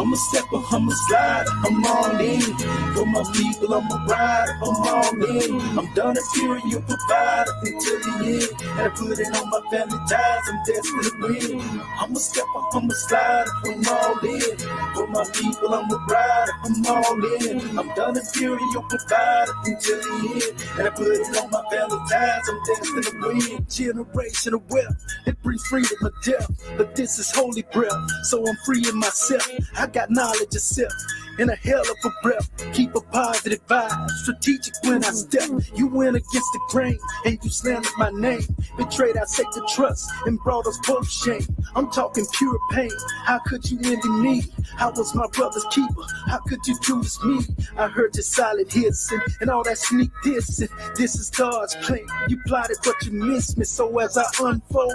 I'm a stepper, I'm a slider, I'm all in. For my people, I'm a rider, I'm all in. I'm done appearing your provider until the end. And I put it on my family ties, I'm destined to win. I'm a stepper, I'm a slider, I'm all in. For my people, I'm a rider, I'm all in. I'm done appearing your provider until the end. And I put it on my family ties, I'm destined to win. Generational wealth, it brings freedom or death. But this is holy breath, so I'm freeing myself. I got knowledge of self and a hell of a breath. Keep a positive vibe, strategic when I step. You went against the grain and you slandered my name. Betrayed our sacred trust and brought us both shame. I'm talking pure pain. How could you envy me? I was my brother's keeper. How could you do this me? I heard your solid hits and all that sneak dissing. This is God's plan. You plotted but you missed me. So as I unfold,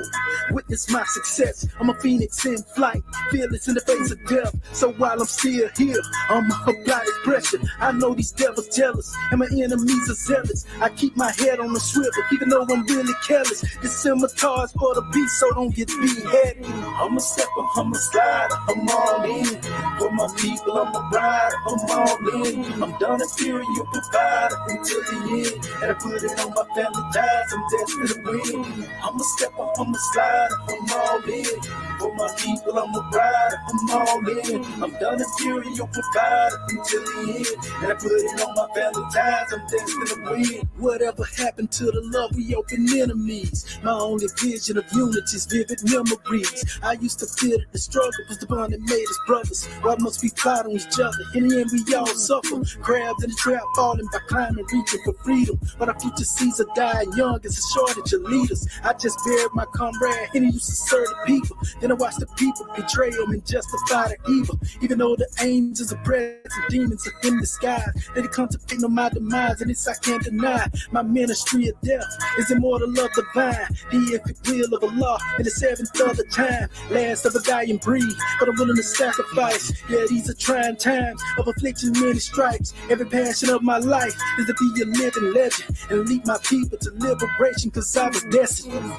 witness my success. I'm a phoenix in flight, fearless in the face of death. So while I'm still here, I'm applying pressure. I know these devils jealous and my enemies are zealous. I keep my head on the swivel even though I'm really careless. This scimitar's for the beast, so don't get beheaded. I'm a stepper, I'm a slider, I'm all in. For my people, I'm a rider, I'm all in. I'm done appearing your provider until the end. And I put it on my family ties, I'm destined to win. I'm a stepper, I'm a slider, I'm all in. For my people, I'm a rider, I'm all in. I'm done appearing your provider until the end. And I put it on my family ties, I'm destined to win. Whatever happened to the love, we open enemies. My only vision of unity is vivid memories. I used to feel that the struggle was the bond that made us brothers. Why must we fight on each other? In the end, we all suffer. Crabs in the trap, falling by climbing, reaching for freedom. But our future seeds are dying young, it's a shortage of leaders. I just buried my comrade, and he used to serve the people. Then I watched the people betray him and justify the evil. Even though the angels are present, demons are in disguise. They contemplate on my demise, and this I can't deny. My ministry of death is immortal love divine. The epic will of Allah in the seventh of the time. Last of a dying breed, but I'm willing to sacrifice. Yeah, these are trying times of affliction, many stripes. Every passion of my life is to be a living legend and lead my people to liberation, cause I was destined.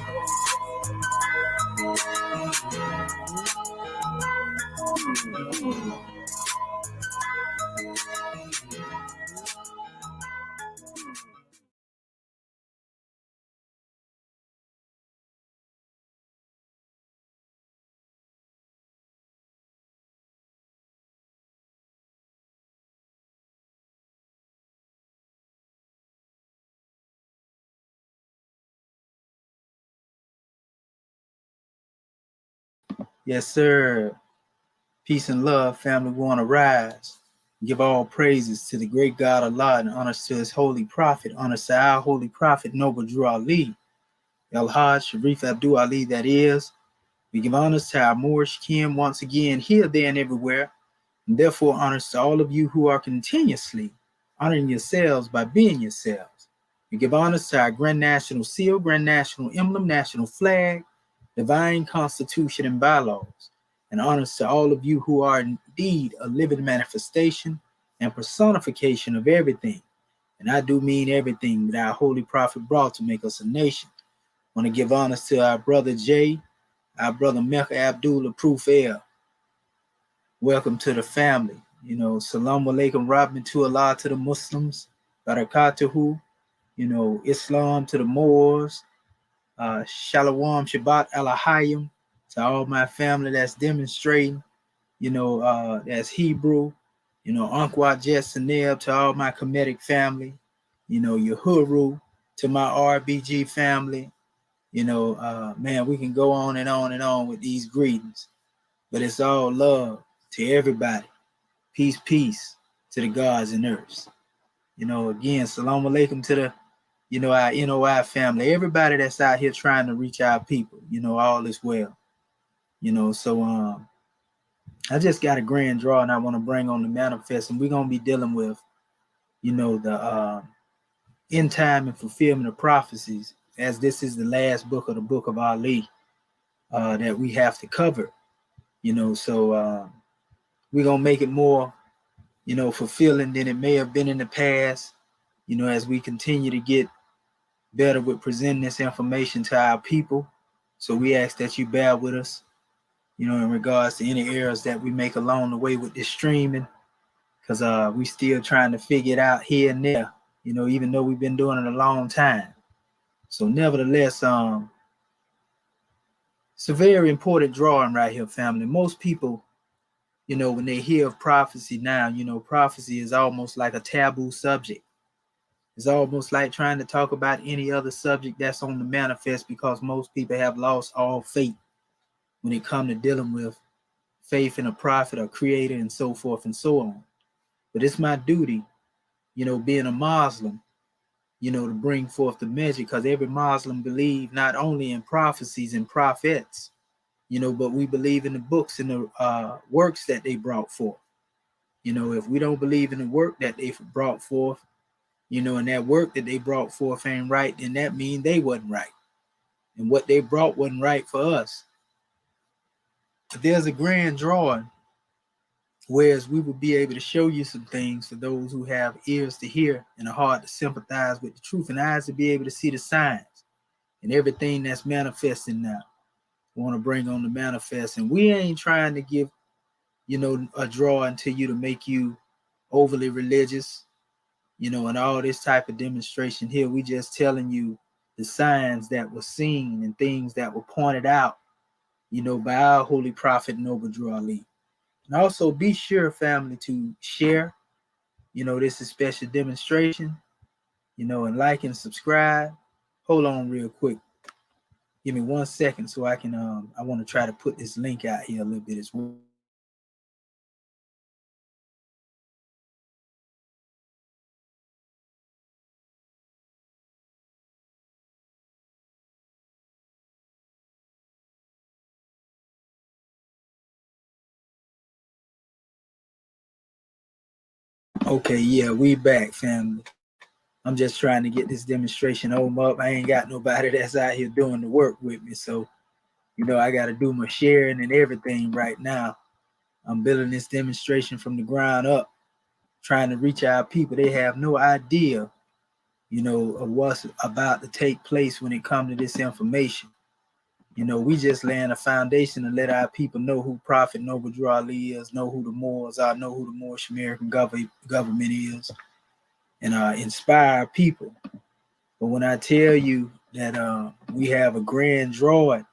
Yes, sir. Peace and love, family. We want to rise. Give all praises to the great God Allah and honors to his holy prophet. Honors to our holy prophet, Noble Drew Ali. El Hajj Sharif Abdul Ali, that is. We give honors to our Moorish kin once again, here, there, and everywhere. And therefore, honors to all of you who are continuously honoring yourselves by being yourselves. We give honors to our Grand National Seal, Grand National Emblem, National Flag, Divine Constitution, and bylaws. And honors to all of you who are indeed a living manifestation and personification of everything. And I do mean everything that our holy prophet brought to make us a nation. I want to give honors to our brother Jay, our brother Mecca Abdullah Proof Air. Welcome to the family. You know, Salaam Alaikum Rahmatullahi to Allah to the Muslims, Barakatuhu, you know, Islam to the Moors, Shalom Shabbat Alahayim to all my family that's demonstrating, you know, that's Hebrew, you know, Unqua Jessaneb to all my Kemetic family, you know, Yahuru to my RBG family, you know, man, we can go on and on and on with these greetings, but it's all love to everybody. Peace, peace to the gods and earths. You know, again, salam alaikum to the, you know, our NOI family, everybody that's out here trying to reach our people, you know, all is well. You know, so I just got a grand draw and I want to bring on the manifest, and we're going to be dealing with, you know, the end time and fulfillment of prophecies, as this is the last book of the book of Ali that we have to cover, you know, so we're going to make it more, you know, fulfilling than it may have been in the past, you know, as we continue to get better with presenting this information to our people. So we ask that you bear with us, in regards to any errors that we make along the way with this streaming, because we still trying to figure it out here and there, even though we've been doing it a long time. So nevertheless, it's a very important drawing right here, family. Most people, when they hear of prophecy now, prophecy is almost like a taboo subject. It's almost like trying to talk about any other subject that's on the manifest, because most people have lost all faith when it comes to dealing with faith in a prophet or creator and so forth and so on. But it's my duty, being a Muslim, to bring forth the message, because every Muslim believes not only in prophecies and prophets, but we believe in the books and the works that they brought forth. If we don't believe in the work that they brought forth, and that work that they brought forth ain't right, then that means they wasn't right. And what they brought wasn't right for us. But there's a grand drawing, whereas we will be able to show you some things for those who have ears to hear and a heart to sympathize with the truth, and eyes to be able to see the signs and everything that's manifesting now. We want to bring on the manifest, and we ain't trying to give, a drawing to you to make you overly religious, and all this type of demonstration here. We just telling you the signs that were seen and things that were pointed out, by our holy prophet Noble Drew Ali. And also be sure, family, to share, this is special demonstration, and like and subscribe. Hold on real quick. Give me 1 second so I can, I want to try to put this link out here a little bit as well. Okay, yeah, we back, family. I'm just trying to get this demonstration up. I ain't got nobody that's out here doing the work with me. So, I got to do my sharing and everything right now. I'm building this demonstration from the ground up, trying to reach our people. They have no idea, of what's about to take place when it comes to this information. We just laying a foundation to let our people know who Prophet Noble Drew Ali is, know who the Moors are, know who the Moorish American government is, and inspire people. But when I tell you that we have a grand drawing,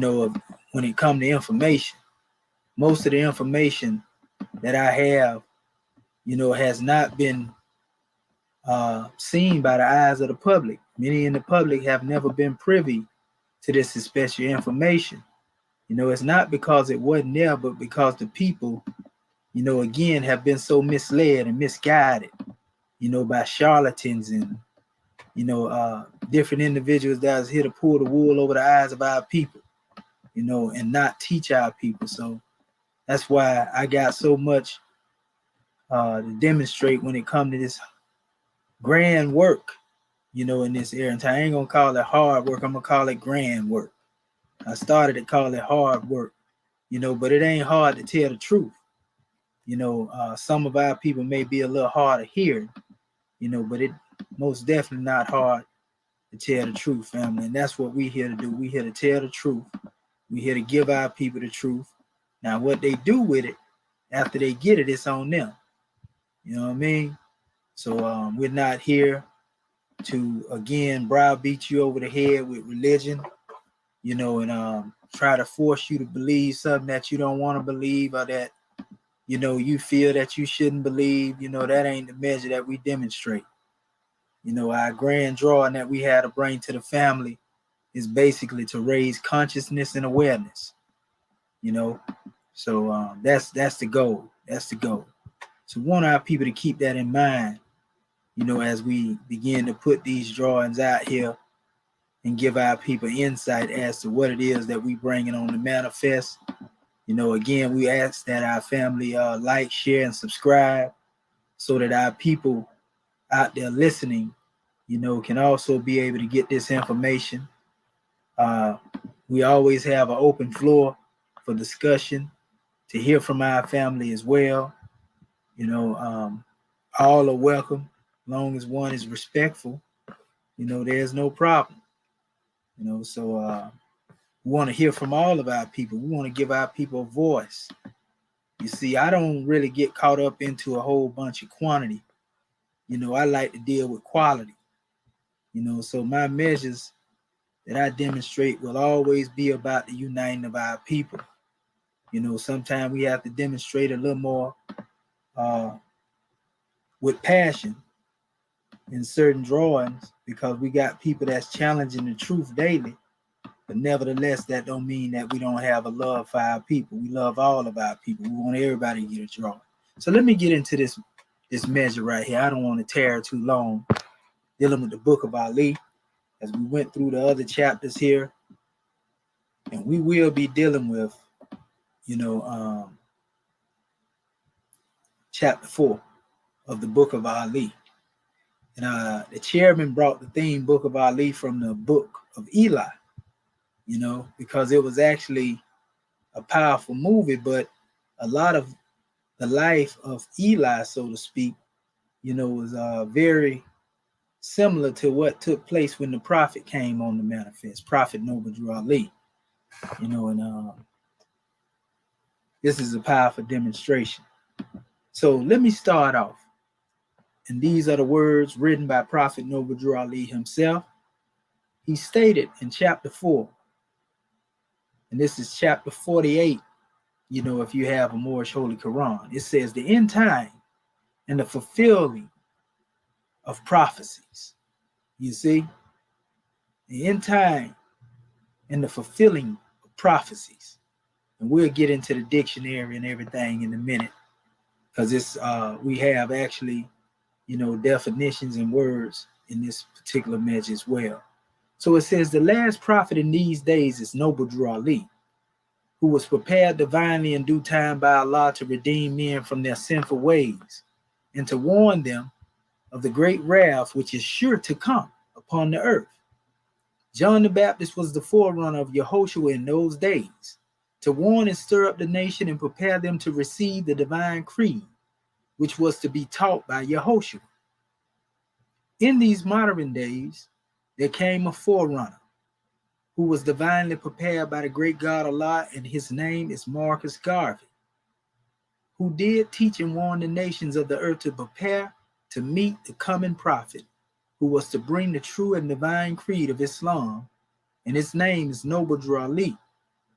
of when it comes to information, most of the information that I have, has not been seen by the eyes of the public. Many in the public have never been privy to this special information. It's not because it wasn't there, but because the people, again, have been so misled and misguided, by charlatans and, different individuals that is here to pull the wool over the eyes of our people, and not teach our people. So that's why I got so much to demonstrate when it comes to this grand work, in this area. And I ain't gonna call it hard work. I'm gonna call it grand work. I started to call it hard work, but it ain't hard to tell the truth. Some of our people may be a little hard of hearing, but it most definitely not hard to tell the truth, family. And that's what we here to do. We here to tell the truth. We here to give our people the truth. Now, what they do with it after they get it, it's on them. You know what I mean? So we're not here to, again, browbeat you over the head with religion, and try to force you to believe something that you don't want to believe, or that, you feel that you shouldn't believe. That ain't the measure that we demonstrate. Our grand drawing that we had to bring to the family is basically to raise consciousness and awareness. So that's the goal. That's the goal. So we want our people to keep that in mind, as we begin to put these drawings out here and give our people insight as to what it is that we bringing on the manifest. Again, we ask that our family like, share, and subscribe, so that our people out there listening, can also be able to get this information. We always have an open floor for discussion, to hear from our family as well. All are welcome, long as one is respectful. There's no problem. So We want to hear from all of our people. We want to give our people a voice. You see, I don't really get caught up into a whole bunch of quantity. I like to deal with quality. So my measures that I demonstrate will always be about the uniting of our people. Sometimes we have to demonstrate a little more with passion in certain drawings because we got people that's challenging the truth daily. But nevertheless, that don't mean that we don't have a love for our people. We love all of our people. We want everybody to get a draw. So let me get into this measure right here. I don't want to tear too long dealing with the book of Ali as we went through the other chapters here. And we will be dealing with, chapter 4 of the book of Ali. And the chairman brought the theme book of Ali from the book of Eli, because it was actually a powerful movie, but a lot of the life of Eli, so to speak, was very similar to what took place when the prophet came on the manifest, Prophet Noble Drew Ali, and this is a powerful demonstration. So let me start off. And these are the words written by Prophet Noble Drew Ali himself. He stated in chapter 4, and this is chapter 48, if you have a Moorish Holy Quran, it says the end time and the fulfilling of prophecies. You see, the end time and the fulfilling of prophecies. And we'll get into the dictionary and everything in a minute, because we have actually, definitions and words in this particular measure as well. So it says the last prophet in these days is Noble Drew Ali, who was prepared divinely in due time by Allah to redeem men from their sinful ways and to warn them of the great wrath which is sure to come upon the earth. John the Baptist was the forerunner of Yehoshua in those days, to warn and stir up the nation and prepare them to receive the divine creed, which was to be taught by Yehoshua. In these modern days, there came a forerunner who was divinely prepared by the great God Allah, and his name is Marcus Garvey, who did teach and warn the nations of the earth to prepare to meet the coming prophet, who was to bring the true and divine creed of Islam, and his name is Noble Drew Ali,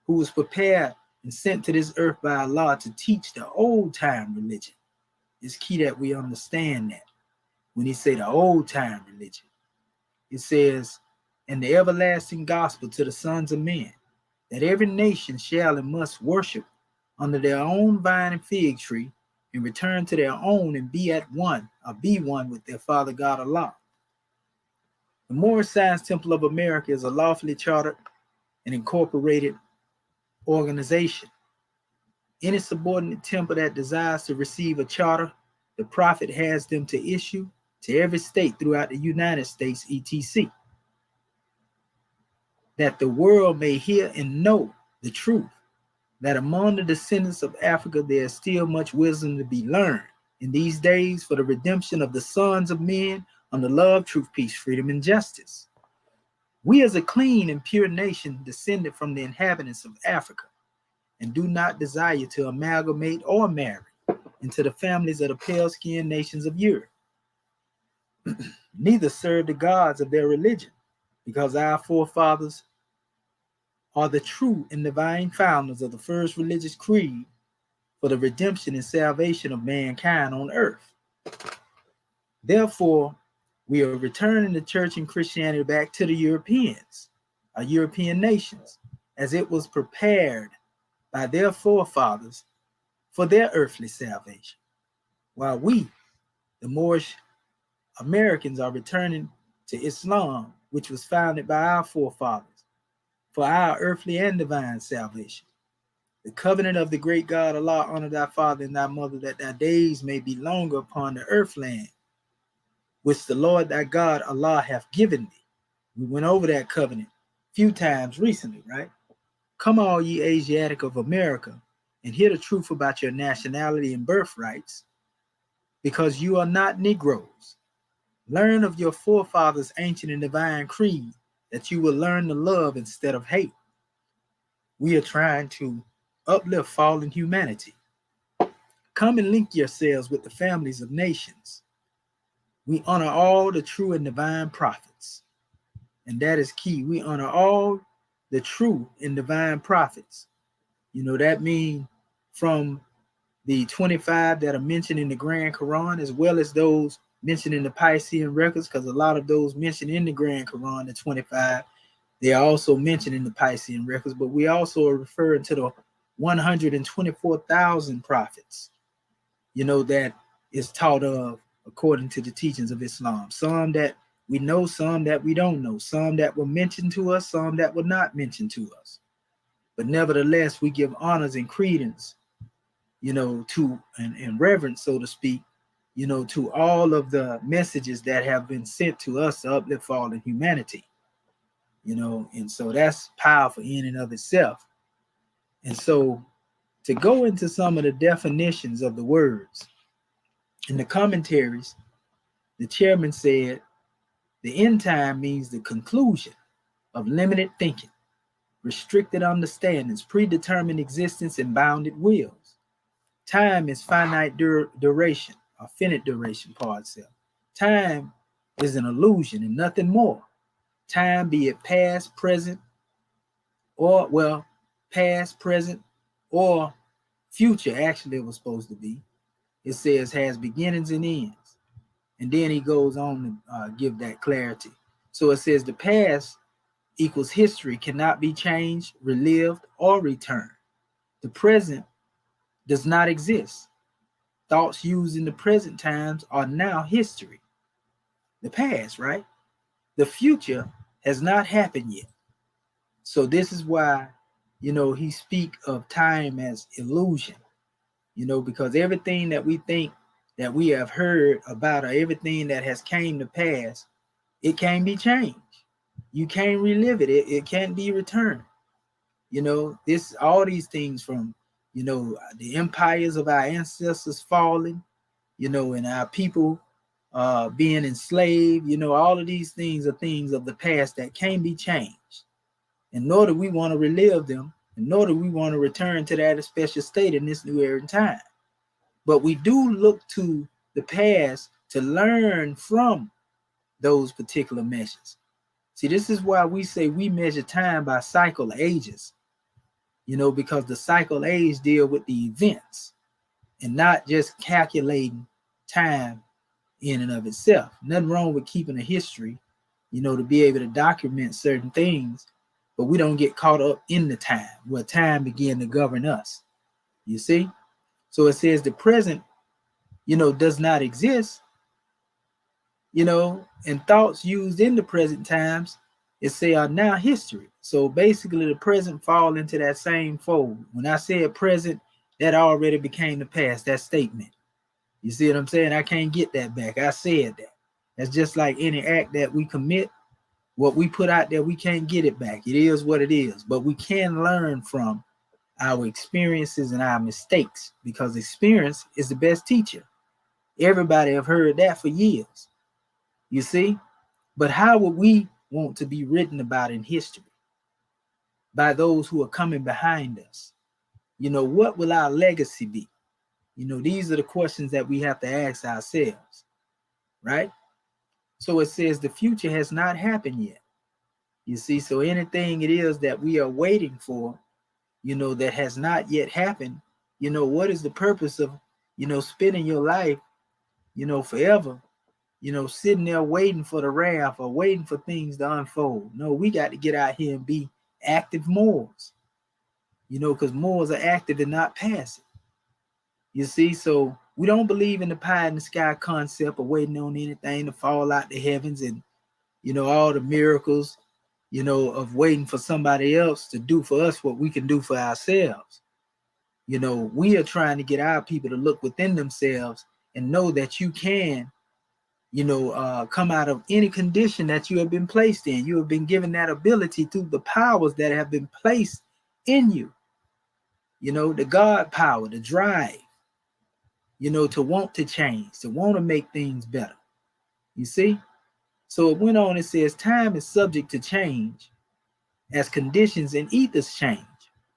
who was prepared and sent to this earth by Allah to teach the old time religion. It's key that we understand that. When he say the old time religion, it says, and the everlasting gospel to the sons of men, that every nation shall and must worship under their own vine and fig tree, and return to their own and be at one, or be one with their Father God Allah. The Moorish Science Temple of America is a lawfully chartered and incorporated organization. Any subordinate temple that desires to receive a charter, the prophet has them to issue to every state throughout the United States, etc., that the world may hear and know the truth, that among the descendants of Africa there is still much wisdom to be learned in these days for the redemption of the sons of men under love, truth, peace, freedom, and justice. We as a clean and pure nation descended from the inhabitants of Africa, and do not desire to amalgamate or marry into the families of the pale-skinned nations of Europe. Neither serve the gods of their religion, because our forefathers are the true and divine founders of the first religious creed for the redemption and salvation of mankind on earth. Therefore, we are returning the church and Christianity back to the Europeans, our European nations, as it was prepared by their forefathers for their earthly salvation, while we, the Moorish Americans, are returning to Islam, which was founded by our forefathers for our earthly and divine salvation. The covenant of the great God Allah, honor thy father and thy mother, that thy days may be longer upon the earth land, which the Lord thy God Allah hath given thee. We went over that covenant a few times recently, right? Come all ye Asiatic of America, and hear the truth about your nationality and birthrights, because you are not Negroes. Learn of your forefathers' ancient and divine creed, that you will learn to love instead of hate. we are trying to uplift fallen humanity. Come and link yourselves with the families of nations. We honor all the true and divine prophets. And that is key. We honor all the true and divine prophets. That means from the 25 that are mentioned in the Grand Quran, as well as those mentioned in the Piscean records, because a lot of those mentioned in the Grand Quran, the 25, they are also mentioned in the Piscean records, but we also are referring to the 124,000 prophets, that is taught of according to the teachings of Islam. Some that we know, some that we don't know, some that were mentioned to us, some that were not mentioned to us. But nevertheless, we give honors and credence, to and reverence, so to speak, to all of the messages that have been sent to us to uplift fallen humanity. And so that's powerful in and of itself. And so to go into some of the definitions of the words in the commentaries, the chairman said the end time means the conclusion of limited thinking, restricted understandings, predetermined existence, and bounded wills. Time is finite duration, or finite duration, part itself. Time is an illusion and nothing more. Time, be it past, present, or past, present, or future, actually it was supposed to be. It says has beginnings and ends. And then he goes on to give that clarity. So it says the past equals history, cannot be changed, relived, or returned. The present does not exist. Thoughts used in the present times are now history. The past, right? The future has not happened yet. So this is why, he speak of time as illusion, because everything that we think that we have heard about, or everything that has came to pass, it can't be changed. You can't relive it. It can't be returned. This, all these things from, the empires of our ancestors falling, and our people being enslaved, all of these things are things of the past that can't be changed. And nor do we want to relive them, and nor do we want to return to that special state in this new era and time. But we do look to the past to learn from those particular measures. See, this is why we say we measure time by cycle ages, because the cycle age deal with the events and not just calculating time in and of itself. Nothing wrong with keeping a history, to be able to document certain things, but we don't get caught up in the time where time began to govern us. You see? So it says the present, does not exist, and thoughts used in the present times, it say are now history. So basically the present fall into that same fold. When I said present, that already became the past, that statement. You see what I'm saying? I can't get that back. I said that. That's just like any act that we commit. What we put out there, we can't get it back. It is what it is. But we can learn from our experiences and our mistakes, because experience is the best teacher. Everybody have heard that for years. You see? But how would we want to be written about in history? By those who are coming behind us. What will our legacy be? These are the questions that we have to ask ourselves, right? So it says the future has not happened yet. You see, so anything it is that we are waiting for, that has not yet happened, what is the purpose of, spending your life, forever, sitting there waiting for the wrath or waiting for things to unfold? No, we got to get out here and be active Moors, because Moors are active and not passive. You see, so we don't believe in the pie in the sky concept of waiting on anything to fall out the heavens and, all the miracles, of waiting for somebody else to do for us what we can do for ourselves. We are trying to get our people to look within themselves and know that you can, come out of any condition that you have been placed in. You have been given that ability through the powers that have been placed in you. The God power, the drive, to want to change, to want to make things better. You see? So it went on, it says, time is subject to change as conditions and ethers change.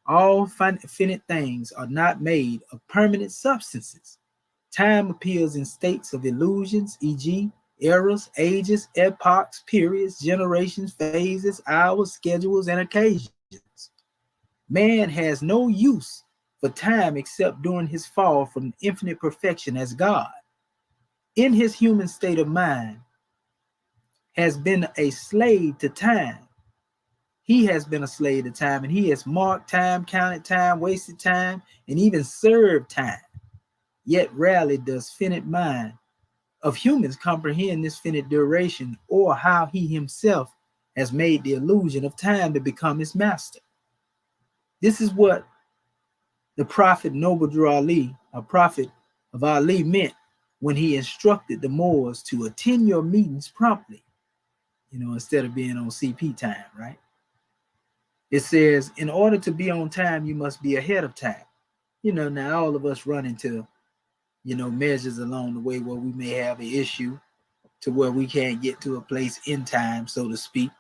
All finite things are not made of permanent substances. Time appears in states of illusions, e.g., eras, ages, epochs, periods, generations, phases, hours, schedules, and occasions. Man has no use for time except during his fall from infinite perfection as God. In his human state of mind, has been a slave to time. He has been a slave to time, and he has marked time, counted time, wasted time, and even served time. Yet rarely does finite mind of humans comprehend this finite duration or how he himself has made the illusion of time to become his master. This is what the prophet Noble Ali, a prophet of Ali, meant when he instructed the Moors to attend your meetings promptly, instead of being on CP time, right? It says, in order to be on time, you must be ahead of time. Now all of us run into, measures along the way where we may have an issue to where we can't get to a place in time, so to speak,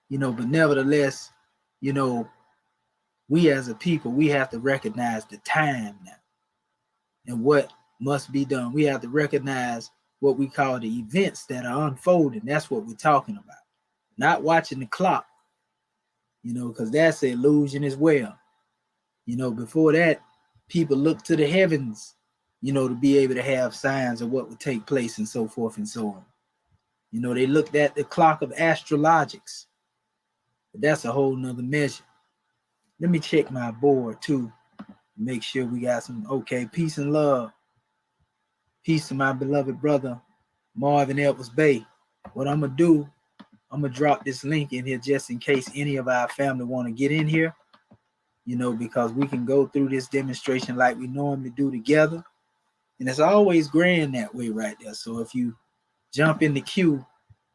but nevertheless, you know, we as a people, we have to recognize the time now and what must be done. We have to recognize what we call the events that are unfolding. That's what we're talking about. Not watching the clock, because that's an illusion as well. Before that, people looked to the heavens, to be able to have signs of what would take place and so forth and so on. They looked at the clock of astrologics, but that's a whole nother measure. Let me check my board too, make sure we got some. Okay, peace and love. Peace to my beloved brother, Marvin Edwards Bay. What I'm going to do, I'm going to drop this link in here just in case any of our family want to get in here, because we can go through this demonstration like we normally do together. And it's always grand that way right there. So if you jump in the queue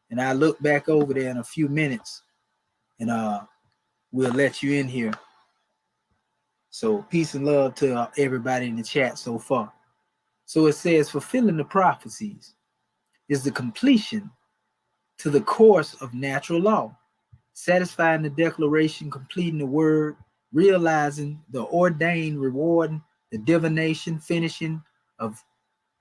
and I look back over there in a few minutes and we'll let you in here. So peace and love to everybody in the chat so far. So it says, fulfilling the prophecies is the completion to the course of natural law, satisfying the declaration, completing the word, realizing the ordained reward, the divination, finishing of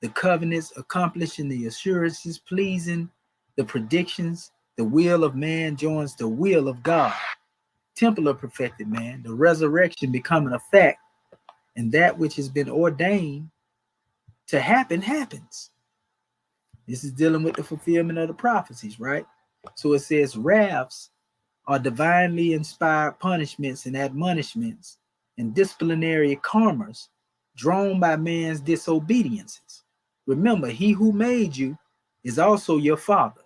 the covenants, accomplishing the assurances, pleasing the predictions. The will of man joins the will of God. Temple of perfected man, the resurrection becoming a fact, and that which has been ordained to happen happens. This is dealing with the fulfillment of the prophecies, right? So it says wraths are divinely inspired punishments and admonishments and disciplinary karmas drawn by man's disobediences. Remember, he who made you is also your father.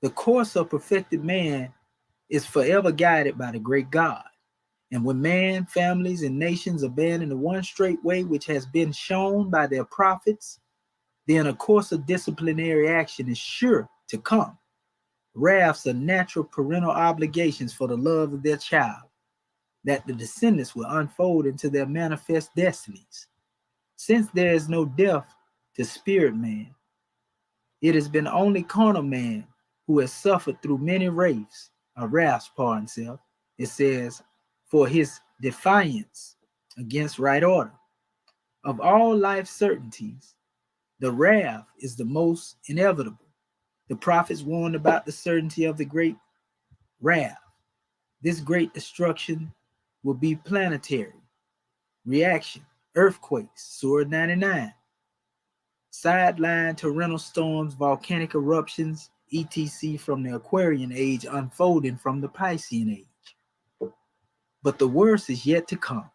The course of perfected man is forever guided by the great God. And when man, families, and nations abandon the one straight way which has been shown by their prophets, then a course of disciplinary action is sure to come. Wraths are natural parental obligations for the love of their child, that the descendants will unfold into their manifest destinies. Since there is no death to spirit man, it has been only carnal man who has suffered through many wraths, pardon self. It says, for his defiance against right order. Of all life certainties, the wrath is the most inevitable. The prophets warned about the certainty of the great wrath. This great destruction will be planetary. Reaction, earthquakes, Surah 99. Sideline torrential storms, volcanic eruptions, etc. from the Aquarian age unfolding from the Piscean age. But the worst is yet to come.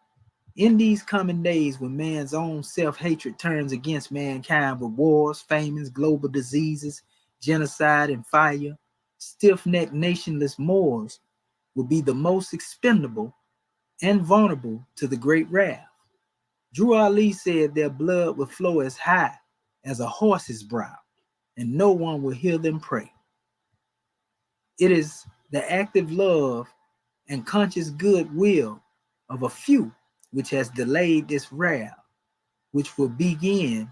In these coming days, when man's own self-hatred turns against mankind with wars, famines, global diseases, genocide, and fire, stiff-necked nationless Moors will be the most expendable and vulnerable to the great wrath. Drew Ali said their blood will flow as high as a horse's brow, and no one will hear them pray. It is the active love and conscious goodwill of a few which has delayed this wrath, which will begin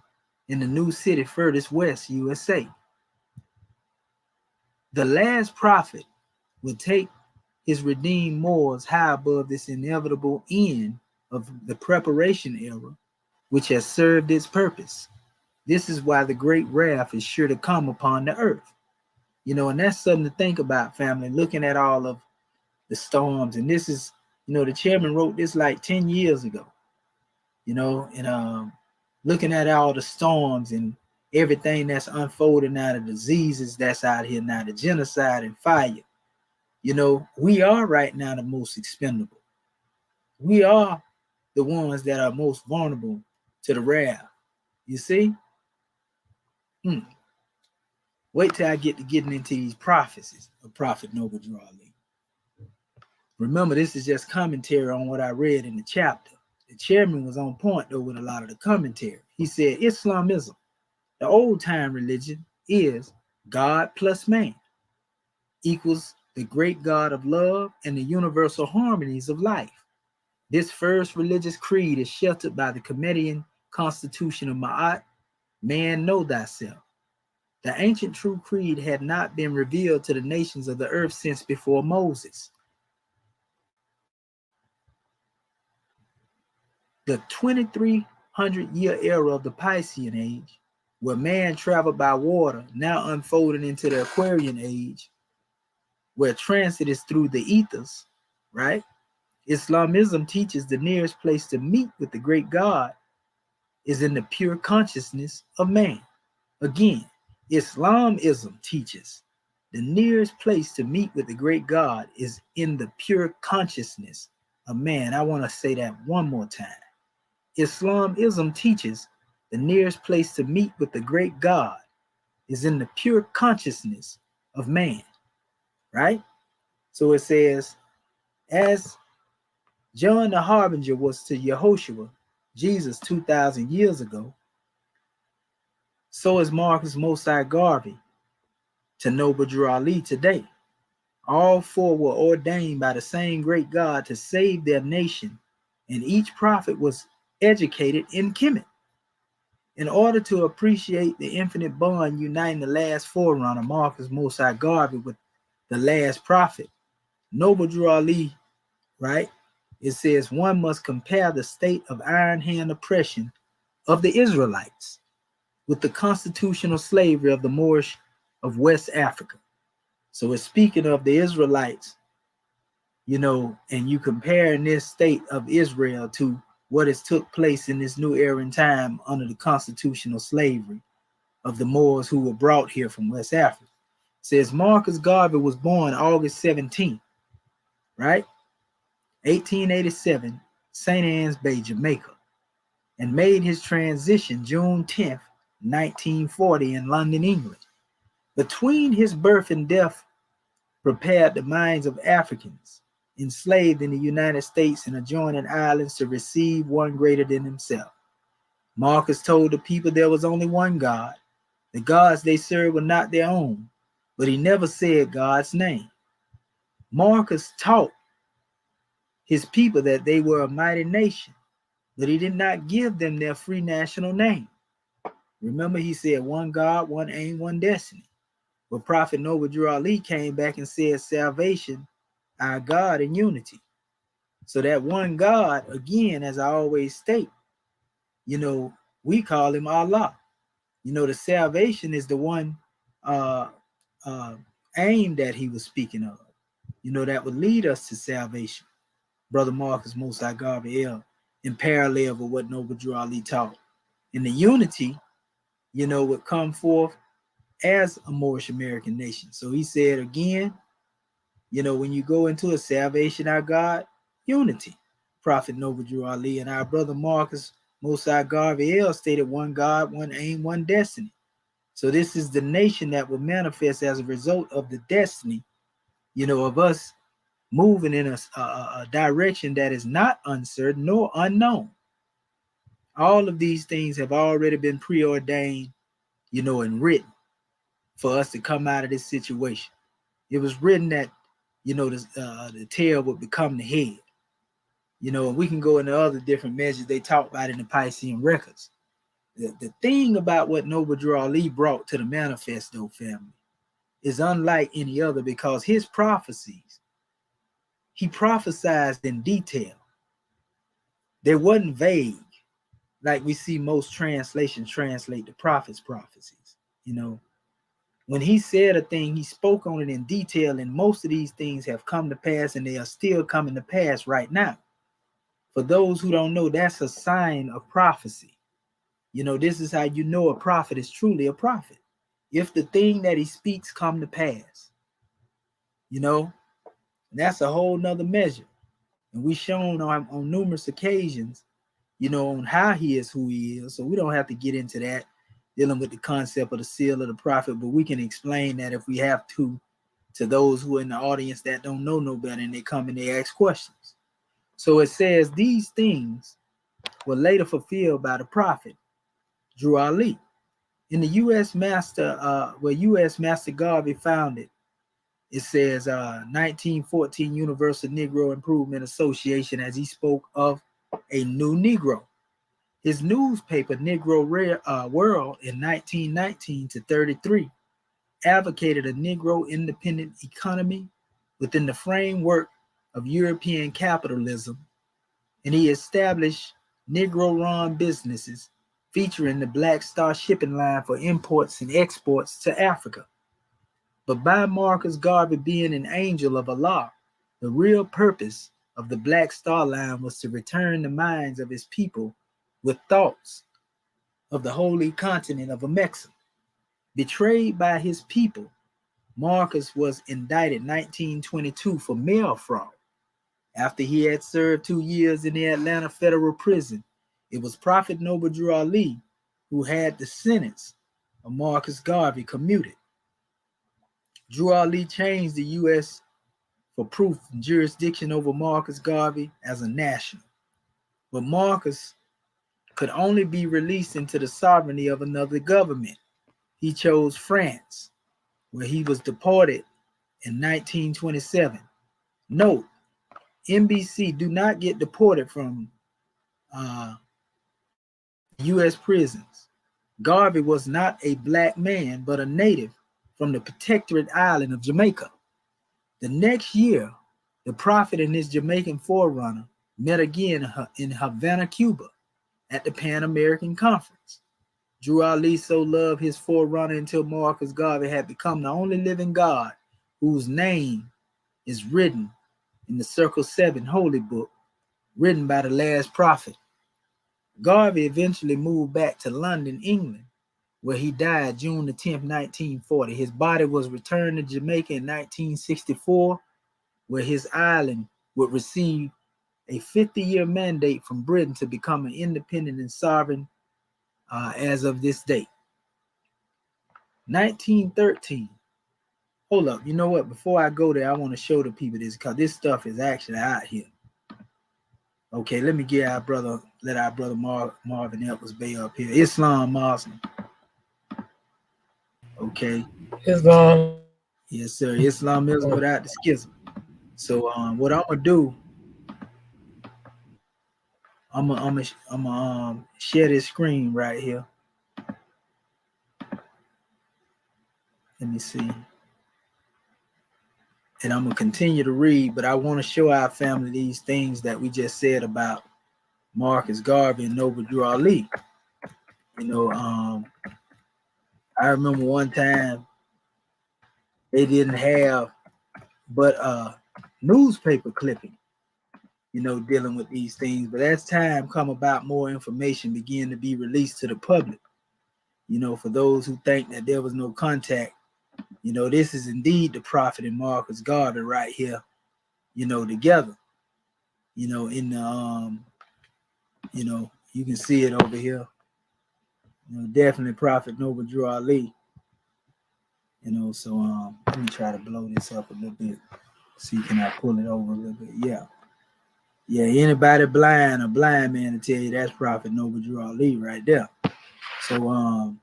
in the new city furthest west, USA. The last prophet will take his redeemed Moors high above this inevitable end of the preparation era, which has served its purpose. This is why the great wrath is sure to come upon the earth. And that's something to think about, family, looking at all of the storms. And this is, the chairman wrote this like 10 years ago, and looking at all the storms and everything that's unfolding now, the diseases that's out here now, the genocide and fire. We are right now the most expendable. We are the ones that are most vulnerable to the wrath. You see? Wait till I get to getting into these prophecies of Prophet Noble Drew Ali. Remember, this is just commentary on what I read in the chapter. The chairman was on point, though, with a lot of the commentary. He said, Islamism, the old-time religion, is God plus man, equals the great God of love and the universal harmonies of life. This first religious creed is sheltered by the Comedian Constitution of Ma'at, man know thyself. The ancient true creed had not been revealed to the nations of the earth since before Moses. The 2300-year era of the Piscean age, where man traveled by water, now unfolding into the Aquarian age, where transit is through the ethers, right? Islamism teaches the nearest place to meet with the great God is in the pure consciousness of man. Again, Islamism teaches the nearest place to meet with the great God is in the pure consciousness of man. I want to say that one more time. Islamism teaches the nearest place to meet with the great God is in the pure consciousness of man, right? So it says, as John the Harbinger was to Yehoshua, Jesus 2,000 years ago, so is Marcus Mosai Garvey to Noble Drew Ali today. All four were ordained by the same great God to save their nation, and each prophet was educated in Kemet. In order to appreciate the infinite bond uniting the last forerunner, Marcus Mosai Garvey, with the last prophet, Noble Drew Ali, right? It says one must compare the state of iron hand oppression of the Israelites with the constitutional slavery of the Moorish of West Africa. So it's speaking of the Israelites, and you comparing this state of Israel to what has took place in this new era in time under the constitutional slavery of the Moors who were brought here from West Africa. It says Marcus Garvey was born August 17th, right? 1887, St. Anne's Bay, Jamaica, and made his transition June 10th, 1940 in London, England. Between his birth and death prepared the minds of Africans enslaved in the United States and adjoining islands to receive one greater than himself. Marcus told the people there was only one God. The gods they served were not their own, but he never said God's name. Marcus taught his people that they were a mighty nation, but he did not give them their free national name. Remember, he said one God, one aim, one destiny. But Prophet Noble Drew Ali came back and said salvation, our God, and unity. So that one God, again, as I always state, we call him Allah. The salvation is the one aim that he was speaking of, that would lead us to salvation. Brother Marcus Mosai Garvey L, in parallel with what Noble Drew Ali taught. And the unity, would come forth as a Moorish American nation. So he said again, when you go into a salvation, our God, unity. Prophet Noble Drew Ali and our brother Marcus Mosai Garvey L stated one God, one aim, one destiny. So this is the nation that will manifest as a result of the destiny, of us moving in a direction that is not uncertain nor unknown. All of these things have already been preordained, and written for us to come out of this situation. It was written that, the tail would become the head. And we can go into other different measures they talk about in the Piscean records. The thing about what Noble Drew Ali brought to the manifesto family is unlike any other because his prophecies he prophesied in detail. There wasn't vague, like we see most translations translate the prophet's prophecies. You know, when he said a thing, he spoke on it in detail, and most of these things have come to pass, and they are still coming to pass right now. For those who don't know, that's a sign of prophecy. You know, this is how you know a prophet is truly a prophet. If the thing that he speaks come to pass, you know, that's a whole nother measure. And we shown on numerous occasions, you know, on how he is who he is. So we don't have to get into that, dealing with the concept of the seal of the prophet, but we can explain that if we have to those who are in the audience that don't know no better, and they come and they ask questions. So it says these things were later fulfilled by the prophet Drew Ali. In the U.S. where U.S. Master Garvey founded, it says 1914 Universal Negro Improvement Association, as he spoke of a new Negro. His newspaper, Negro World, in 1919 to 33, advocated a Negro independent economy within the framework of European capitalism, and he established Negro-run businesses featuring the Black Star shipping line for imports and exports to Africa. But by Marcus Garvey being an angel of Allah, the real purpose of the Black Star line was to return the minds of his people with thoughts of the holy continent of America. Betrayed by his people, Marcus was indicted in 1922 for mail fraud. After he had served 2 years in the Atlanta federal prison, it was Prophet Noble Drew Ali who had the sentence of Marcus Garvey commuted. Drew Ali changed the U.S. for proof and jurisdiction over Marcus Garvey as a national. But Marcus could only be released into the sovereignty of another government. He chose France, where he was deported in 1927. Note, NBC do not get deported from U.S. prisons. Garvey was not a black man, but a native from the protectorate island of Jamaica. The next year, the prophet and his Jamaican forerunner met again in Havana, Cuba, at the Pan American Conference. Drew Ali so loved his forerunner until Marcus Garvey had become the only living God whose name is written in the Circle 7 Holy Book, written by the last prophet. Garvey eventually moved back to London, England, where he died June the 10th, 1940. His body was returned to Jamaica in 1964, where his island would receive a 50-year mandate from Britain to become an independent and sovereign as of this date. 1913. Hold up. You know what? Before I go there, I want to show the people this because this stuff is actually out here. Okay, let me let our brother Marvin Edwards Bay up here. Islam Muslim. Okay. Islam. Yes, sir. Islamism without the schism. So what I'm gonna do, I'm gonna share this screen right here. Let me see. And I'm gonna continue to read, but I want to show our family these things that we just said about Marcus Garvey and Noble Drew Ali. You know, I remember one time they didn't have but a newspaper clipping, you know, dealing with these things. But as time come about, more information began to be released to the public. You know, for those who think that there was no contact, you know, this is indeed the prophet and Marcus Garvey right here, you know, together. You know, in the you know, you can see it over here. You know, definitely Prophet Noble Drew Ali. You know, so let me try to blow this up a little bit. See, can I pull it over a little bit? Yeah. Yeah, anybody blind, a blind man to tell you that's Prophet Noble Drew Ali right there. So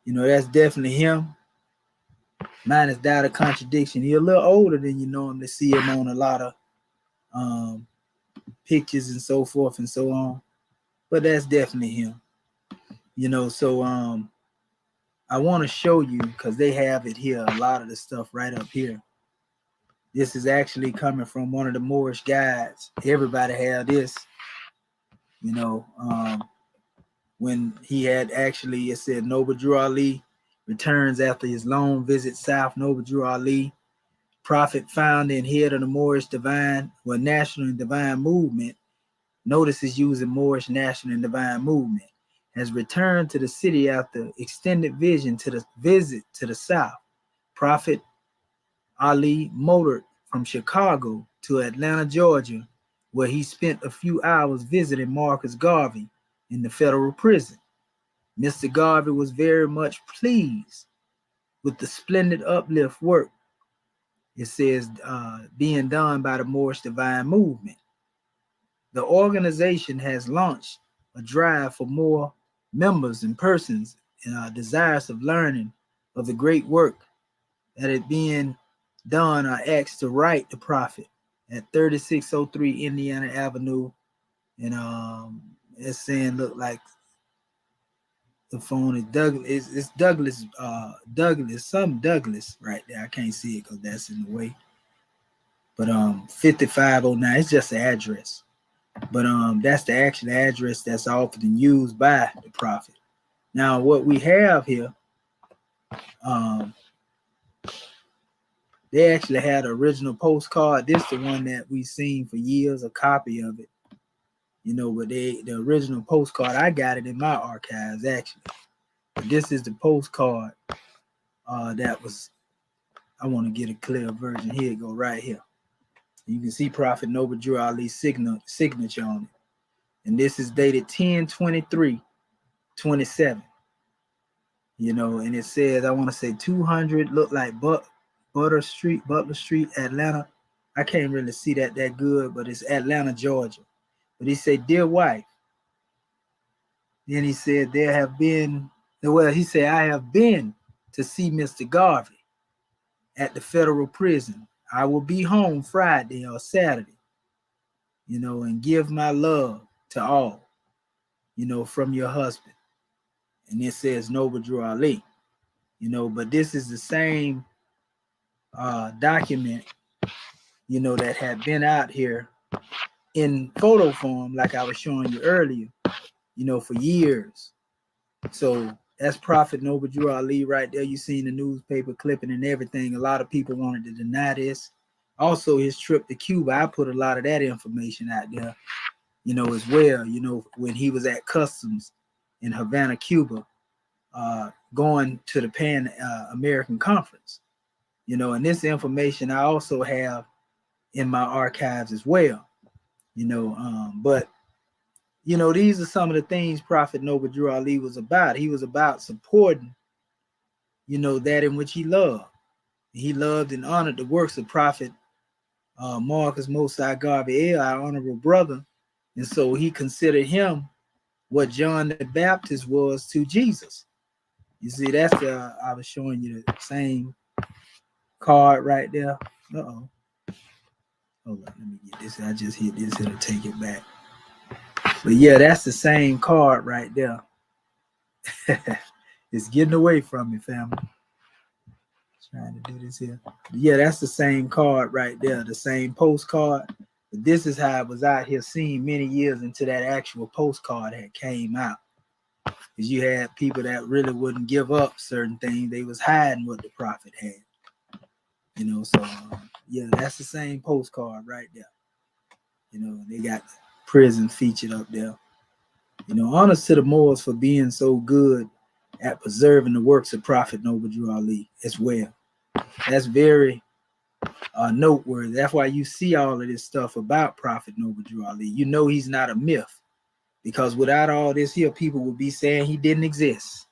you know, that's definitely him. Mine is Doubt of Contradiction. He's a little older than you normally see him on a lot of pictures and so forth and so on. But that's definitely him. You know, so I want to show you because they have it here, a lot of the stuff right up here This is actually coming from one of the Moorish guides. Everybody had this, you know, when he had actually, it said Noble Drew Ali returns after his long visit south. Noble Drew Ali, prophet, founder and head of the Moorish national and divine movement. Notice is using Moorish national and divine movement. Has returned to the city after extended visit to the south. Prophet Ali motored from Chicago to Atlanta, Georgia, where he spent a few hours visiting Marcus Garvey in the federal prison. Mr. Garvey was very much pleased with the splendid uplift work, it says, being done by the Moorish Divine Movement. The organization has launched a drive for more members and persons desirous of learning of the great work that is being done are asked to write the prophet at 3603 Indiana Avenue. And it's saying, look like the phone is Douglas. It's Douglas, Douglas right there. I can't see it because that's in the way. But 5509, it's just the address. But that's the actual address that's often used by the prophet. Now, what we have here, they actually had an original postcard. This is the one that we've seen for years, a copy of it. You know, but the original postcard, I got it in my archives actually. But this is the postcard that was, I want to get a clear version. Here it go right here. You can see Prophet Noble Drew Ali's signature on it. And this is dated 10/23/27. You know, and it says, I want to say 200, look like Butler Street, Atlanta. I can't really see that good, but it's Atlanta, Georgia. But he said, dear wife. Then he said, he said, I have been to see Mr. Garvey at the federal prison. I will be home Friday or Saturday, you know, and give my love to all, you know, from your husband. And it says Noble Drew Ali, you know, but this is the same document, you know, that had been out here in photo form, like I was showing you earlier, you know, for years. So that's Prophet Noble Drew Ali right there. You seen the newspaper clipping and everything. A lot of people wanted to deny this. Also, his trip to Cuba, I put a lot of that information out there, you know, as well. You know, when he was at customs in Havana, Cuba, going to the Pan American Conference, you know, and this information I also have in my archives as well, you know, but you know, these are some of the things Prophet Noble Drew Ali was about. He was about supporting, you know, that in which he loved. He loved and honored the works of Prophet Marcus Mosai Garvey, our honorable brother. And so he considered him what John the Baptist was to Jesus. You see, that's I was showing you the same card right there. Uh-oh. Hold on, let me get this. I just hit this here to take it back. But yeah, that's the same card right there. It's getting away from me, family. Trying to do this here. But yeah, that's the same card right there, the same postcard. But this is how I was out here seeing many years into that actual postcard that came out. Because you had people that really wouldn't give up certain things. They was hiding what the prophet had. You know, so yeah, that's the same postcard right there. You know, they got prison featured up there. You know, honors to the Moors for being so good at preserving the works of Prophet Noble Drew Ali as well. That's very noteworthy. That's why you see all of this stuff about Prophet Noble Drew Ali. You know he's not a myth, because without all this here, people would be saying he didn't exist.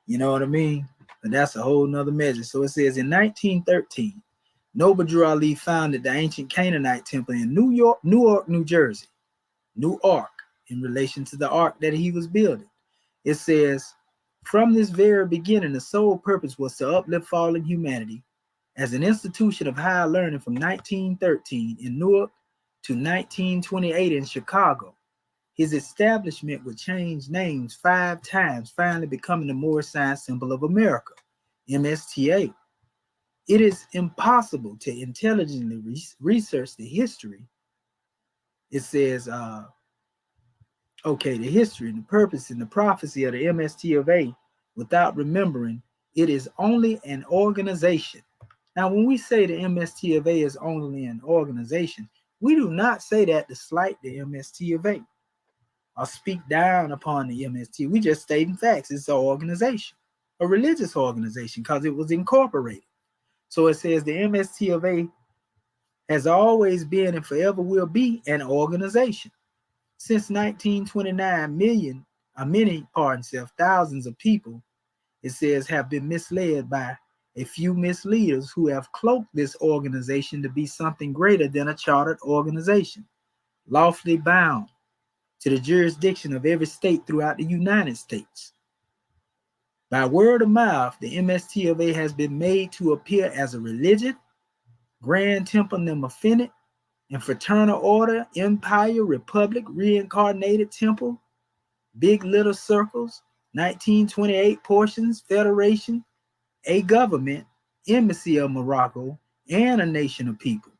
You know what I mean? But that's a whole nother measure. So it says in 1913, Noble Drew Ali founded the ancient Canaanite temple in Newark, New Jersey. New Ark, in relation to the ark that he was building. It says, from this very beginning, the sole purpose was to uplift fallen humanity as an institution of higher learning from 1913 in Newark to 1928 in Chicago. His establishment would change names 5 times, finally becoming the Moorish Science Symbol of America, MSTA. It is impossible to intelligently research the history. It says, the history and the purpose and the prophecy of the MST of A without remembering it is only an organization. Now, when we say the MST of A is only an organization, we do not say that to slight the MST of A or speak down upon the MST. We just stating facts. It's an organization, a religious organization, because it was incorporated. So it says the MST of A has always been and forever will be an organization. Since 1929, thousands of people, it says, have been misled by a few misleaders who have cloaked this organization to be something greater than a chartered organization, lawfully bound to the jurisdiction of every state throughout the United States. By word of mouth, the MST of A has been made to appear as a religion, Grand Temple Nemophenic, and Fraternal Order, Empire, Republic, Reincarnated Temple, Big Little Circles, 1928 Portions, Federation, a government, embassy of Morocco, and a nation of people.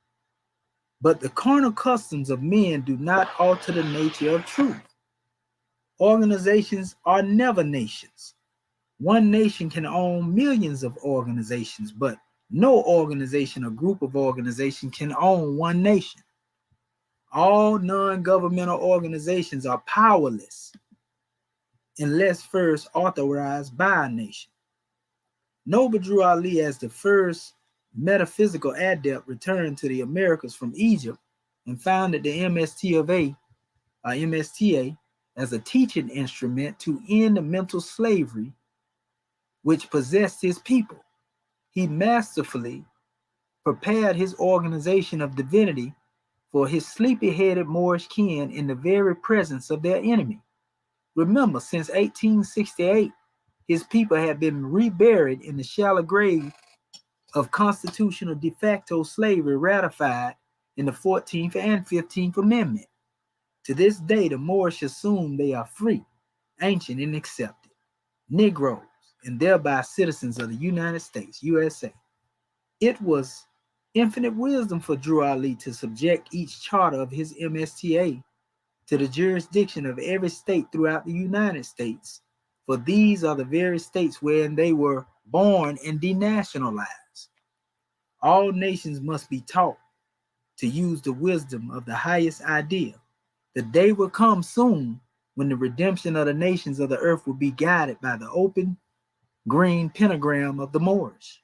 But the carnal customs of men do not alter the nature of truth. Organizations are never nations. One nation can own millions of organizations, but no organization or group of organizations can own one nation. All non-governmental organizations are powerless unless first authorized by a nation. Noble Drew Ali, as the first metaphysical adept, returned to the Americas from Egypt and founded the MSTA as a teaching instrument to end the mental slavery which possessed his people. He masterfully prepared his organization of divinity for his sleepy-headed Moorish kin in the very presence of their enemy. Remember, since 1868, his people had been reburied in the shallow grave of constitutional de facto slavery ratified in the 14th and 15th Amendment. To this day, the Moorish assume they are free, ancient, and accepted Negroes, and thereby citizens of the United States, USA. It was infinite wisdom for Drew Ali to subject each charter of his MSTA to the jurisdiction of every state throughout the United States, for these are the very states wherein they were born and denationalized. All nations must be taught to use the wisdom of the highest ideal. The day will come soon when the redemption of the nations of the earth will be guided by the open green pentagram of the Moorish.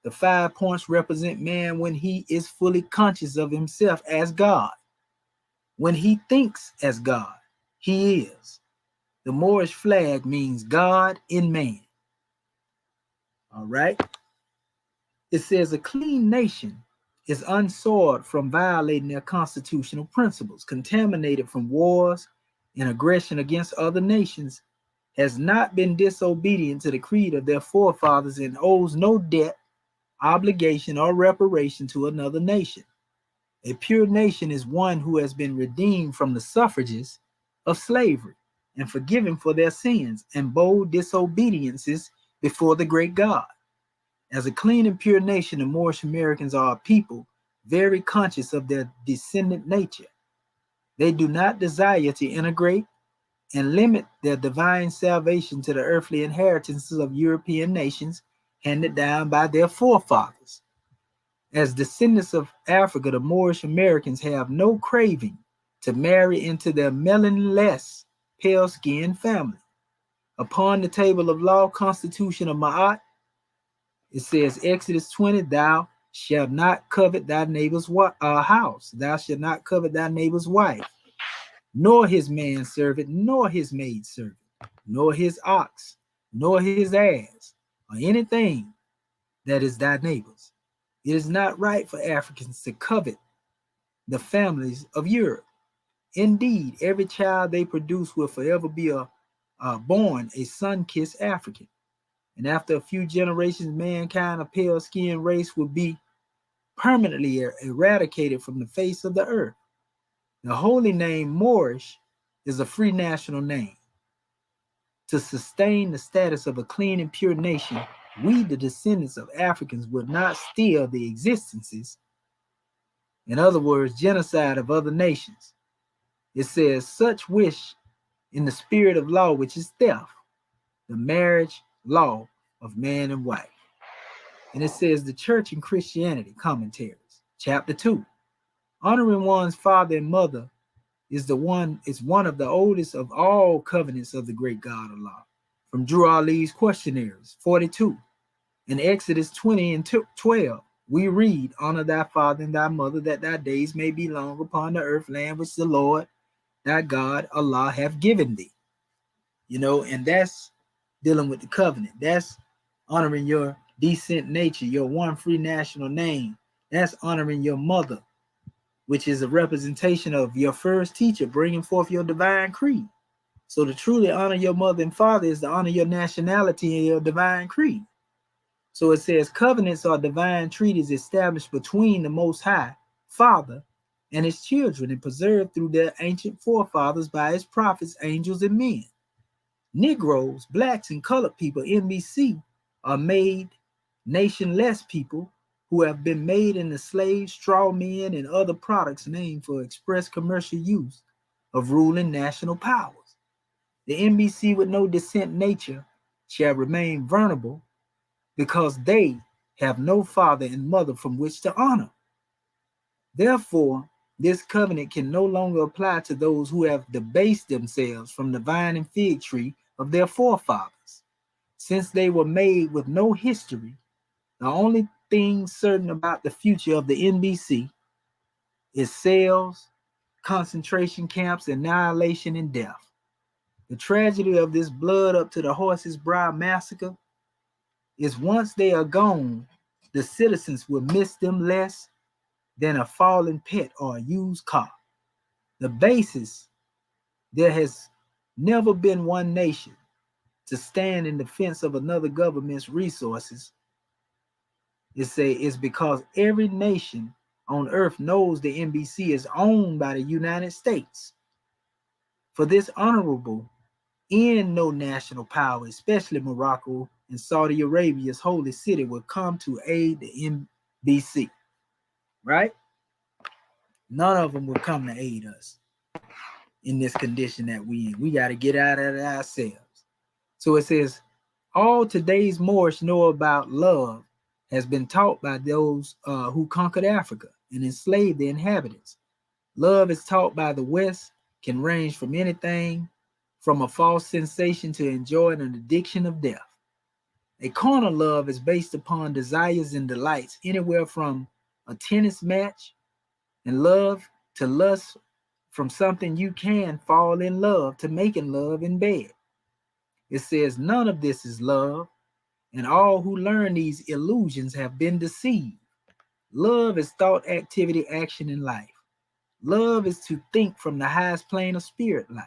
The 5 points represent man when he is fully conscious of himself as God. When he thinks as God, he is. The Moorish flag means God in man. All right. It says a clean nation is unsoiled from violating their constitutional principles, contaminated from wars and aggression against other nations, has not been disobedient to the creed of their forefathers, and owes no debt, obligation, or reparation to another nation. A pure nation is one who has been redeemed from the suffrages of slavery and forgiven for their sins and bold disobediences before the great God. As a clean and pure nation, the Moorish Americans are a people very conscious of their descendant nature. They do not desire to integrate and limit their divine salvation to the earthly inheritances of European nations handed down by their forefathers. As descendants of Africa, the Moorish Americans have no craving to marry into their melanin-less, pale-skinned family. Upon the table of law, Constitution of Ma'at, it says, Exodus 20, thou shalt not covet thy neighbor's house. Thou shalt not covet thy neighbor's wife, nor his manservant, nor his maidservant, nor his ox, nor his ass, or anything that is thy neighbor's. It is not right for Africans to covet the families of Europe. Indeed, every child they produce will forever be born a sun-kissed African. And after a few generations, mankind, a pale-skinned race, will be permanently eradicated from the face of the earth. The holy name Moorish is a free national name. To sustain the status of a clean and pure nation, we, the descendants of Africans, would not steal the existences, in other words, genocide of other nations. It says, such wish in the spirit of law, which is theft, the marriage law of man and wife. And it says, the church and Christianity commentaries, chapter 2. Honoring one's father and mother is one of the oldest of all covenants of the great God Allah. From Drew Ali's questionnaires, 42. In Exodus 20 and 12, we read, honor thy father and thy mother, that thy days may be long upon the earth land which the Lord thy God Allah hath given thee. And that's dealing with the covenant. That's honoring your decent nature, your one free national name. That's honoring your mother, which is a representation of your first teacher bringing forth your divine creed. So to truly honor your mother and father is to honor your nationality and your divine creed. So it says, covenants are divine treaties established between the Most High Father and his children and preserved through their ancient forefathers by his prophets, angels, and men. Negroes, blacks, and colored people, NBC, are made nationless people who have been made into slaves, straw men, and other products named for express commercial use of ruling national powers. The NBC with no descent nature shall remain vulnerable because they have no father and mother from which to honor. Therefore, this covenant can no longer apply to those who have debased themselves from the vine and fig tree of their forefathers. Since they were made with no history, the only thing certain about the future of the NBC is sales, concentration camps, annihilation, and death. The tragedy of this blood up to the horse's brow massacre is once they are gone, the citizens will miss them less than a fallen pet or a used car. The basis, there has never been one nation to stand in defense of another government's resources. It's because every nation on earth knows the NBC is owned by the United States. For this honorable in no national power, especially Morocco and Saudi Arabia's holy city, will come to aid the NBC, right? None of them will come to aid us in this condition that we in. We got to get out of it ourselves. So it says, all today's Moorish know about love has been taught by those who conquered Africa and enslaved the inhabitants. Love is taught by the West can range from anything from a false sensation to enjoying an addiction of death. A carnal love is based upon desires and delights anywhere from a tennis match and love to lust from something you can fall in love to making love in bed. It says none of this is love, and all who learn these illusions have been deceived. Love is thought, activity, action, and life. Love is to think from the highest plane of spirit life.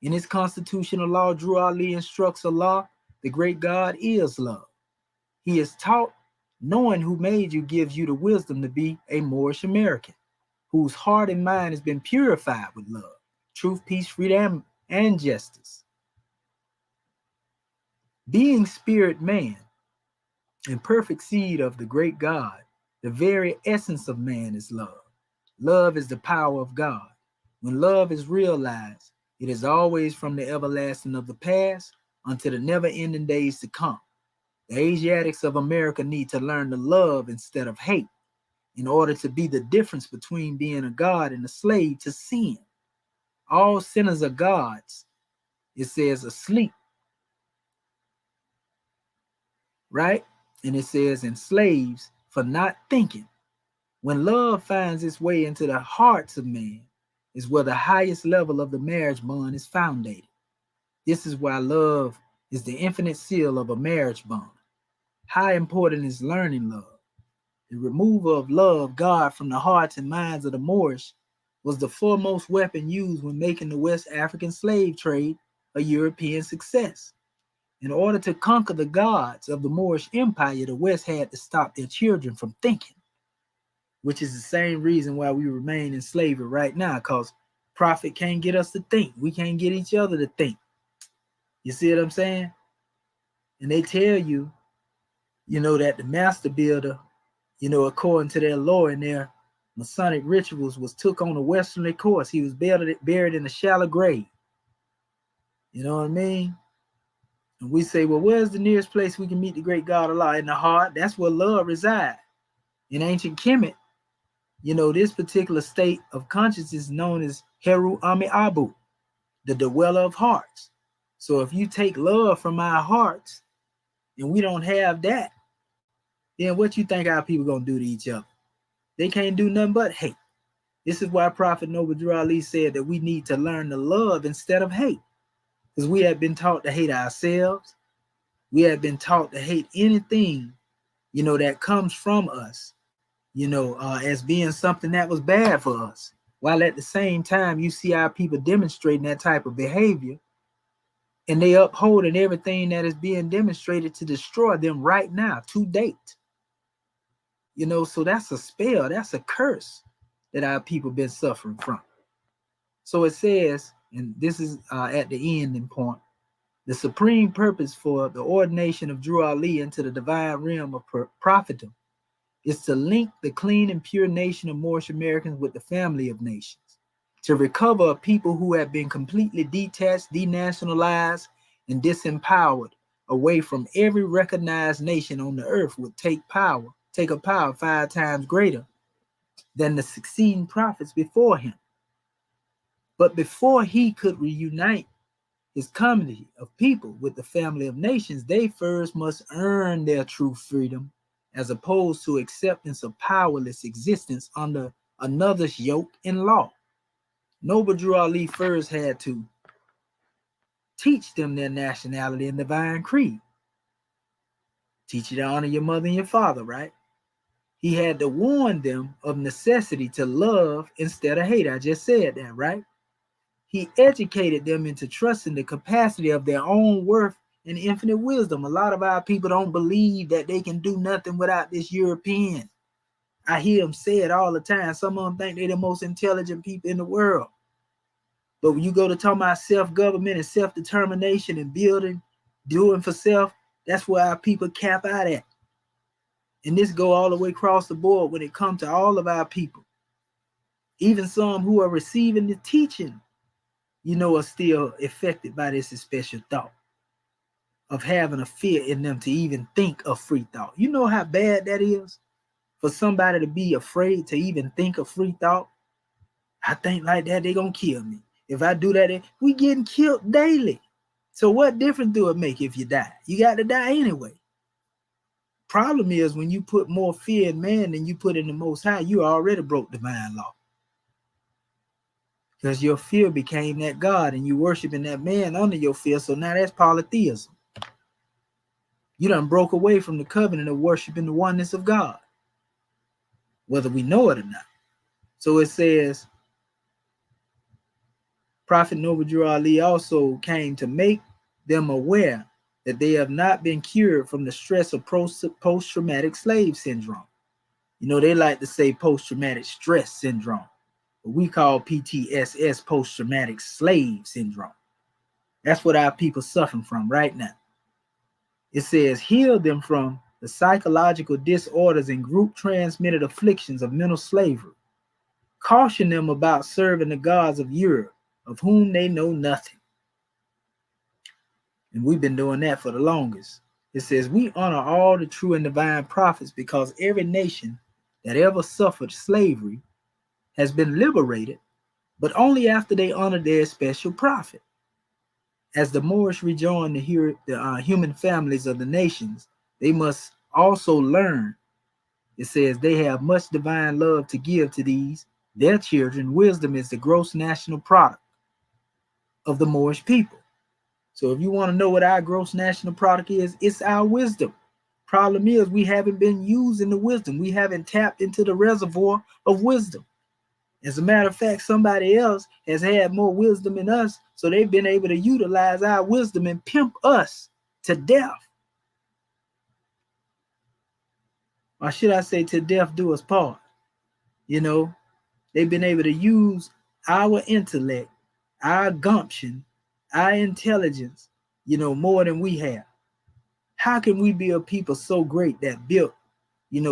In his constitutional law, Drew Ali instructs Allah, the great God is love. He is taught, knowing who made you gives you the wisdom to be a Moorish American, whose heart and mind has been purified with love, truth, peace, freedom, and justice. Being spirit man and perfect seed of the great God, the very essence of man is love. Love is the power of God. When love is realized, it is always from the everlasting of the past until the never-ending days to come. The Asiatics of America need to learn to love instead of hate in order to be the difference between being a god and a slave to sin. All sinners are gods, it says, asleep, right? And it says, and slaves for not thinking. When love finds its way into the hearts of men, is where the highest level of the marriage bond is founded. This is why love is the infinite seal of a marriage bond. How important is learning love? The removal of love, God, from the hearts and minds of the Moorish was the foremost weapon used when making the West African slave trade a European success. In order to conquer the gods of the Moorish Empire, the West had to stop their children from thinking, which is the same reason why we remain in slavery right now, because prophet can't get us to think. We can't get each other to think. You see what I'm saying? And they tell you that the master builder, according to their lore and their Masonic rituals, was took on a westerly course. He was buried in a shallow grave. You know what I mean? And we say, well, where's the nearest place we can meet the great God Allah? In the heart. That's where love resides. In ancient Kemet, this particular state of consciousness is known as Heru Ami Abu, the dweller of hearts. So if you take love from our hearts and we don't have that, then what you think our people gonna do to each other? They can't do nothing but hate. This is why Prophet Noble Drew Ali said that we need to learn to love instead of hate. Because we have been taught to hate ourselves. We have been taught to hate anything, that comes from us, as being something that was bad for us. While at the same time, you see our people demonstrating that type of behavior, and they upholding everything that is being demonstrated to destroy them right now, to date. So that's a spell, that's a curse that our people been suffering from. So it says, and this is at the ending point, the supreme purpose for the ordination of Drew Ali into the divine realm of prophetdom is to link the clean and pure nation of Moorish Americans with the family of nations, to recover a people who have been completely detached, denationalized, and disempowered away from every recognized nation on the earth would take a power 5 times greater than the succeeding prophets before him. But before he could reunite his community of people with the family of nations, they first must earn their true freedom, as opposed to acceptance of powerless existence under another's yoke and law. Noble Drew Ali first had to teach them their nationality and divine creed. Teach you to honor your mother and your father, right? He had to warn them of necessity to love instead of hate. I just said that, right? He educated them into trusting the capacity of their own worth and infinite wisdom. A lot of our people don't believe that they can do nothing without this European. I hear them say it all the time. Some of them think they're the most intelligent people in the world. But when you go to talk about self-government and self-determination and building, doing for self, that's where our people cap out at. And this go all the way across the board when it comes to all of our people. Even some who are receiving the teaching, are still affected by this special thought of having a fear in them to even think of free thought. You know how bad that is for somebody to be afraid to even think of free thought? I think like that, they're going to kill me. If I do that, we getting killed daily. So what difference do it make if you die? You got to die anyway. Problem is, when you put more fear in man than you put in the Most High, you already broke divine law. Because your fear became that God and you worshiping that man under your fear. So now that's polytheism. You done broke away from the covenant of worshiping the oneness of God, whether we know it or not. So it says, Prophet Noble Drew Ali also came to make them aware that they have not been cured from the stress of post-traumatic slave syndrome. They like to say post-traumatic stress syndrome. We call PTSS post-traumatic slave syndrome. That's what our people suffering from right now. It says, heal them from the psychological disorders and group transmitted afflictions of mental slavery. Caution them about serving the gods of Europe, of whom they know nothing. And we've been doing that for the longest. It says, we honor all the true and divine prophets because every nation that ever suffered slavery has been liberated, but only after they honored their special prophet. As the Moorish rejoin the human families of the nations, they must also learn. It says they have much divine love to give to these, their children. Wisdom is the gross national product of the Moorish people. So if you want to know what our gross national product is, it's our wisdom. Problem is, we haven't been using the wisdom. We haven't tapped into the reservoir of wisdom. As a matter of fact, somebody else has had more wisdom than us, so they've been able to utilize our wisdom and pimp us to death. Or should I say, to death do us part? They've been able to use our intellect, our gumption, our intelligence, more than we have. How can we be a people so great that built,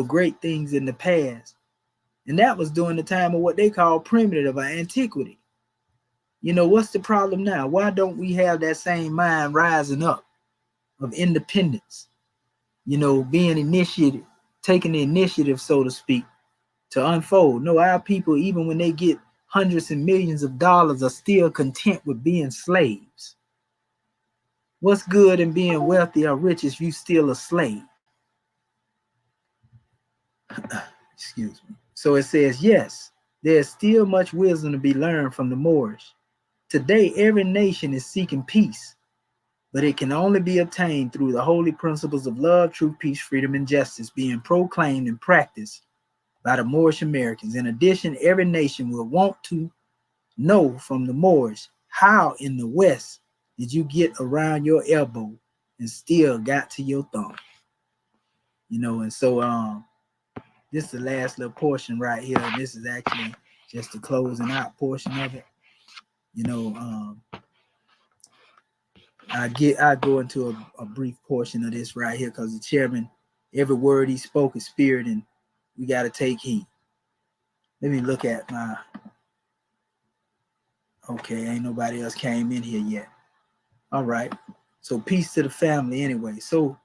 great things in the past? And that was during the time of what they call primitive or antiquity. What's the problem now? Why don't we have that same mind rising up of independence? Being initiated, taking the initiative, so to speak, to unfold. No, our people, even when they get hundreds and millions of dollars, are still content with being slaves. What's good in being wealthy or rich if you still a slave? Excuse me. So it says, yes, there's still much wisdom to be learned from the Moorish. Today, every nation is seeking peace, but it can only be obtained through the holy principles of love, truth, peace, freedom, and justice being proclaimed and practiced by the Moorish Americans. In addition, every nation will want to know from the Moors how in the West did you get around your elbow and still got to your thumb. And so this is the last little portion right here. This is actually just the closing out portion of it. I go into a brief portion of this right here because the chairman, every word he spoke is spirit, and we got to take heed. Let me look at my. Okay, ain't nobody else came in here yet. All right. So peace to the family anyway. So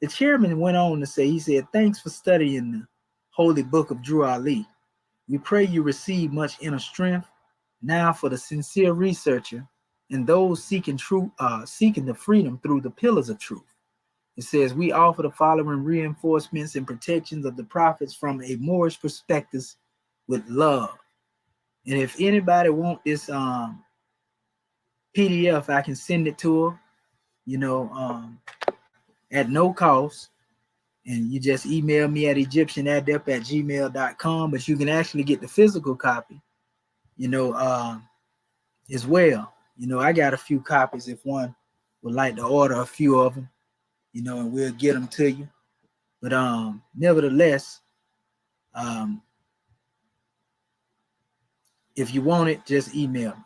the chairman went on to say, he said, thanks for studying the holy book of Drew Ali. We pray you receive much inner strength. Now for the sincere researcher and those seeking the freedom through the pillars of truth. It says, we offer the following reinforcements and protections of the prophets from a Moorish perspective with love. And if anybody want this PDF, I can send it to them, at no cost. And you just email me at egyptianadept@gmail.com, but you can actually get the physical copy, as well. I got a few copies if one would like to order a few of them, and we'll get them to you. But nevertheless, if you want it, just email me.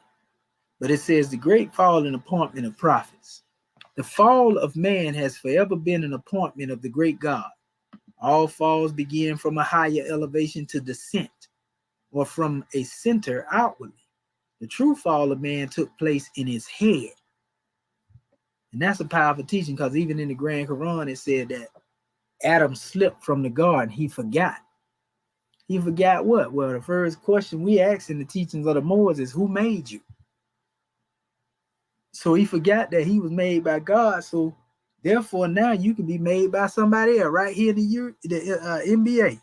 But it says the great fall and appointment of prophets. The fall of man has forever been an appointment of the great God. All falls begin from a higher elevation to descent, or from a center outwardly. The true fall of man took place in his head. And that's a powerful teaching, because even in the Grand Quran, it said that Adam slipped from the garden. He forgot. He forgot what? Well, the first question we ask in the teachings of the Moors is, who made you? So he forgot that he was made by God. So therefore, now you can be made by somebody else right here in the NBA.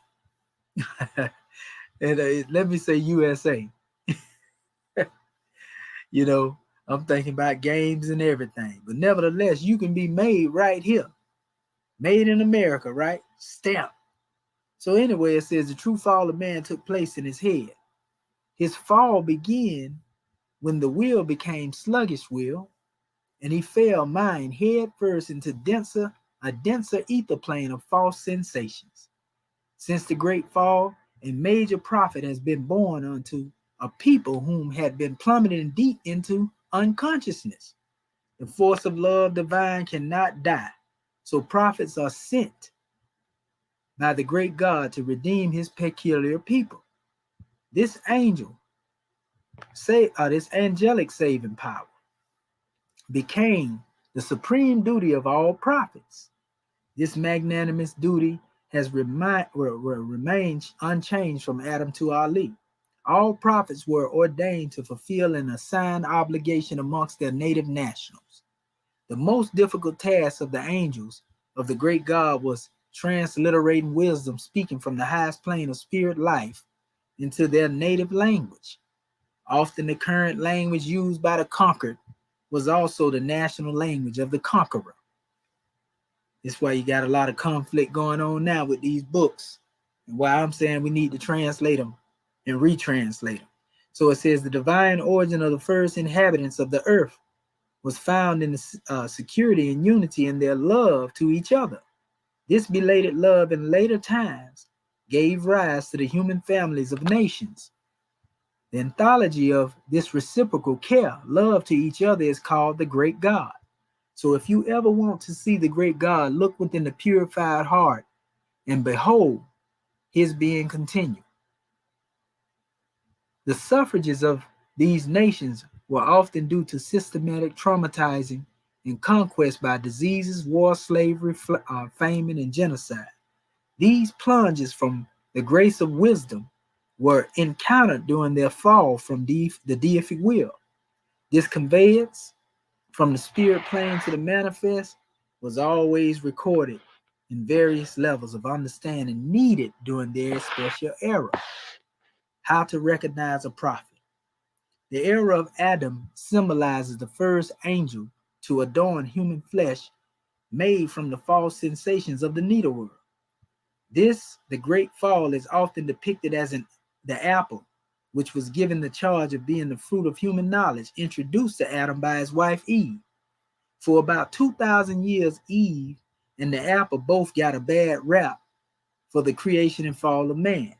And let me say USA. I'm thinking about games and everything. But nevertheless, you can be made right here. Made in America, right? Stamp. So anyway, it says the true fall of man took place in his head. His fall began when the will became sluggish will, and he fell mind head first into a denser ether plane of false sensations. Since the great fall, a major prophet has been born unto a people whom had been plummeting deep into unconsciousness. The force of love divine cannot die, so prophets are sent by the great God to redeem his peculiar people. This angelic saving power became the supreme duty of all prophets. This magnanimous duty has remained unchanged from Adam to Ali. All prophets were ordained to fulfill an assigned obligation amongst their native nationals. The most difficult task of the angels of the great God was transliterating wisdom speaking from the highest plane of spirit life into their native language. Often the current language used by the conquered was also the national language of the conqueror. That's why you got a lot of conflict going on now with these books, and why I'm saying we need to translate them and retranslate them. So it says the divine origin of the first inhabitants of the earth was found in the security and unity in their love to each other. This belated love in later times gave rise to the human families of nations. The anthology of this reciprocal care, love to each other, is called the Great God. So if you ever want to see the great God, look within the purified heart, and behold, his being continued. The suffrages of these nations were often due to systematic traumatizing and conquest by diseases, war, slavery, famine, and genocide. These plunges from the grace of wisdom were encountered during their fall from the deific will. This conveyance from the spirit plane to the manifest was always recorded in various levels of understanding needed during their special era. How to recognize a prophet. The era of Adam symbolizes the first angel to adorn human flesh made from the false sensations of the needleworld. This, the great fall, is often depicted as the apple, which was given the charge of being the fruit of human knowledge, introduced to Adam by his wife Eve. For about 2,000 years, Eve and the apple both got a bad rap for the creation and fall of man.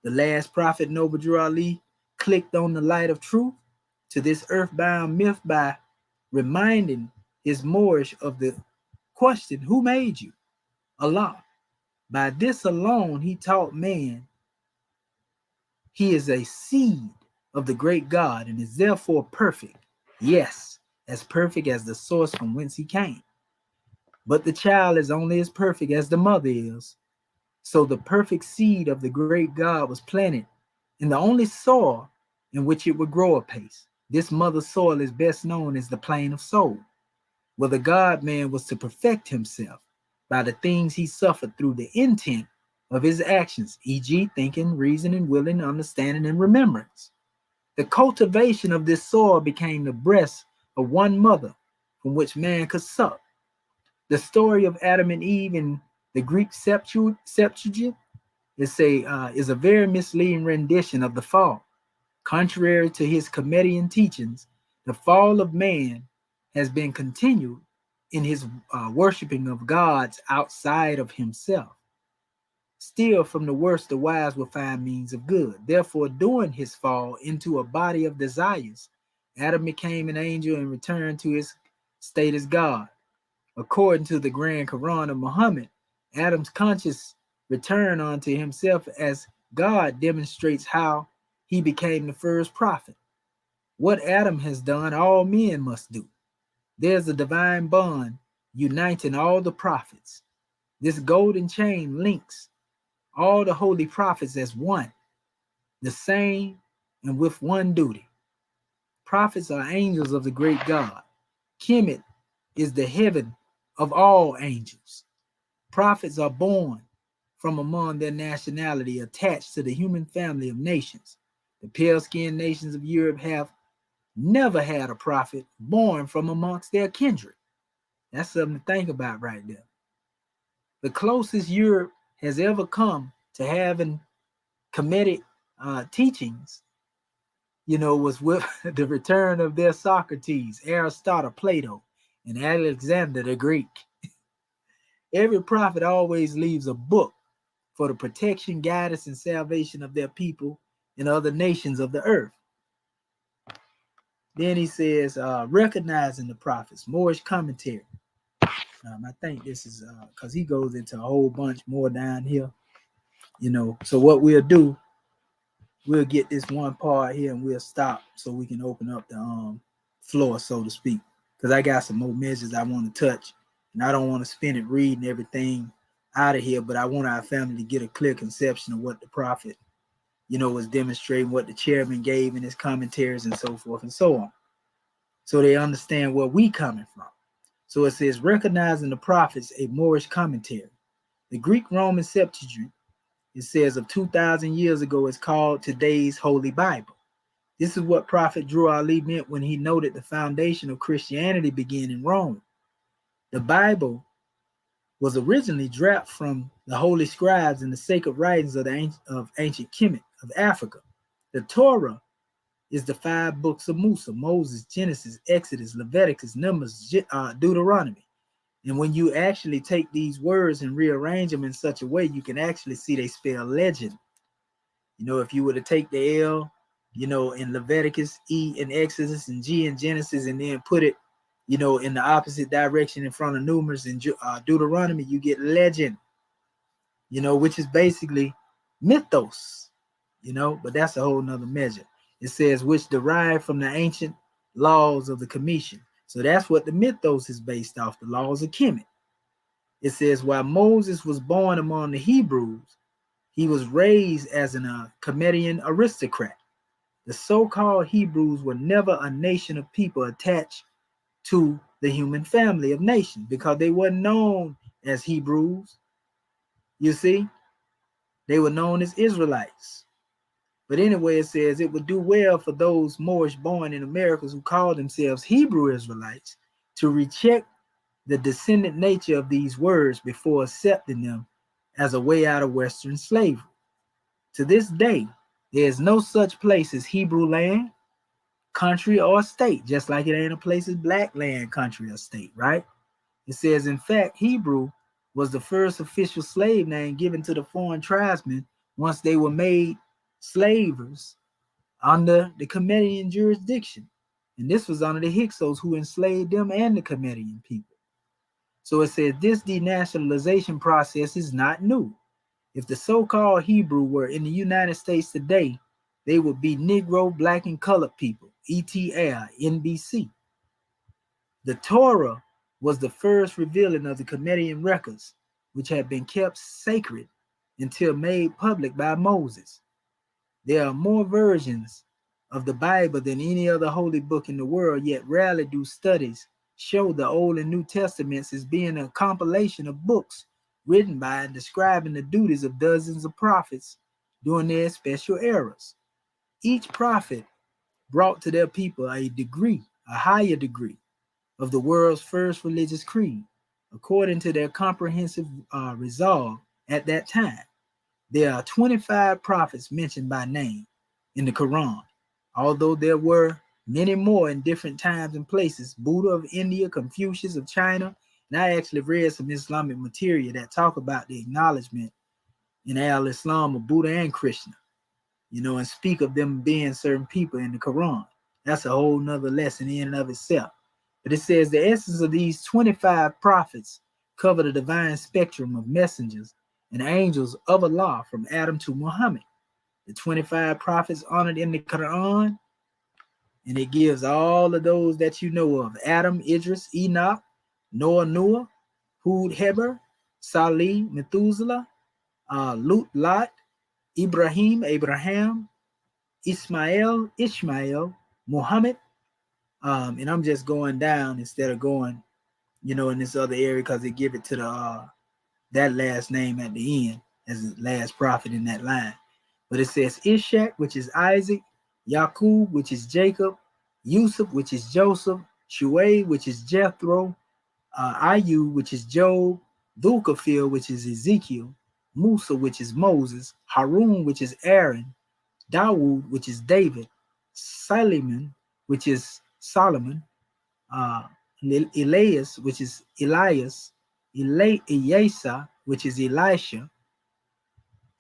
The last prophet, Noble Drew Ali, clicked on the light of truth to this earthbound myth by reminding his Moorish of the question, who made you? Allah. By this alone, he taught man he is a seed of the great God and is therefore perfect. Yes, as perfect as the source from whence he came. But the child is only as perfect as the mother is. So the perfect seed of the great God was planted in the only soil in which it would grow apace. This mother soil is best known as the plane of soul, where the God man was to perfect himself by the things he suffered through the intent of his actions, e.g., thinking, reasoning, willing, understanding, and remembrance. The cultivation of this soil became the breast of one mother from which man could suck. The story of Adam and Eve in the Greek Septuagint is a very misleading rendition of the fall. Contrary to his Comedian teachings, the fall of man has been continued in his worshiping of gods outside of himself. Still, from the worst, the wise will find means of good. Therefore, during his fall into a body of desires, Adam became an angel and returned to his state as God. According to the Grand Quran of Muhammad, Adam's conscious return unto himself as God demonstrates how he became the first prophet. What Adam has done, all men must do. There's a divine bond uniting all the prophets. This golden chain links all the holy prophets as one, the same, and with one duty. Prophets are angels of the great God. Kemet is the heaven of all angels. Prophets are born from among their nationality, attached to the human family of nations. The pale-skinned nations of Europe have never had a prophet born from amongst their kindred. That's something to think about right there. The closest Europe has ever come to having Kemetic teachings, was with the return of their Socrates, Aristotle, Plato, and Alexander the Greek. Every prophet always leaves a book for the protection, guidance, and salvation of their people and other nations of the earth. Then he says, recognizing the prophets, Moorish commentary. I think this is because he goes into a whole bunch more down here, So what we'll do, we'll get this one part here and we'll stop so we can open up the floor, so to speak, because I got some more measures I want to touch, and I don't want to spend it reading everything out of here, but I want our family to get a clear conception of what the prophet, was demonstrating, what the chairman gave in his commentaries and so forth and so on, so they understand where we coming from. So it says, recognizing the prophets, a Moorish commentary. The Greek Roman Septuagint, it says, of 2,000 years ago, is called today's Holy Bible. This is what Prophet Drew Ali meant when he noted the foundation of Christianity began in Rome. The Bible was originally drafted from the holy scribes and the sacred writings of ancient Kemet of Africa. The Torah is the 5 books of Musa, Moses, Genesis, Exodus, Leviticus, Numbers, Deuteronomy. And when you actually take these words and rearrange them in such a way, you can actually see they spell legend. If you were to take the L, in Leviticus, E in Exodus, and G in Genesis, and then put it You know, in the opposite direction in front of numerous in Deuteronomy, you get legend, you know, which is basically mythos, you know, but that's a whole nother measure. It says, which derived from the ancient laws of the Commission. So that's what the mythos is based off, the laws of Kemet. It says, while Moses was born among the Hebrews, he was raised as an Comedian aristocrat. The so-called Hebrews were never a nation of people attached to the human family of nations because they weren't known as Hebrews. You see, they were known as Israelites. But anyway, it says it would do well for those Moorish born in Americas who call themselves Hebrew Israelites to recheck the descendant nature of these words before accepting them as a way out of Western slavery. To this day, there is no such place as Hebrew land, country, or state, just like it ain't a place as black land, country, or state, right? It says, in fact, Hebrew was the first official slave name given to the foreign tribesmen once they were made slavers under the Comedian jurisdiction. And this was under the Hyksos who enslaved them and the Comedian people. So it says this denationalization process is not new. If the so-called Hebrew were in the United States today, they would be Negro, Black, and Colored people, ETL, NBC. The Torah was the first revealing of the Comedian records, which had been kept sacred until made public by Moses. There are more versions of the Bible than any other holy book in the world, yet rarely do studies show the Old and New Testaments as being a compilation of books written by and describing the duties of dozens of prophets during their special eras. Each prophet brought to their people a degree, a higher degree, of the world's first religious creed, according to their comprehensive resolve at that time. There are 25 prophets mentioned by name in the Quran, although there were many more in different times and places. Buddha of India, Confucius of China, and I actually read some Islamic material that talk about the acknowledgement in al-Islam of Buddha and Krishna, you know, and speak of them being certain people in the Quran. That's a whole nother lesson in and of itself. But it says the essence of these 25 prophets cover the divine spectrum of messengers and angels of Allah from Adam to Muhammad. The 25 prophets honored in the Quran, and it gives all of those that you know of: Adam, Idris, Enoch, Noah, Hud, Heber, Salih, Methuselah, Lut, Lot, Ibrahim, Abraham, Ishmael, Muhammad. And I'm just going down instead of going, you know, in this other area because they give it to the that last name at the end as the last prophet in that line. But it says Ishak, which is Isaac, Yaqub, which is Jacob, Yusuf, which is Joseph, Shuaib, which is Jethro, Ayub, which is Job, Dhulkafil, which is Ezekiel, Musa, which is Moses, Harun, which is Aaron, Dawood, which is David, Solomon, which is Solomon, Elias, which is Elias, Eliasa, which is Elisha,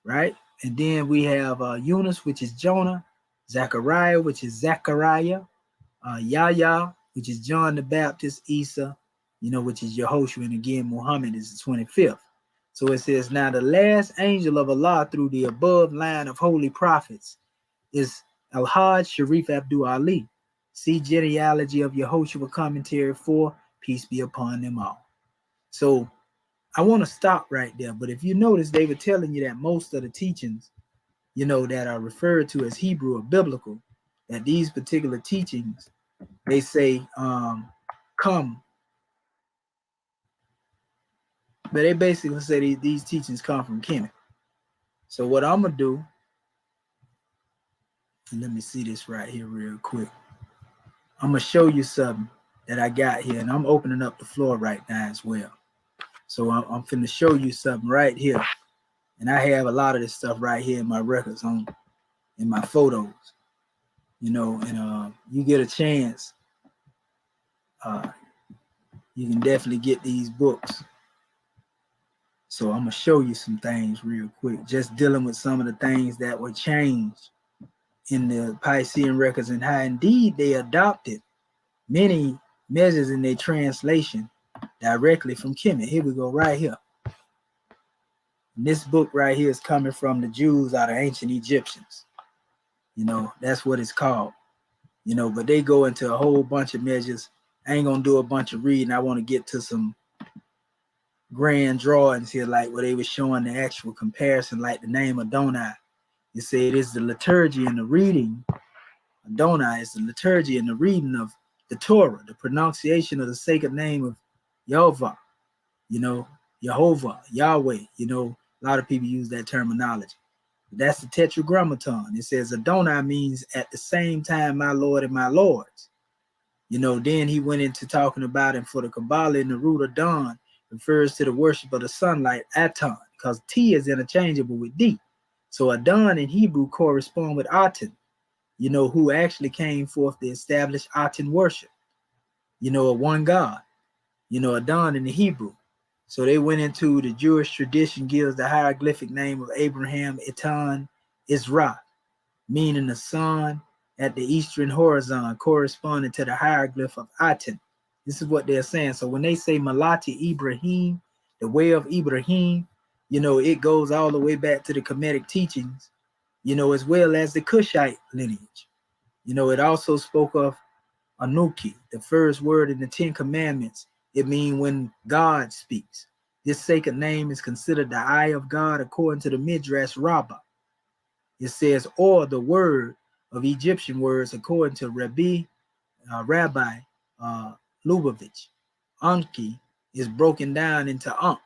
right? And then we have Eunice, which is Jonah, Zechariah, which is Zechariah, Yahya, which is John the Baptist, Isa, you know, which is Yehoshua, and again, Muhammad is the 25th. So it says, now the last angel of Allah through the above line of holy prophets is Al-Hajj Sharif Abdul Ali. See genealogy of Yehoshua commentary 4, peace be upon them all. So I want to stop right there. But if you notice, they were telling you that most of the teachings, you know, that are referred to as Hebrew or biblical, that these particular teachings, they say come, but they basically say these teachings come from Kemet. So what I'm going to do, and let me see this right here real quick. I'm going to show you something that I got here, and I'm opening up the floor right now as well. So I'm finna show you something right here. And I have a lot of this stuff right here in my records, in my photos, you know, and you get a chance, you can definitely get these books. So I'm gonna show you some things real quick, just dealing with some of the things that were changed in the Piscean records and how indeed they adopted many measures in their translation directly from Kemet. Here we go, right here. And this book right here is coming from the Jews out of ancient Egyptians. That's what it's called. But they go into a whole bunch of measures. I ain't gonna do a bunch of reading. I want to get to some grand drawings here, like where they were showing the actual comparison, like the name Adonai. You say it is the liturgy and the reading. Adonai is the liturgy and the reading of the Torah, the pronunciation of the sacred name of Yehovah, Jehovah, Yahweh. A lot of people use that terminology. But that's the tetragrammaton. It says Adonai means at the same time, my Lord and my Lords. Then he went into talking about it for the Kabbalah, and the root of Don refers to the worship of the sunlight, Aton, because T is interchangeable with D. So Adon in Hebrew correspond with Aten, who actually came forth to establish Aten worship, a one God, Adon in the Hebrew. So they went into the Jewish tradition, gives the hieroglyphic name of Abraham, Etan, Isra, meaning the sun at the eastern horizon, corresponding to the hieroglyph of Aten. This is what they're saying. So when they say Malati Ibrahim, the way of Ibrahim, it goes all the way back to the Kemetic teachings, as well as the Cushite lineage. It also spoke of Anuki, the first word in the 10 Commandments. It means when God speaks. This sacred name is considered the eye of God according to the Midrash Rabbah. It says, or the word of Egyptian words according to Rabbi Lubavitch. Anki is broken down into Ankh,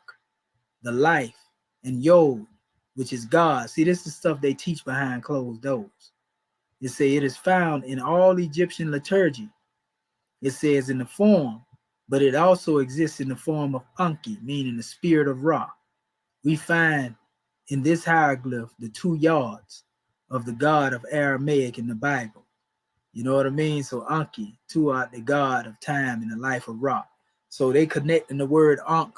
the life, and Yod, which is God. See, this is stuff they teach behind closed doors. It says it is found in all Egyptian liturgy. It says in the form, but it also exists in the form of Anki, meaning the spirit of Ra. We find in this hieroglyph the 2 yards of the God of Aramaic in the Bible. You know what I mean? So Anki, 2 are the God of time and the life of Ra. So they connecting the word Ankh,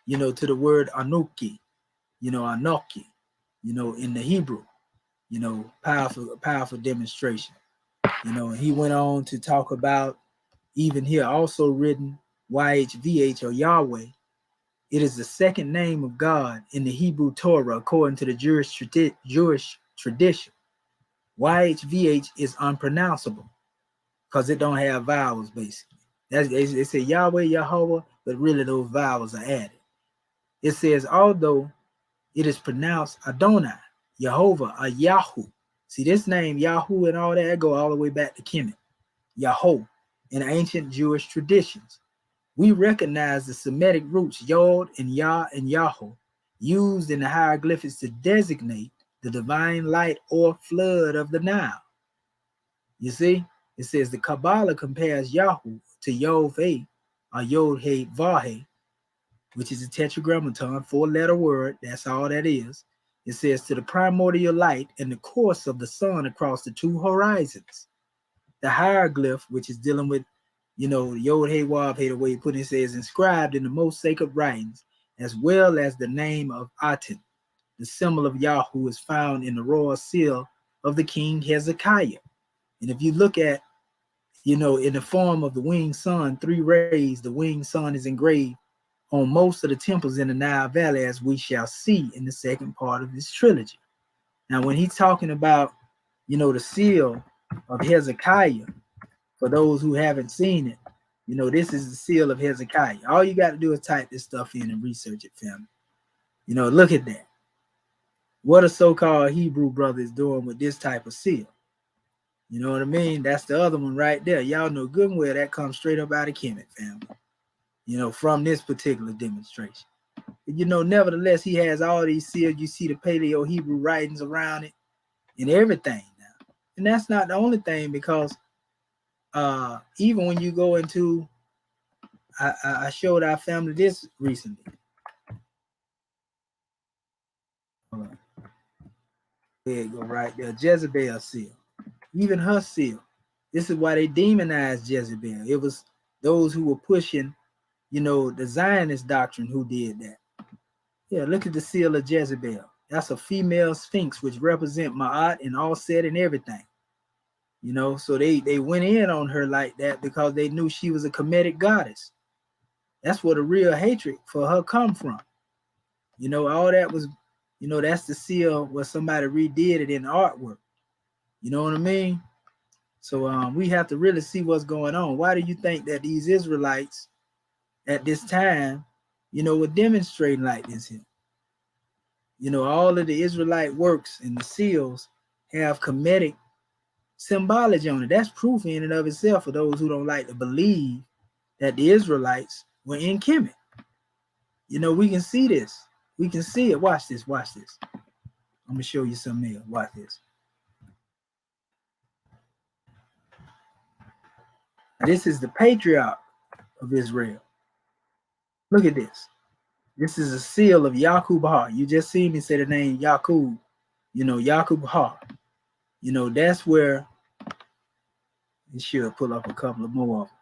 to the word Anuki, Anoki, in the Hebrew, powerful demonstration. He went on to talk about, even here also written YHVH or Yahweh. It is the second name of God in the Hebrew Torah according to the Jewish tradition. YHVH is unpronounceable because it don't have vowels, basically. They say Yahweh, Yehovah, but really those vowels are added. It says, although it is pronounced Adonai, Yehovah, or Yahoo. See, this name, Yahoo and all that, go all the way back to Kemet, Yahoo, in ancient Jewish traditions. We recognize the Semitic roots Yod and Yah and Yahoo used in the hieroglyphics to designate the divine light or flood of the Nile. You see, it says the Kabbalah compares Yahoo to Yod-He or Yod-He Vahe, which is a tetragrammaton, 4-letter word. That's all that is. It says to the primordial light and the course of the sun across the 2 horizons. The hieroglyph, which is dealing with, Yod-He Vav-He, the way he put it, says inscribed in the most sacred writings, as well as the name of Aten. The symbol of Yahoo is found in the royal seal of the king Hezekiah. And if you look at, in the form of the winged sun, 3 rays, the winged sun is engraved on most of the temples in the Nile Valley, as we shall see in the second part of this trilogy. Now, when he's talking about, the seal of Hezekiah, for those who haven't seen it, this is the seal of Hezekiah. All you got to do is type this stuff in and research it, family. Look at that. What a so-called Hebrew brother is doing with this type of seal. You know what I mean? That's the other one right there. Y'all know good and well that comes straight up out of Kemet, family. From this particular demonstration. Nevertheless, he has all these seals. You see the Paleo Hebrew writings around it and everything now. And that's not the only thing, because even when you go into, I showed our family this recently. Hold on. There you go, right there. Jezebel seal. Even her seal. This is why they demonized Jezebel. It was those who were pushing, the Zionist doctrine who did that. Yeah, look at the seal of Jezebel. That's a female sphinx which represent Ma'at and Offset and everything. You know, so they went in on her like that because they knew she was a comedic goddess. That's where the real hatred for her come from. You know, all that was, you know, that's the seal where somebody redid it in artwork. You know what I mean? So we have to really see what's going on. Why do you think that these Israelites at this time, you know, were demonstrating like this here? You know, all of the Israelite works and the seals have comedic symbology on it. That's proof in and of itself for those who don't like to believe that the Israelites were in Kemet. You know, we can see this. We can see it. Watch this. Watch this. I'm gonna show you something else. Watch this. This is the patriarch of Israel. Look at this. This is a seal of Yaqub Ha. You just seen me say the name Yaqub. You know, Yaqub Ha. You know, that's where it should pull up a couple of more of them.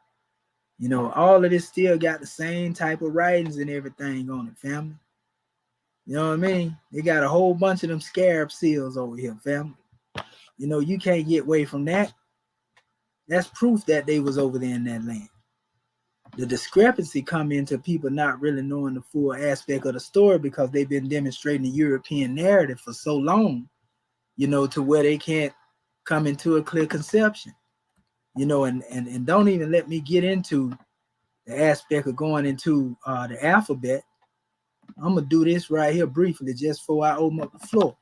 You know, all of this still got the same type of writings and everything on it, family. You know what I mean? They got a whole bunch of them scarab seals over here, family. You know, you can't get away from that. That's proof that they was over there in that land. The discrepancy come into people not really knowing the full aspect of the story because they've been demonstrating the European narrative for so long, you know, to where they can't come into a clear conception. You know, and don't even let me get into the aspect of going into the alphabet. I'm gonna do this right here briefly just before I open up the floor.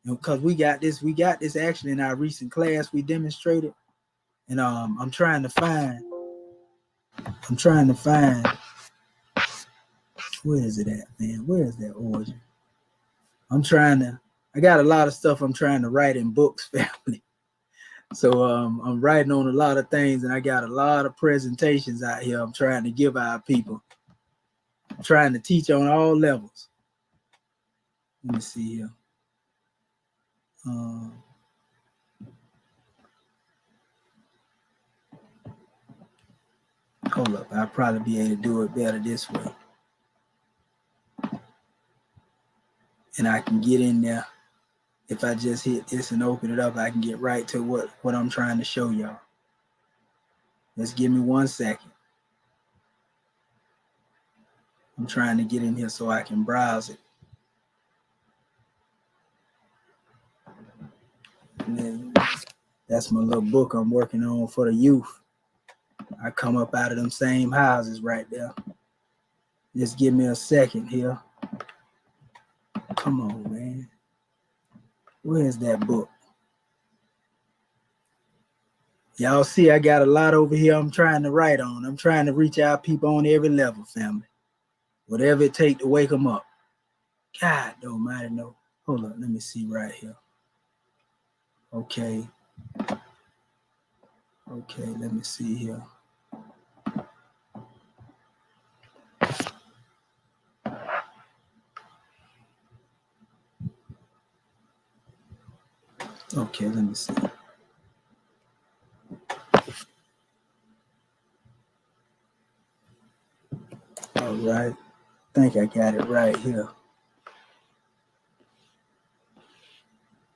You know, because we got this actually in our recent class we demonstrated. And I'm trying to find where is it at, man? Where is that origin? I got a lot of stuff I'm trying to write in books, family. So I'm writing on a lot of things and I got a lot of presentations out here I'm trying to give our people. I'm trying to teach on all levels. Let me see here. Hold up, I'll probably be able to do it better this way. And I can get in there. If I just hit this and open it up, I can get right to what I'm trying to show y'all. Just give me 1 second. I'm trying to get in here so I can browse it. And then that's my little book I'm working on for the youth. I come up out of them same houses right there. Just give me a second here. Come on, man. Where's that book? Y'all see I got a lot over here I'm trying to write on. I'm trying to reach out people on every level, family. Whatever it takes to wake them up. God almighty, no. Hold on, let me see right here. Okay. Okay, let me see here. Okay, let me see. All right. I think I got it right here.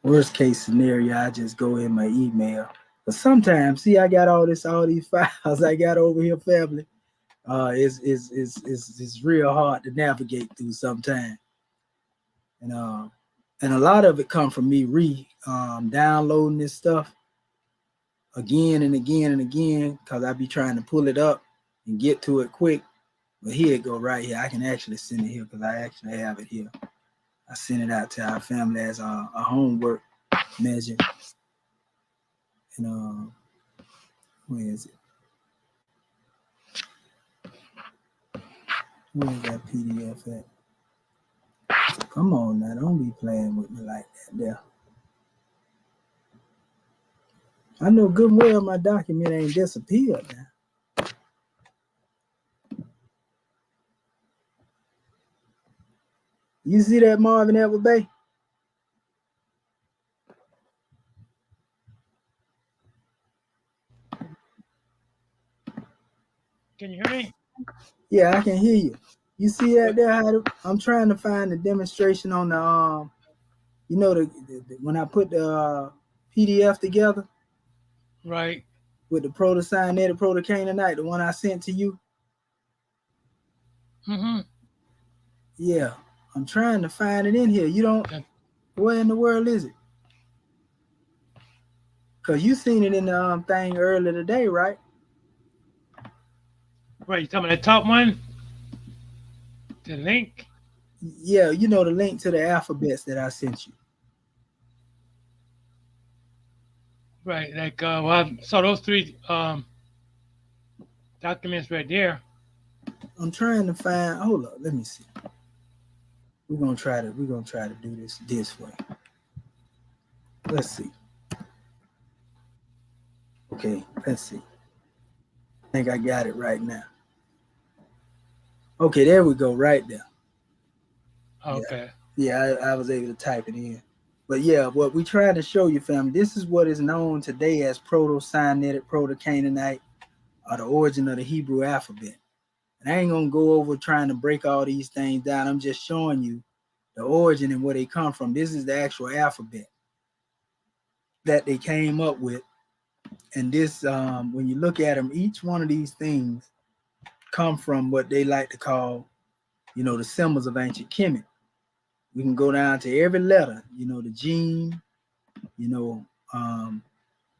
Worst case scenario, I just go in my email. But sometimes, see, I got all these files I got over here, family. It's real hard to navigate through sometimes. And a lot of it come from me downloading this stuff again and again and again because I be trying to pull it up and get to it quick. But here it go right here. I can actually send it here because I actually have it here. I sent it out to our family as a homework measure. And where is it? Where's that PDF at? Come on now, don't be playing with me like that there. I know good and well my document ain't disappeared now. You see that, Marvin Edward Bay? Can you hear me? Yeah, I can hear you. You see that there? I'm trying to find the demonstration on the you know, when I put the PDF together, Right. with the proto-Sinaitic, proto-Canaanite, the one I sent to you. Mm-hmm. Yeah, I'm trying to find it in here. You don't. That, Where in the world is it? Cause you seen it in the thing earlier today, right? right. You talking about that top one? The link? Yeah, you know the link to the alphabets that I sent you. Right. Like, well, I saw those three documents right there. I'm trying to find. Hold up, let me see. We're gonna try to do this way. Let's see. Okay, let's see. I think I got it right now. Okay, there we go, right there. Yeah, Okay. yeah, I was able to type it in. But yeah, what we trying to show you, family, this is what is known today as Proto-Sinaitic, Proto-Canaanite, or the origin of the Hebrew alphabet. And I ain't gonna go over trying to break all these things down. I'm just showing you the origin and where they come from. This is the actual alphabet that they came up with. And this, when you look at them, each one of these things come from what they like to call, the symbols of ancient Kemet. We can go down to every letter, the gene, you know, um,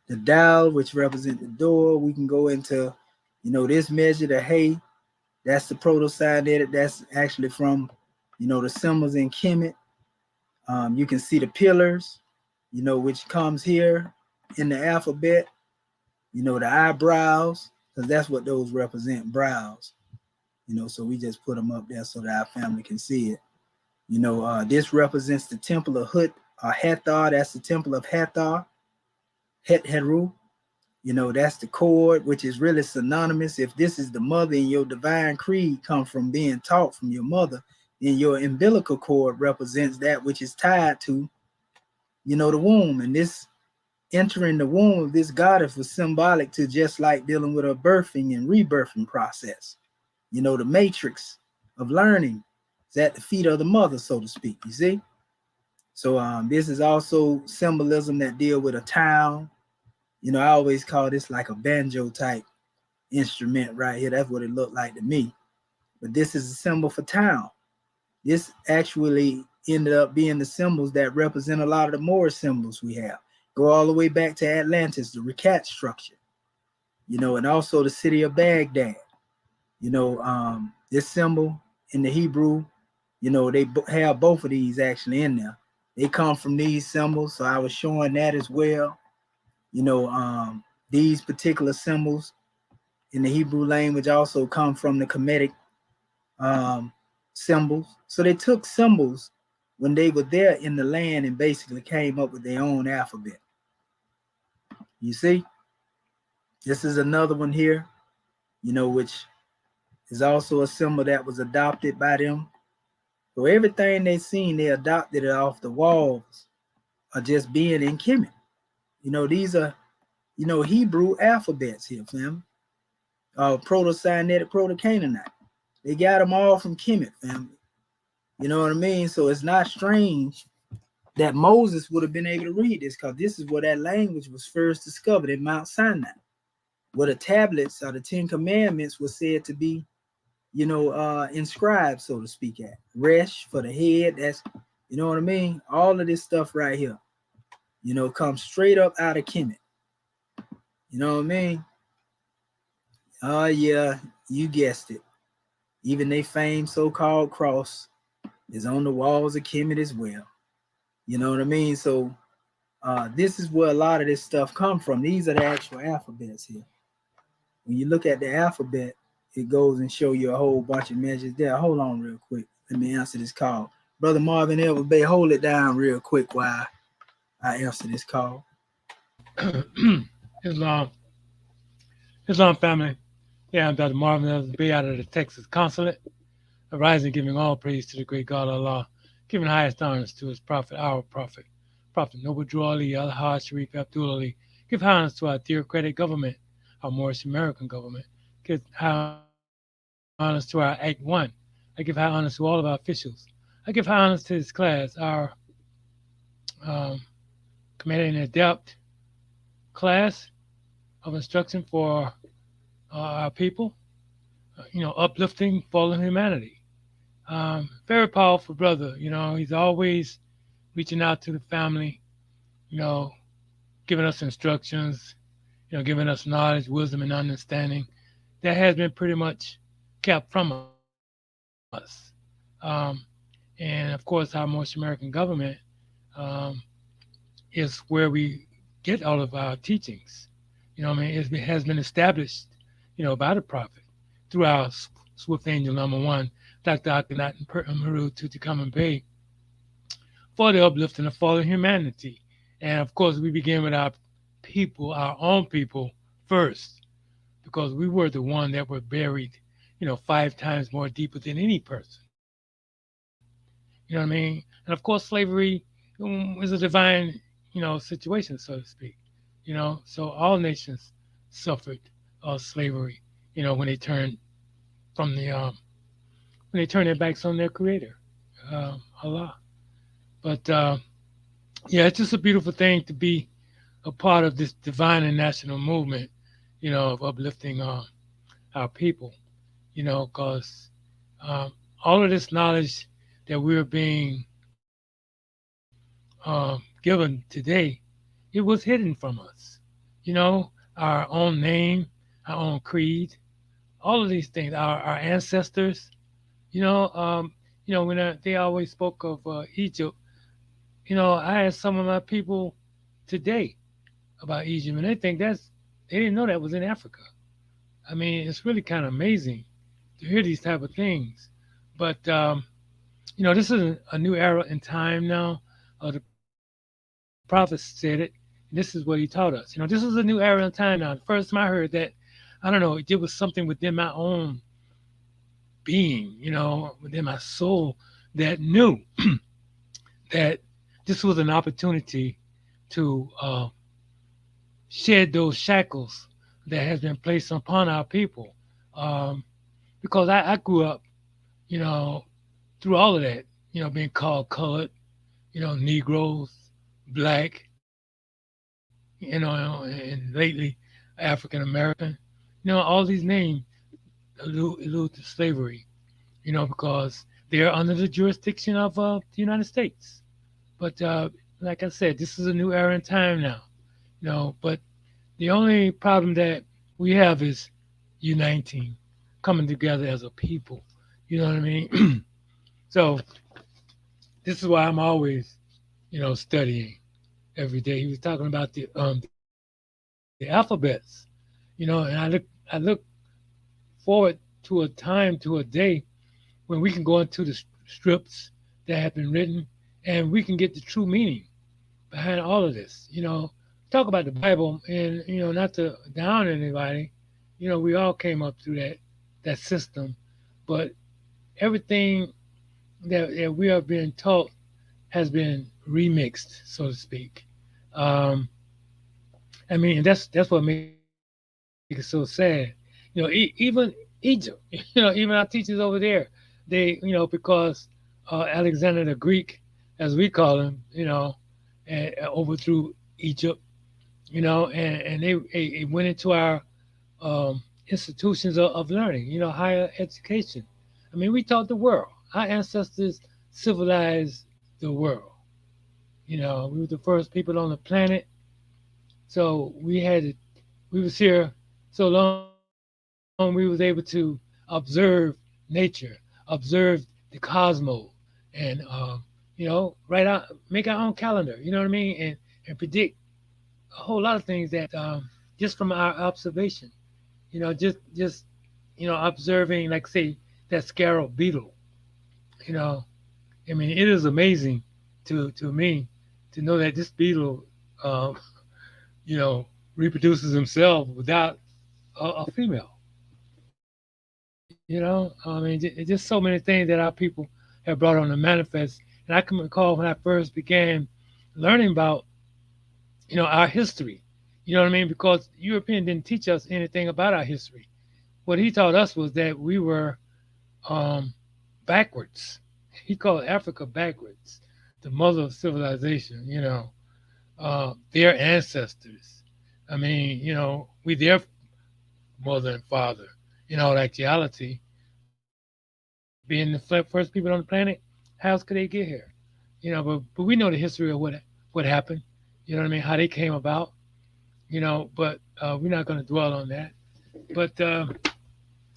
the dial, which represent the door. We can go into, this measure, the hay, that's the proto-Sinaitic. That's actually from, the symbols in Kemet. You can see the pillars, which comes here in the alphabet, the eyebrows, because that's what those represent, brows. So we just put them up there so that our family can see it. This represents the temple of Hut, Hathor. That's the temple of Hathor, Het Heru. That's the cord, which is really synonymous. If this is the mother in your divine creed come from being taught from your mother, then your umbilical cord represents that which is tied to, the womb. And this entering the womb of this goddess was symbolic to just like dealing with a birthing and rebirthing process. The matrix of learning is at the feet of the mother, so to speak. You see? So this is also symbolism that deal with a town. I always call this like a banjo type instrument right here. That's what it looked like to me. But this is a symbol for town. This actually ended up being the symbols that represent a lot of the Moorish symbols we have. Go all the way back to Atlantis, the Rakat structure, and also the city of Baghdad. This symbol in the Hebrew, they have both of these actually in there. They come from these symbols, so I was showing that as well. These particular symbols in the Hebrew language also come from the Kemetic symbols. So they took symbols when they were there in the land and basically came up with their own alphabet. You see, this is another one here, which is also a symbol that was adopted by them. So everything they seen, they adopted it off the walls of just being in Kemet. These are, Hebrew alphabets here, fam. Proto-Sinaitic, Proto-Canaanite. They got them all from Kemet, family. You know what I mean? So it's not strange that Moses would have been able to read this because this is where that language was first discovered in Mount Sinai, where the tablets or the Ten Commandments were said to be, inscribed, so to speak, at. Resh for the head, that's, you know what I mean? All of this stuff right here, comes straight up out of Kemet. You know what I mean? Oh, yeah, you guessed it. Even they famed so-called cross is on the walls of Kemet as well. You know what I mean? So this is where a lot of this stuff come from. These are the actual alphabets here. When you look at the alphabet, it goes and show you a whole bunch of measures there. Hold on real quick. Let me answer this call. Brother Marvin Edward Bay, hold it down real quick while I answer this call. Islam, Islam family. Yeah, I'm Dr. Marvin of the Bay out of the Texas consulate, arising, giving all praise to the great God Allah, giving highest honors to his prophet, our prophet, Prophet Noble Drew Ali, Al Hajj Sharif Abdul Ali. Give high honors to our theocratic government, our Moorish American government. Give high honors to our Act One. I give high honors to all of our officials. I give high honors to this class, our um, Commanding Adept class, of instruction for our people, uplifting fallen humanity. Very powerful brother. He's always reaching out to the family, you know, giving us instructions, giving us knowledge, wisdom, and understanding that has been pretty much kept from us. Um, and of course, our most American government um, is where we get all of our teachings. It has been established, by the prophet through our swift angel number one, Dr. Akhenaten Meru Tutankhamun Bey, for the uplifting of fallen humanity. And of course, we begin with our people, our own people first, because we were the one that were buried, 5 times more deeper than any person. You know what I mean? And of course, slavery is a divine, situation, so to speak. So all nations suffered slavery, when they turned from when they turned their backs on their Creator, Allah. But yeah, it's just a beautiful thing to be a part of this divine and national movement, of uplifting our people, because um, all of this knowledge that we're being given today, it was hidden from us. Our own name, our own creed, all of these things, our ancestors. When they always spoke of Egypt, I asked some of my people today about Egypt, and they didn't know that was in Africa. I mean, it's really kind of amazing to hear these type of things. But this is a new era in time now. The prophet said it. And this is what he taught us. This is a new era in time now. The first time I heard that, I don't know, it was something within my own being, within my soul that knew that this was an opportunity to shed those shackles that has been placed upon our people. Um, because I grew up, you know, through all of that, being called colored, Negroes, black, and lately African American, all these names allude to slavery, because they're under the jurisdiction of the United States. But like I said, this is a new era in time now, but the only problem that we have is uniting, coming together as a people. You know what I mean? So this is why I'm always, studying every day. He was talking about the alphabets, and I look forward to a time, to a day when we can go into the strips that have been written, and we can get the true meaning behind all of this. Talk about the Bible, and not to down anybody. We all came up through that system, but everything that we are being taught has been remixed, so to speak. Um, I mean, that's what makes it so sad. Even Egypt, even our teachers over there, because Alexander the Greek, as we call him, and overthrew Egypt, and they went into our institutions of learning, higher education. I mean, we taught the world. Our ancestors civilized the world. We were the first people on the planet, so we was here so long we was able to observe nature, observe the cosmos, and write out, make our own calendar. You know what I mean, and predict a whole lot of things that just from our observation. Just observing, like say that scarab beetle. You know, I mean, it is amazing to me to know that this beetle, um, you know, reproduces himself without a female. I mean, just so many things that our people have brought on the manifest. And I can recall when I first began learning about, our history. You know what I mean? Because European didn't teach us anything about our history. What he taught us was that we were um, backwards. He called Africa backwards, the mother of civilization. Their ancestors. I mean, we their mother and father in all actuality. Being the first people on the planet, how else could they get here? But we know the history of what happened. You know what I mean? How they came about. But we're not going to dwell on that. But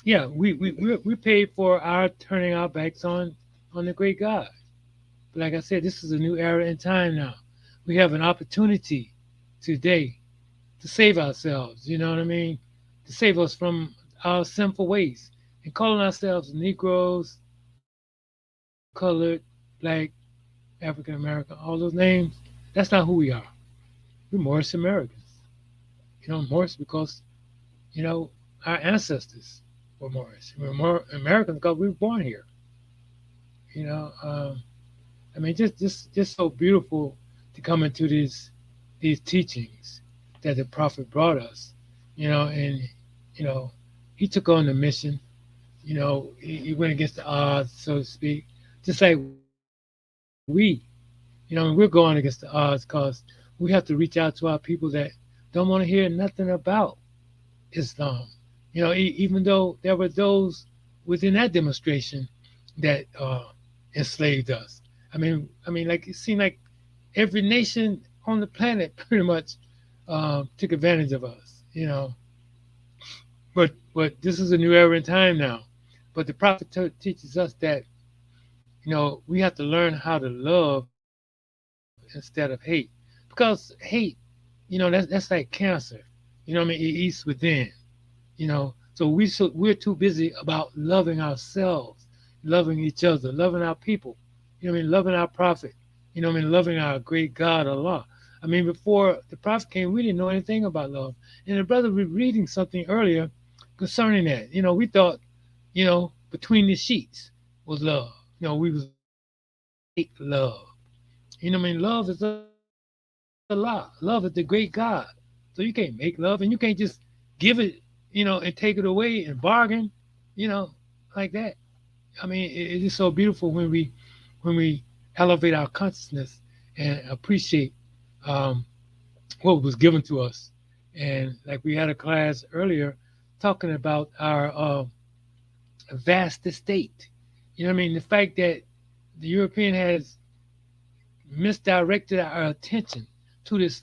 yeah, we paid for our turning our backs on the great God. But like I said, this is a new era in time now. We have an opportunity today to save ourselves. You know what I mean? To save us from our sinful ways and calling ourselves Negroes, colored, black, African American, all those names. That's not who we are. We're Moorish Americans. Moorish because our ancestors were Moorish. We're more Americans because we were born here. You know, um, I mean, just so beautiful to come into these teachings that the prophet brought us. And you know, he took on the mission. He went against the odds, so to speak, just like we're going against the odds because we have to reach out to our people that don't want to hear nothing about Islam. Even though there were those within that demonstration that enslaved us. Like it seemed like every nation on the planet pretty much took advantage of us. But this is a new era in time now. But the prophet teaches us that we have to learn how to love instead of hate, because hate, that's like cancer. It eats within. So we're too busy about loving ourselves, loving each other, loving our people. Loving our prophet. Loving our great God Allah. Before the prophet came, we didn't know anything about love. And the brother was reading something earlier concerning that. We thought, between the sheets was love. We was make love. Love is Allah. Love is the great God. So you can't make love, and you can't just give it, and take it away and bargain, like that. It is so beautiful when we elevate our consciousness and appreciate um, what was given to us. And like we had a class earlier talking about our vast estate. The fact that the European has misdirected our attention to this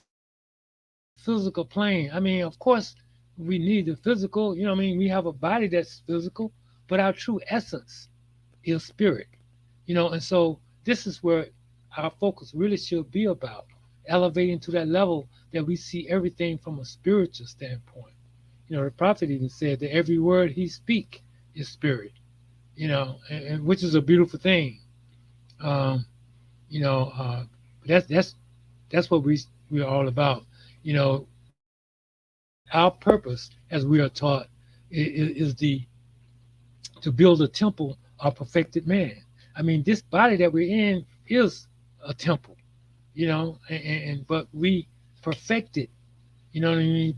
physical plane. Of course, we need the physical. We have a body that's physical, but our true essence is spirit. And so this is where our focus really should be about elevating to that level that we see everything from a spiritual standpoint. The prophet even said that every word he speak is spirit. And which is a beautiful thing. Um, you know, uh, that's what we're all about. Our purpose, as we are taught, is the to build a temple of perfected man. This body that we're in is a temple, but we perfect it,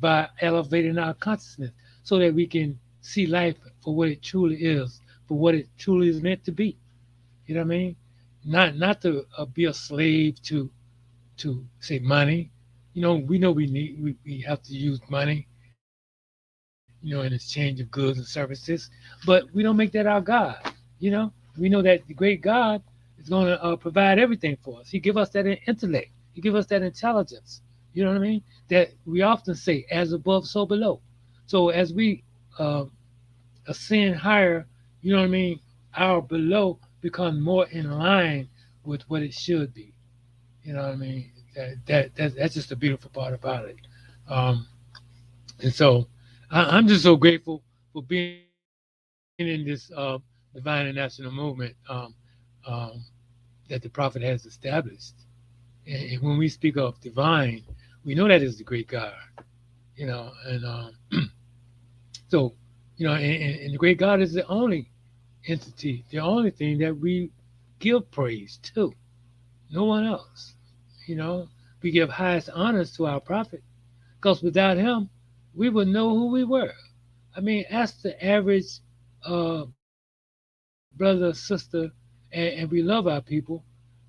by elevating our consciousness so that we can see life for what it truly is, for what it truly is meant to be. You know what I mean? Not to be a slave to say money. We know we have to use money, in exchange of goods and services, but we don't make that our God. We know that the great God is going to provide everything for us. He give us that intellect. He give us that intelligence. You know what I mean? That we often say, as above, so below. So as we uh, ascend higher, you know what I mean, our below becomes more in line with what it should be. You know what I mean? That's just the beautiful part about it. Um, and so I'm just so grateful for being in this divine and national movement um, that the prophet has established. And when we speak of divine, we know that is the great God. And so and the great God is the only entity, the only thing that we give praise to. No one else. You know, we give highest honors to our prophet because without him, we would know who we were. Ask the average brother, sister, and we love our people,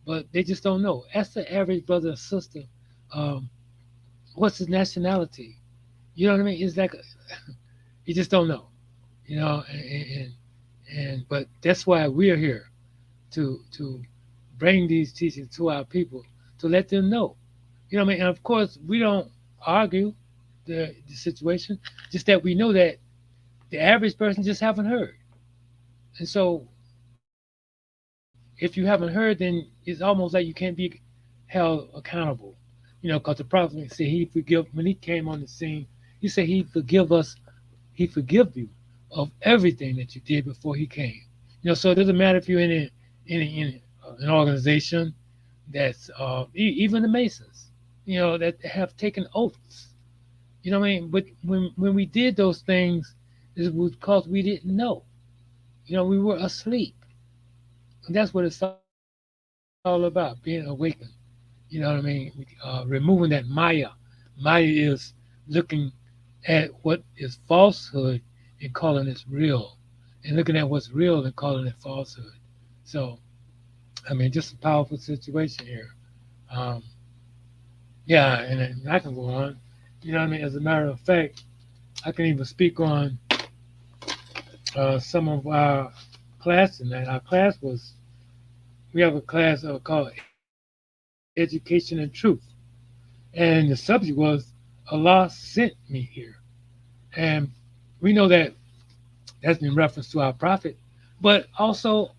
but they just don't know. Ask the average brother or sister, um, what's his nationality? You know what I mean? It's like you just don't know. You know, and but that's why we're here to bring these teachings to our people to let them know. You know what I mean? And of course, we don't argue the situation, just that we know that the average person just haven't heard. And so if you haven't heard, then it's almost like you can't be held accountable. You know, because the prophet said he forgive when he came on the scene, he said he forgive you of everything that you did before he came. You know, so it doesn't matter if you're in an organization that's even the Masons, you know, that have taken oaths. You know what I mean? But when we did those things, it was because we didn't know. You know, we were asleep. And that's what it's all about, being awakened. You know what I mean? Removing that Maya. Maya is looking at what is falsehood and calling it real, and looking at what's real and calling it falsehood. So, I mean, just a powerful situation here. Um, yeah, and I can go on. You know what I mean? As a matter of fact, I can even speak on some of our class tonight. Our class was, we have a class called Education and Truth. And the subject was Allah sent me here. And we know that that's in reference to our prophet, but also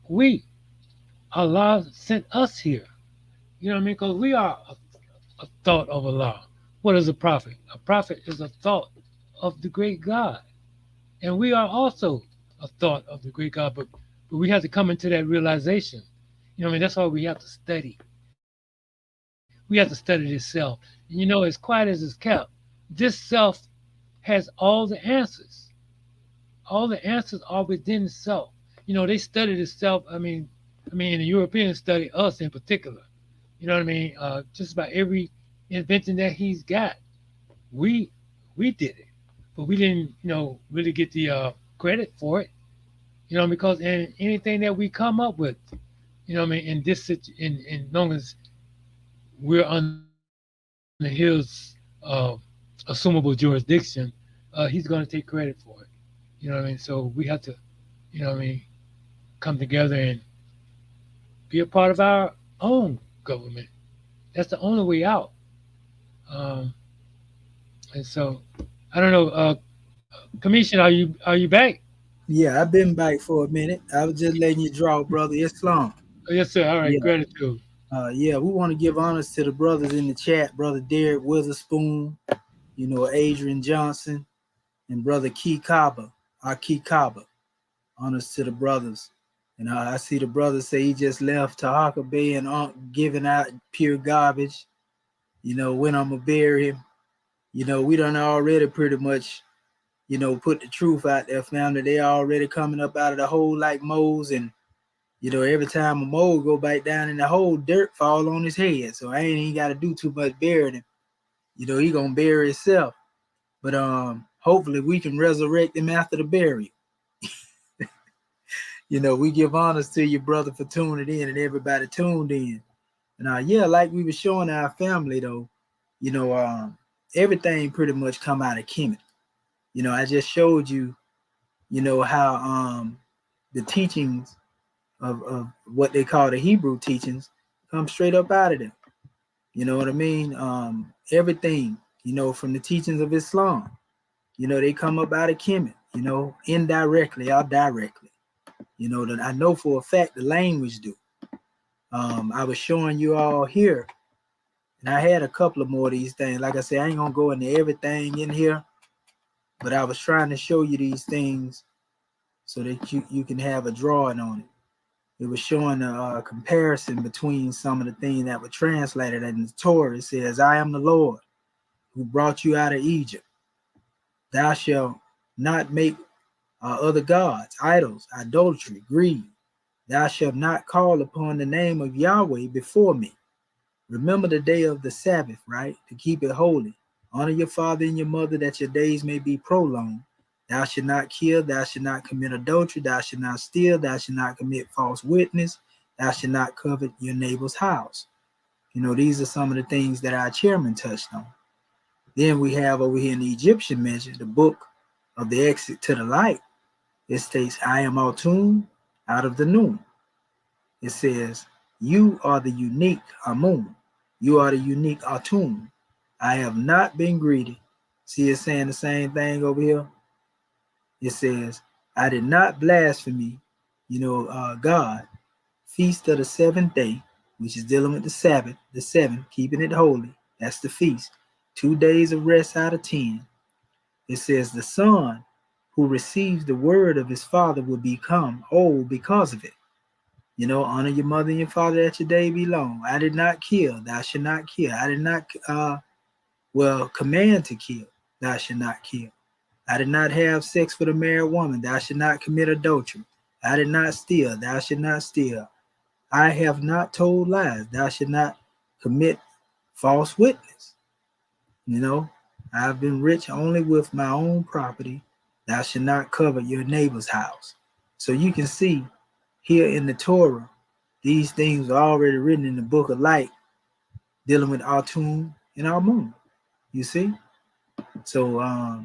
we, Allah sent us here. You know what I mean? Because we are a thought of Allah. What is a prophet? A prophet is a thought of the great God. And we are also a thought of the great God, but we have to come into that realization. You know what I mean? That's why we have to study. We have to study this self. And you know, as quiet as it's kept, this self has all the answers. All the answers are within itself. You know, they studied itself. I mean, the Europeans study us in particular. You know what I mean? Just about every invention that he's got, we we did it, but we didn't, you know, really get the credit for it. You know, because in anything that we come up with, you know, what I mean, in this in long as we're under his assumable jurisdiction, he's going to take credit for it. You know what I mean? So we have to, you know what I mean, come together and be a part of our own government. That's the only way out. Um, and so, I don't know, Commission, are you back? Yeah, I've been back for a minute. I was just letting you draw, brother Islam. Oh, yes, sir. All right, Yeah. gratitude. Yeah, we want to give honors to the brothers in the chat, brother Derek Witherspoon, you know, Adrian Johnson, and brother Key Kaba, our Key Kaba. Honors to the brothers. And I see the brother say he just left Tahaka Bay and giving out pure garbage. You know, when I'm gonna bury him. You know, we done already pretty much, you know, put the truth out there, family. They already coming up out of the hole like moles, and you know, every time a mole go back down in the hole, dirt fall on his head. So I ain't even got to do too much burying him. You know, he gonna bury himself. But hopefully we can resurrect him after the burial. You know, we give honors to your brother for tuning in and everybody tuned in. And yeah, like we were showing our family though, you know, everything pretty much come out of Kemet. You know, I just showed you, you know, how the teachings of what they call the Hebrew teachings come straight up out of them. You know what I mean? Everything, you know, from the teachings of Islam, you know, they come up out of Kemet, you know, indirectly or directly. You know, that I know for a fact the language do. I was showing you all here, and I had a couple of more of these things. Like I said, I ain't gonna go into everything in here, but I was trying to show you these things so that you can have a drawing on it. It was showing a comparison between some of the things that were translated in the Torah. It says, I am the Lord who brought you out of Egypt. Thou shalt not make other gods, idols, idolatry, greed. Thou shalt not call upon the name of Yahweh before me. Remember the day of the Sabbath, right? To keep it holy. Honor your father and your mother that your days may be prolonged. Thou shalt not kill, thou shalt not commit adultery, thou shalt not steal, thou shalt not commit false witness, thou shalt not covet your neighbor's house. You know, these are some of the things that our chairman touched on. Then we have over here in the Egyptian measure, the book of the exit to the light. It states, I am Atum out of the noon. It says, you are the unique Amun. You are the unique Atum. I have not been greedy. See it saying the same thing over here? It says, I did not blaspheme, God. Feast of the seventh day, which is dealing with the Sabbath, the seventh, keeping it holy. That's the feast. 2 days of rest out of 10. It says, the son who receives the word of his father will become old because of it. Honor your mother and your father that your day be long. I did not kill, thou shalt not kill. I did not, command to kill, thou shalt not kill. I did not have sex with a married woman, thou shalt not commit adultery. I did not steal, thou shalt not steal. I have not told lies, thou shalt not commit false witness. I've been rich only with my own property, thou shalt not covet your neighbor's house. So you can see here in the Torah, these things are already written in the book of light, dealing with Atum and Amun. You see? So,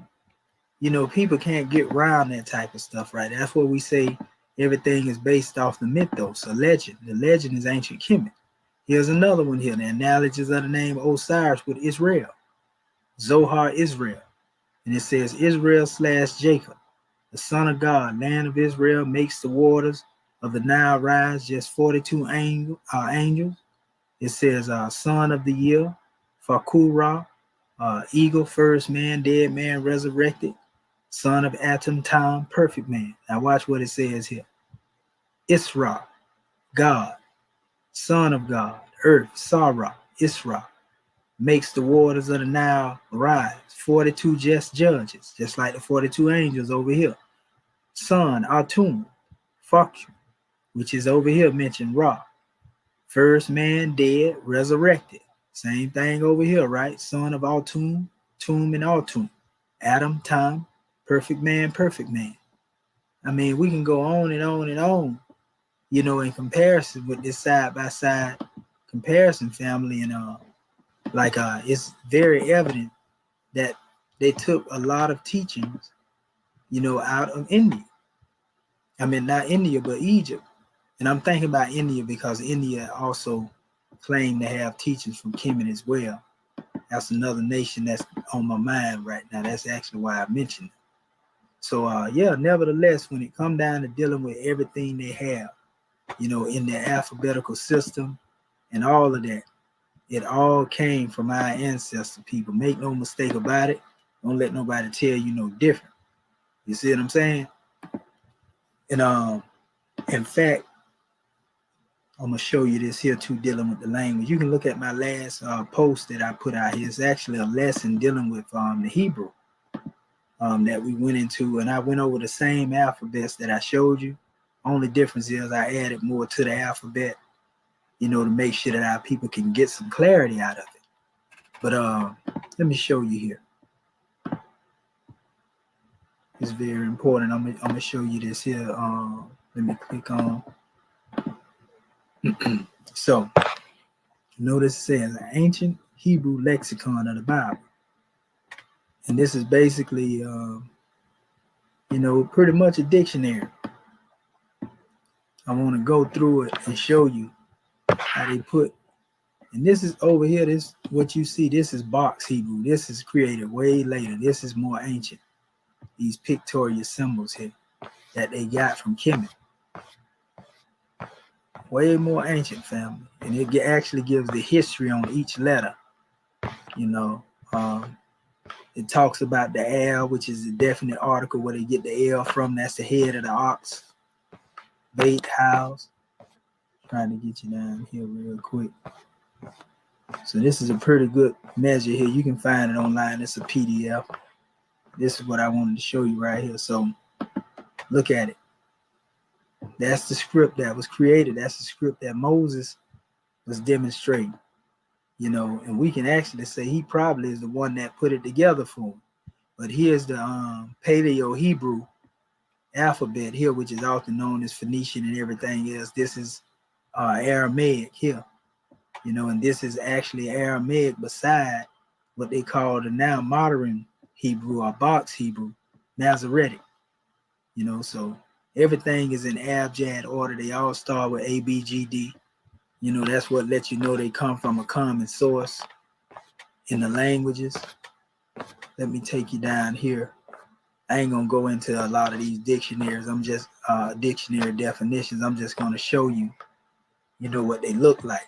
people can't get around that type of stuff, right? That's what we say everything is based off the mythos, a legend. The legend is ancient Kemet. Here's another one here. The analogies of the name Osiris with Israel. Zohar Israel. And it says Israel / Jacob, the son of God, land of Israel, makes the waters of the Nile rise, just 42 angels. It says son of the year, Fakura, eagle, first man, dead man, resurrected, son of Atom Time, perfect man. Now watch what it says here. Isra, God, son of God, earth, Sarah, Isra, makes the waters of the Nile rise. 42 just judges, just like the 42 angels over here. Son, Atum, Fakru, which is over here mentioned Ra. First man dead, resurrected. Same thing over here, right? Son of Atum, Tum and Atum. Adam, time, perfect man, perfect man. I mean, we can go on and on and on, in comparison with this side by side comparison family. And it's very evident that they took a lot of teachings, out of India. I mean, not India, but Egypt. And I'm thinking about India because India also claimed to have teachings from Kemet as well. That's another nation that's on my mind right now. That's actually why I mentioned it. So, nevertheless, when it comes down to dealing with everything they have, in their alphabetical system and all of that, it all came from our ancestor people. Make no mistake about it. Don't let nobody tell you no different. You see what I'm saying? And in fact, I'm gonna show you this here too, dealing with the language. You can look at my last post that I put out here. It's actually a lesson dealing with the Hebrew that we went into, and I went over the same alphabets that I showed you. Only difference is I added more to the alphabet, to make sure that our people can get some clarity out of it. But let me show you here. It's very important. I'm gonna show you this here. Let me click on. So notice it says an ancient Hebrew lexicon of the Bible. And this is basically, pretty much a dictionary. I want to go through it and show you how they put, and this is over here, this, what you see, this is box Hebrew. This is created way later. This is more ancient. These pictorial symbols here that they got from Kemet. Way more ancient, family. And it actually gives the history on each letter. It talks about the L, which is a definite article where they get the L from. That's the head of the ox. Bait house. Trying to get you down here real quick. So this is a pretty good measure here. You can find it online. It's a PDF. This is what I wanted to show you right here. So look at it. That's the script that was created. That's the script that Moses was demonstrating. And we can actually say he probably is the one that put it together for him. But here's the Paleo-Hebrew alphabet here, which is often known as Phoenician and everything else. This is Aramaic here, and this is actually Aramaic beside what they call the now modern Hebrew or box Hebrew, Masoretic. So everything is in abjad order. They all start with A, B, G, D. That's what lets you know they come from a common source in the languages. Let me take you down here. I ain't gonna go into a lot of these dictionaries. I'm just dictionary definitions. I'm just gonna show you, what they look like.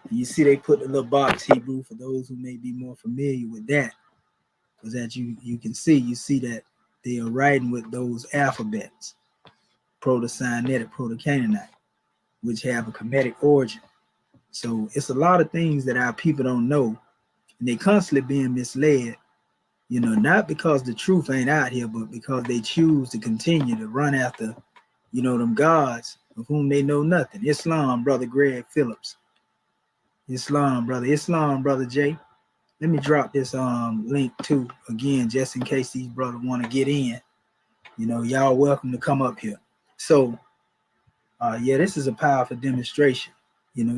You see, they put the little box Hebrew for those who may be more familiar with that, because that you can see that they are writing with those alphabets, Proto-Sinaitic, Proto-Canaanite, which have a Kemetic origin. So it's a lot of things that our people don't know, and they constantly being misled. Not because the truth ain't out here, but because they choose to continue to run after, them gods of whom they know nothing. Islam, brother Greg Phillips. Islam, brother Jay. Let me drop this link too again, just in case these brothers want to get in. Y'all welcome to come up here. So, this is a powerful demonstration.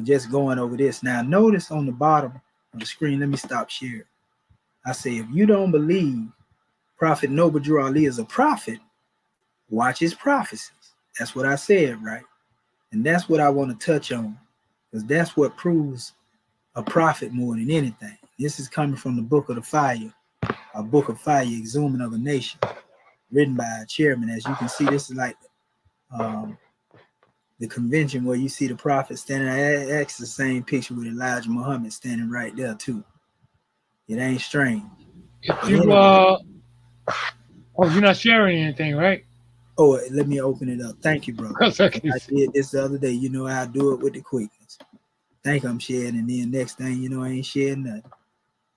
Just going over this. Now, notice on the bottom of the screen. Let me stop sharing. I say, if you don't believe Prophet Noble Drew Ali is a prophet, watch his prophecies. That's what I said, right? And that's what I want to touch on, because that's what proves a prophet more than anything. This is coming from the Book of the Fire, a Book of Fire, Exhuming of a Nation, written by a chairman. As you can see, this is like the convention where you see the prophet standing. That's the same picture with Elijah Muhammad standing right there too. It ain't strange. If you you're not sharing anything, right? Oh, let me open it up. Thank you, brother. That's okay. I did this the other day. I do it with the quickness. Think I'm sharing, and then next thing I ain't sharing nothing.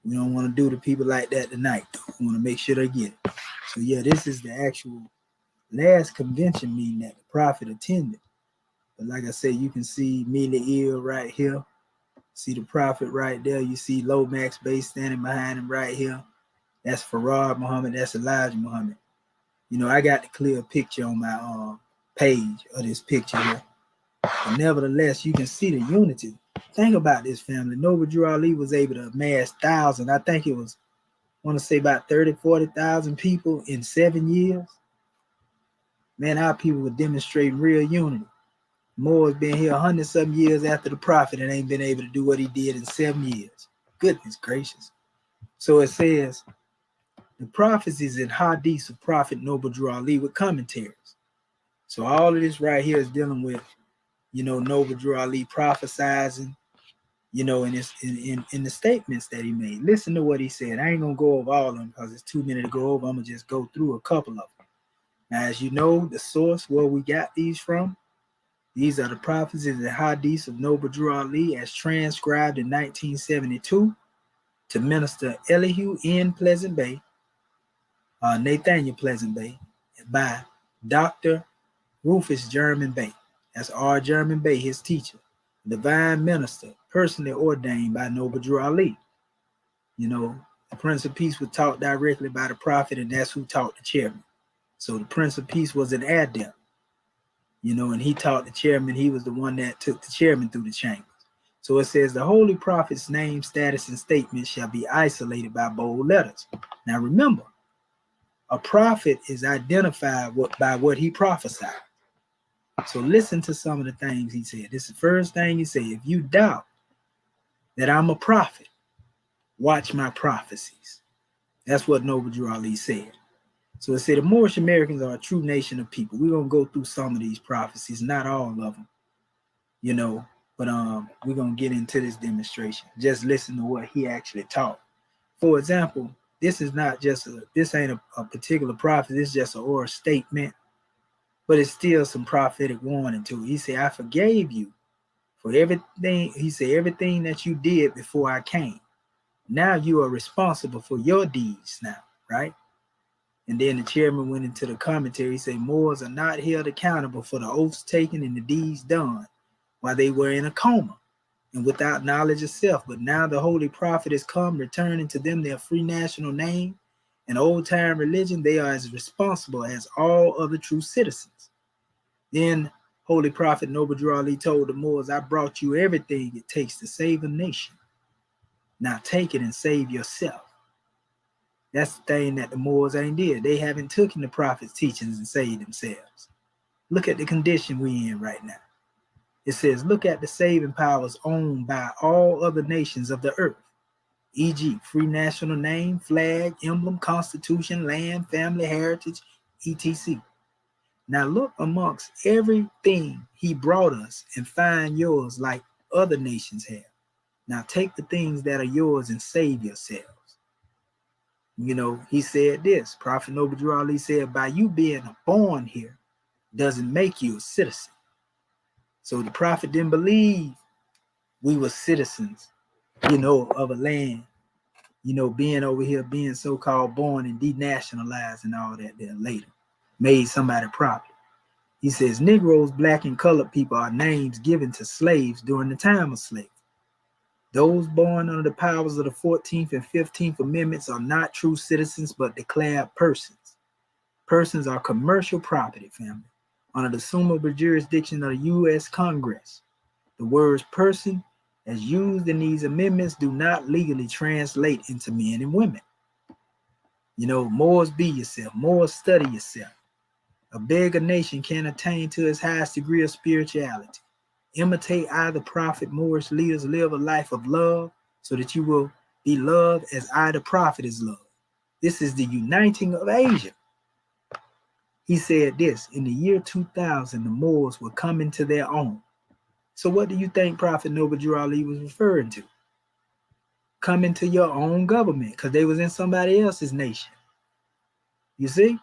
We don't want to do the people like that tonight. We want to make sure they get it. So this is the actual last convention meeting that the prophet attended. But like I said, you can see Mila right here. See the prophet right there. You see Lomax Base standing behind him right here. That's Farad Muhammad. That's Elijah Muhammad. I got the clear picture on my page of this picture here. But nevertheless, you can see the unity. Think about this, family. Noble Drew Ali was able to amass thousands. I think it was, I want to say about 40,000 people in 7 years. Man, our people were demonstrating real unity. Moore's been here 100-some years after the prophet and ain't been able to do what he did in 7 years. Goodness gracious. So it says, the prophecies and hadiths of Prophet Noble Drew Ali with commentaries. So all of this right here is dealing with, Noble Drew Ali prophesizing, in the statements that he made. Listen to what he said. I ain't gonna go over all of them because it's too many to go over. I'm gonna just go through a couple of them. Now, as you know, the source where we got these from, these are the prophecies and hadiths of Noble Drew Ali as transcribed in 1972 to Minister Elihu N. Pleasant Bay, Nathaniel Pleasant Bay, by Dr. Rufus German Bay. That's R. German Bay, his teacher, divine minister, personally ordained by Noble Drew Ali. The Prince of Peace was taught directly by the prophet, and that's who taught the chairman. So the Prince of Peace was an adept, and he taught the chairman. He was the one that took the chairman through the chambers. So it says the holy prophet's name, status, and statement shall be isolated by bold letters. Now remember, a prophet is identified by what he prophesied. So listen to some of the things he said. This is the first thing he said. If you doubt that I'm a prophet, watch my prophecies. That's what Noble Drew Ali said. So it said the Moorish Americans are a true nation of people. We're going to go through some of these prophecies, not all of them, but we're going to get into this demonstration. Just listen to what he actually taught. For example, this is not just this ain't a particular prophet. It's just an oral statement, but it's still some prophetic warning to it. He said, I forgave you for everything. He said, everything that you did before I came. Now you are responsible for your deeds now, right? And then the chairman went into the commentary. He said, Moors are not held accountable for the oaths taken and the deeds done while they were in a coma and without knowledge of self. But now the holy prophet has come, returning to them their free national name and old-time religion. They are as responsible as all other true citizens. Then holy prophet Noble Drew Ali told the Moors, I brought you everything it takes to save a nation. Now take it and save yourself. That's the thing that the Moors ain't did. They haven't taken the prophet's teachings and saved themselves. Look at the condition we in right now. It says, look at the saving powers owned by all other nations of the earth, e.g., free national name, flag, emblem, constitution, land, family, heritage, etc. Now look amongst everything he brought us and find yours like other nations have. Now take the things that are yours and save yourselves. He said this. Prophet Noble Ali said, by you being born here doesn't make you a citizen. So the prophet didn't believe we were citizens, of a land, being over here, being so-called born and denationalized and all that there later. Made somebody prophet. He says, Negroes, black and colored people are names given to slaves during the time of slavery. Those born under the powers of the 14th and 15th Amendments are not true citizens, but declared persons. Persons are commercial property, family, under the assumable jurisdiction of the U.S. Congress. The words person, as used in these amendments, do not legally translate into men and women. Moors be yourself, Moors study yourself. A beggar nation can attain to its highest degree of spirituality. Imitate either prophet, Moorish leaders, live a life of love so that you will be loved as I, the prophet, is loved. This is the uniting of Asia. He said this, in the year 2000, the Moors will come into their own. So what do you think Prophet Noble Drew Ali was referring to? Come into your own government, because they was in somebody else's nation. You see?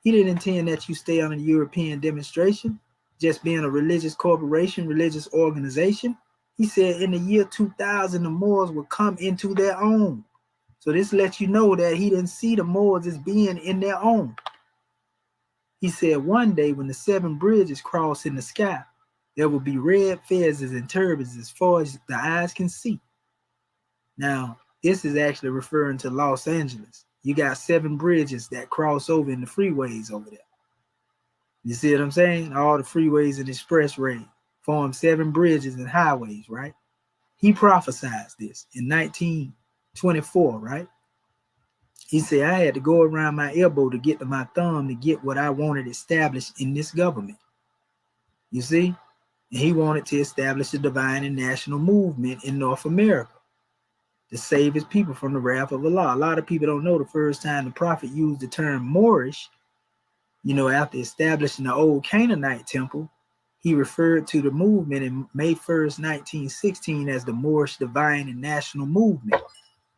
He didn't intend that you stay on a European demonstration, just being a religious corporation, religious organization. He said in the year 2000, the Moors would come into their own. So this lets you know that he didn't see the Moors as being in their own. He said one day when the 7 bridges cross in the sky, there will be red fezzes and turbans as far as the eyes can see. Now, this is actually referring to Los Angeles. You got 7 bridges that cross over in the freeways over there. You see what I'm saying? All the freeways and expressways form 7 bridges and highways, right? He prophesied this in 1924, right? He said, I had to go around my elbow to get to my thumb to get what I wanted established in this government. You see? And he wanted to establish a divine and national movement in North America to save his people from the wrath of Allah. A lot of people don't know the first time the prophet used the term Moorish, after establishing the old Canaanite temple, he referred to the movement in May 1st, 1916 as the Moorish Divine and National Movement.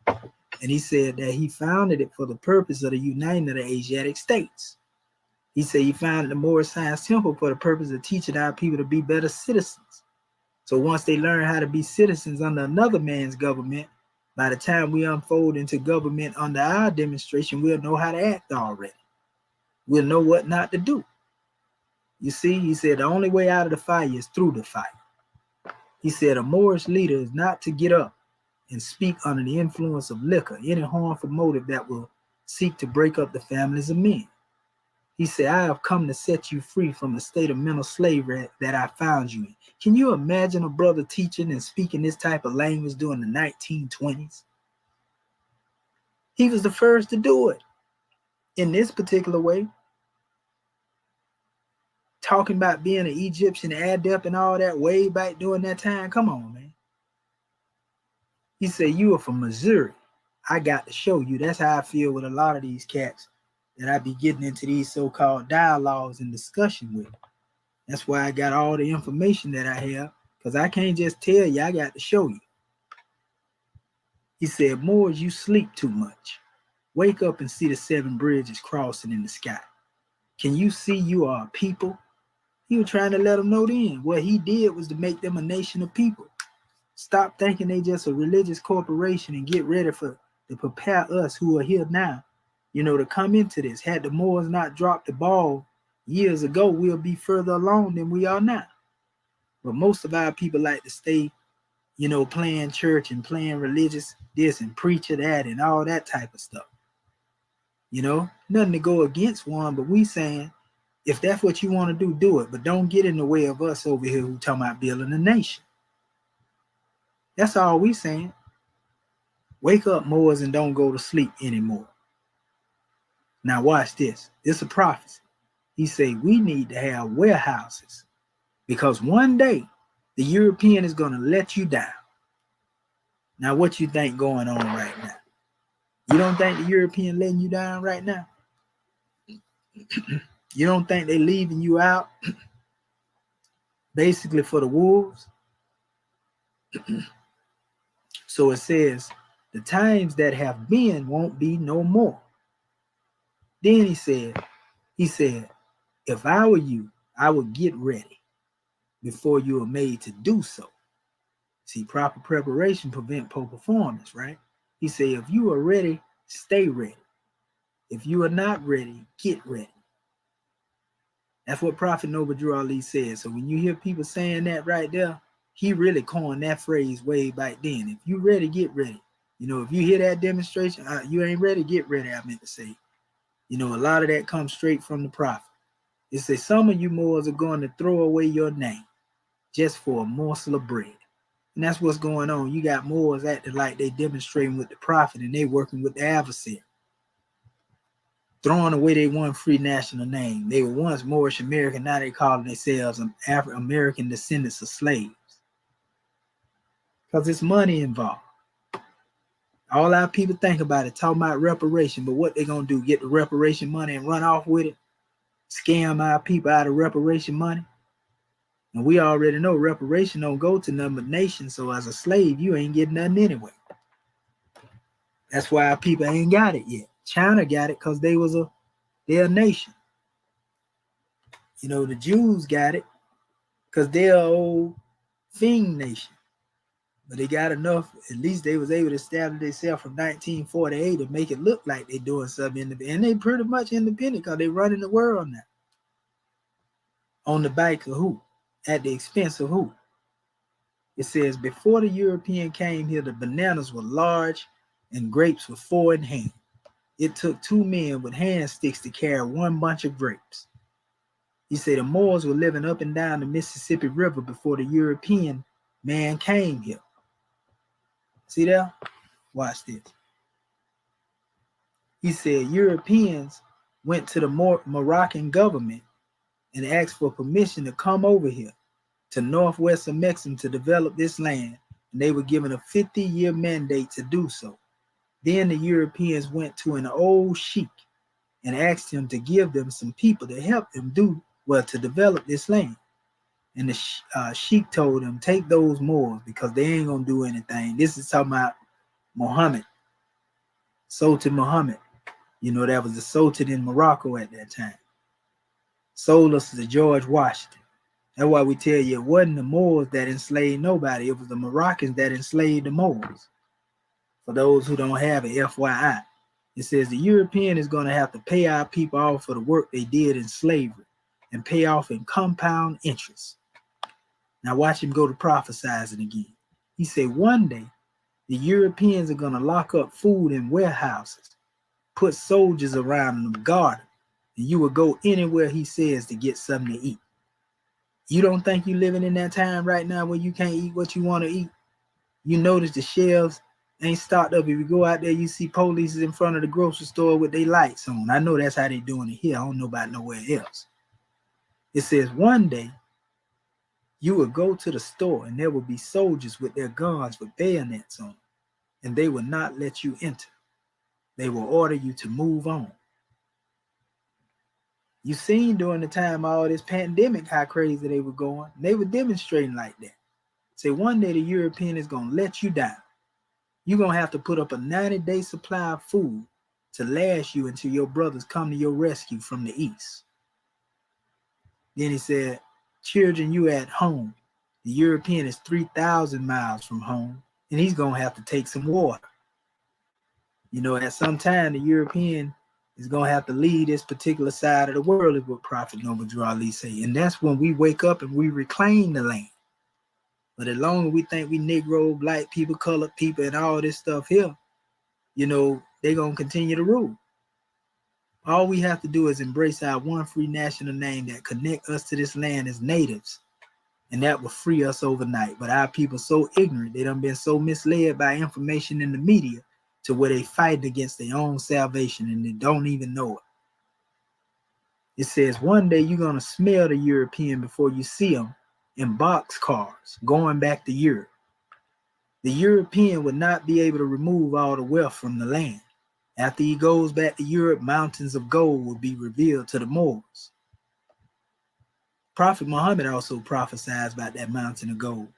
And he said that he founded it for the purpose of the uniting of the Asiatic states. He said he founded the Moorish Science Temple for the purpose of teaching our people to be better citizens. So once they learn how to be citizens under another man's government, by the time we unfold into government under our demonstration, we'll know how to act already. We'll know what not to do. You see, he said the only way out of the fire is through the fire. He said a Moorish leader is not to get up and speak under the influence of liquor, any harmful motive that will seek to break up the families of men. He said, I have come to set you free from the state of mental slavery that I found you in. Can you imagine a brother teaching and speaking this type of language during the 1920s? He was the first to do it in this particular way. Talking about being an Egyptian adept and all that way back during that time. Come on, man. He said, you are from Missouri. I got to show you. That's how I feel with a lot of these cats that I be getting into these so-called dialogues and discussion with. That's why I got all the information that I have, because I can't just tell you, I got to show you. He said, Moors, you sleep too much. Wake up and see the 7 bridges crossing in the sky. Can you see you are a people? He was trying to let them know then. What he did was to make them a nation of people. Stop thinking they just a religious corporation and get ready to prepare us who are here now, to come into this. Had the Moors not dropped the ball years ago, we'll be further along than we are now. But most of our people like to stay, playing church and playing religious this and preacher that and all that type of stuff. Nothing to go against one, but we saying, if that's what you want to do it. But don't get in the way of us over here who talking about building a nation. That's all we saying. Wake up, Moors, and don't go to sleep anymore. Now watch this. It's a prophecy. He said we need to have warehouses because one day the European is going to let you down. Now what you think going on right now? You don't think the European letting you down right now? You don't think they leaving you out basically for the wolves? So it says the times that have been won't be no more. Then he said, if I were you, I would get ready before you are made to do so. See, proper preparation prevent poor performance, right? He said, if you are ready, stay ready. If you are not ready, get ready. That's what Prophet Noble Drew Ali said. So when you hear people saying that right there, he really coined that phrase way back then. If you ready, get ready. You know, if you hear that demonstration, you ain't ready, get ready, I meant to say. You know, a lot of that comes straight from the prophet. It says some of you Moors are going to throw away your name just for a morsel of bread. And that's what's going on. You got Moors acting like they demonstrating with the prophet and they working with the adversary. Throwing away their one free national name. They were once Moorish American, now they calling themselves African American descendants of slaves. Because it's money involved. All our people think about it, talking about reparation, but what they gonna do? Get the reparation money and run off with it? Scam our people out of reparation money? And we already know reparation don't go to none but nations, so as a slave, you ain't getting nothing anyway. That's why our people ain't got it yet. China got it because they're a nation. You know, the Jews got it because they're an old Fing nation. But they got enough, at least they was able to establish themselves from 1948 to make it look like they're doing something independent. And they pretty much independent because they running the world now. On the back of who? At the expense of who? It says, before the European came here, the bananas were large and grapes were 4 in hand. It took 2 men with hand sticks to carry 1 bunch of grapes. He said the Moors were living up and down the Mississippi River before the European man came here. See there? Watch this. He said Europeans went to the Moroccan government and asked for permission to come over here to northwest of Mexico to develop this land, and they were given a 50-year mandate to do so. Then the Europeans went to an old sheik and asked him to give them some people to help them to develop this land. And the sheik told him, take those Moors because they ain't gonna do anything. This is talking about Muhammad, Sultan Muhammad. You know, that was the Sultan in Morocco at that time. Sold us to George Washington. That's why we tell you it wasn't the Moors that enslaved nobody. It was the Moroccans that enslaved the Moors. For those who don't have it, FYI. It says the European is going to have to pay our people off for the work they did in slavery and pay off in compound interest. Now watch him go to prophesizing again. He said one day the Europeans are going to lock up food in warehouses, put soldiers around them, guard them, and you will go anywhere he says to get something to eat. You don't think you're living in that time right now where you can't eat what you want to eat? You notice the shelves ain't stocked up. If you go out there, you see police in front of the grocery store with their lights on. I know that's how they doing it here. I don't know about nowhere else. It says one day you will go to the store and there will be soldiers with their guns with bayonets on, and they will not let you enter. They will order you to move on. You seen during the time of all this pandemic how crazy they were going. They were demonstrating like that. Say one day the European is going to let you down. You're going to have to put up a 90-day supply of food to last you until your brothers come to your rescue from the east. Then he said, children, you at home. The European is 3,000 miles from home, and he's going to have to take some water. You know, at some time, the European is going to have to lead this particular side of the world, is what Prophet Noble Drew Ali say. And that's when we wake up and we reclaim the land. But as long as we think we Negro, black people, colored people, and all this stuff here, you know, they're going to continue to rule. All we have to do is embrace our one free national name that connect us to this land as natives. And that will free us overnight. But our people so ignorant, they done been so misled by information in the media to where they fight against their own salvation and they don't even know it. It says one day you're going to smell the European before you see them in boxcars going back to Europe. The European would not be able to remove all the wealth from the land. After he goes back to Europe, mountains of gold will be revealed to the Moors. Prophet Muhammad also prophesied about that mountain of gold.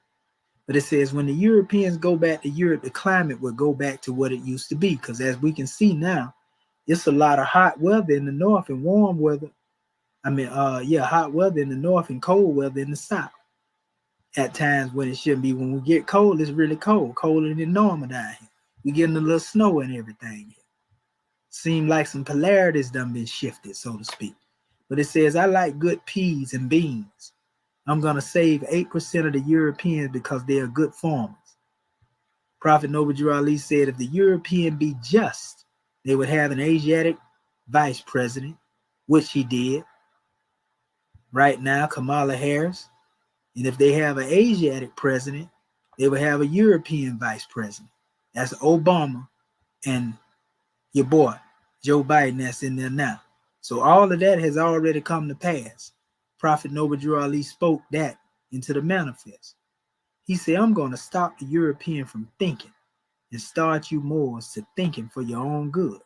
But it says when the Europeans go back to Europe, the climate will go back to what it used to be. Because as we can see now, it's a lot of hot weather in the north and warm weather. Hot weather in the north and cold weather in the south. At times when it shouldn't be. When we get cold, it's really cold. Colder than normal down here. We getting a little snow and everything here. Seem like some polarities done been shifted, so to speak. But it says, I like good peas and beans. I'm going to save 8% of the Europeans because they are good farmers. Prophet Noble Drew Ali said, if the European be just, they would have an Asiatic vice president, which he did. Right now, Kamala Harris. And if they have an Asiatic president, they would have a European vice president. That's Obama and your boy, Joe Biden, that's in there now. So all of that has already come to pass. Prophet Noble Drew Ali spoke that into the manifest. He said, I'm going to stop the European from thinking and start you Moors to thinking for your own good.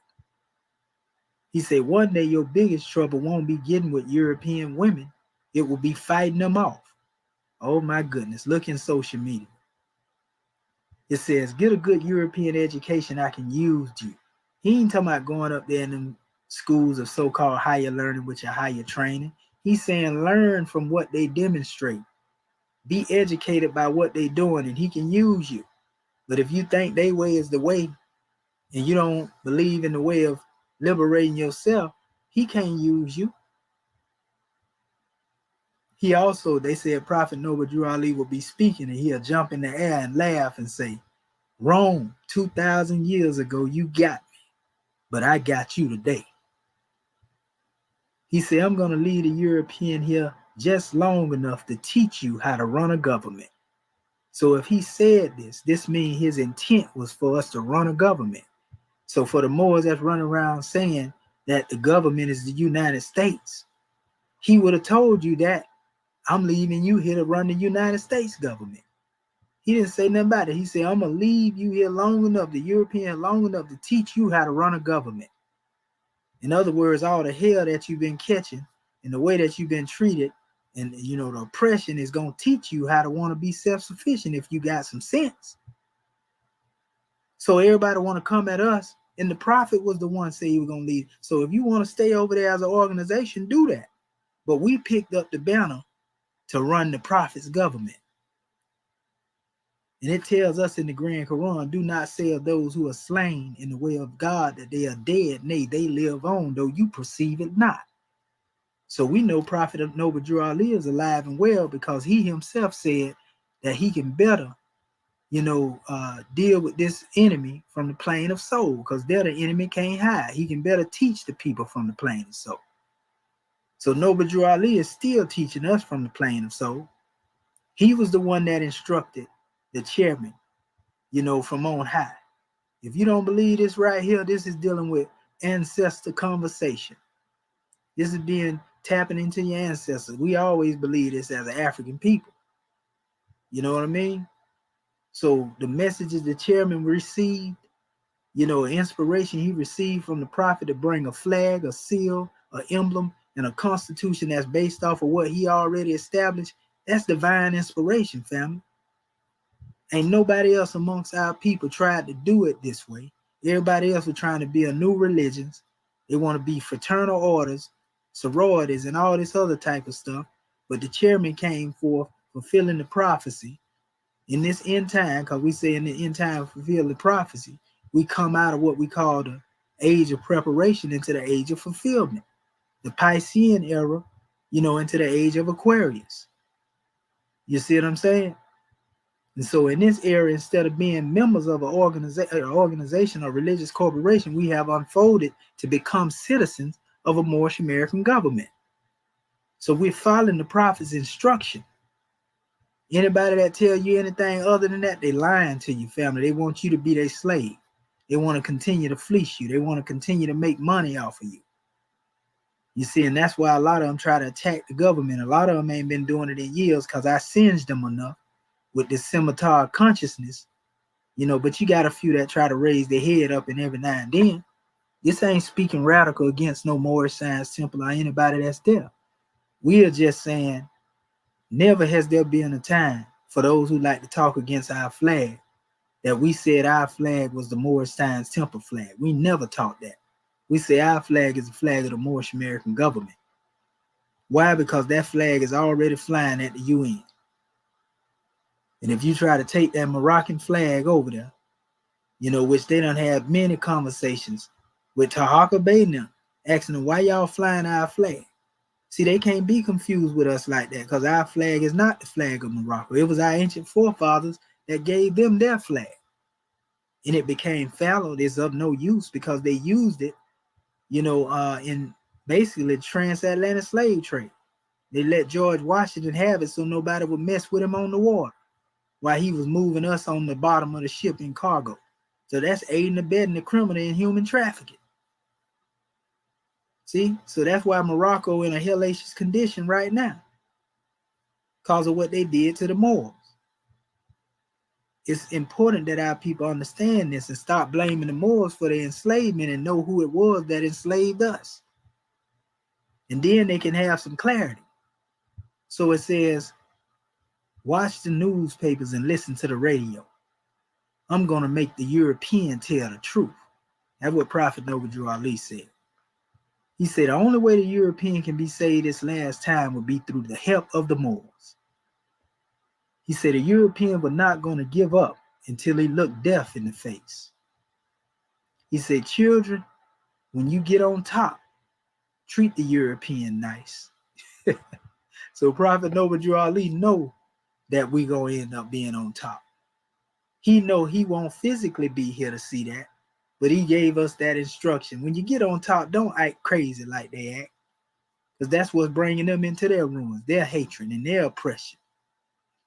He said, one day your biggest trouble won't be getting with European women. It will be fighting them off. Oh my goodness, look in social media. It says, get a good European education, I can use you. He ain't talking about going up there in them schools of so-called higher learning, which are higher training. He's saying learn from what they demonstrate. Be educated by what they're doing, and he can use you. But if you think their way is the way, and you don't believe in the way of liberating yourself, he can't use you. He also, they said Prophet Noble Drew Ali will be speaking, and he'll jump in the air and laugh and say, Rome, 2,000 years ago, you got me, but I got you today. He said, I'm going to leave the European here just long enough to teach you how to run a government. So if he said this means his intent was for us to run a government. So for the Moors that's running around saying that the government is the United States, he would have told you that I'm leaving you here to run the United States government. He didn't say nothing about it. He said, I'm going to leave you here long enough, the European long enough to teach you how to run a government. In other words, all the hell that you've been catching and the way that you've been treated and, the oppression is going to teach you how to want to be self-sufficient if you got some sense. So everybody want to come at us, and the prophet was the one say he was going to lead. So if you want to stay over there as an organization, do that. But we picked up the banner to run the prophet's government. And it tells us in the Grand Quran, do not say of those who are slain in the way of God that they are dead. Nay, they live on, though you perceive it not. So we know Prophet Noble Drew Ali is alive and well because he himself said that he can better, deal with this enemy from the plane of soul, because there the enemy can't hide. He can better teach the people from the plane of soul. So Noble Drew Ali is still teaching us from the plane of soul. He was the one that instructed the chairman, from on high. If you don't believe this right here, this is dealing with ancestor conversation. This is tapping into your ancestors. We always believe this as an African people. You know what I mean? So the messages the chairman received, inspiration he received from the prophet to bring a flag, a seal, an emblem, and a constitution that's based off of what he already established, that's divine inspiration, family. Ain't nobody else amongst our people tried to do it this way. Everybody else was trying to be a new religions. They want to be fraternal orders, sororities, and all this other type of stuff. But the chairman came forth fulfilling the prophecy. In this end time, because we say in the end time fulfill the prophecy, we come out of what we call the age of preparation into the age of fulfillment. The Piscean era, into the age of Aquarius. You see what I'm saying? And so in this era, instead of being members of an organization or religious corporation, we have unfolded to become citizens of a Moorish American government. So we're following the prophet's instruction. Anybody that tell you anything other than that, they lying to you, family. They want you to be their slave. They want to continue to fleece you. They want to continue to make money off of you. You see, and that's why a lot of them try to attack the government. A lot of them ain't been doing it in years because I singed them enough with this scimitar consciousness, but you got a few that try to raise their head up and every now and then. This ain't speaking radical against no Moorish Science Temple or anybody that's there. We are just saying, never has there been a time for those who like to talk against our flag that we said our flag was the Moorish Science Temple flag. We never taught that. We say our flag is the flag of the Moorish American government. Why? Because that flag is already flying at the UN. And if you try to take that Moroccan flag over there, which they done had many conversations with Tahaka Bay now, asking them, why y'all flying our flag? See, they can't be confused with us like that because our flag is not the flag of Morocco. It was our ancient forefathers that gave them their flag. And it became fallow. It's of no use because they used it, in basically the transatlantic slave trade. They let George Washington have it so nobody would mess with him on the water while he was moving us on the bottom of the ship in cargo. So that's aiding and abetting the criminal in human trafficking. See? So that's why Morocco in a hellacious condition right now because of what they did to the Moors. It's important that our people understand this and stop blaming the Moors for their enslavement and know who it was that enslaved us. And then they can have some clarity. So it says, watch the newspapers and listen to the radio. I'm going to make the European tell the truth. That's what Prophet Noble Drew Ali said. He said the only way the European can be saved this last time will be through the help of the Moors. He said the European was not going to give up until he looked death in the face. He said, children, when you get on top, treat the European nice. So Prophet Noble Drew Ali know that we going to end up being on top. He know he won't physically be here to see that, but he gave us that instruction. When you get on top, don't act crazy like they act, because that's what's bringing them into their ruins, their hatred and their oppression.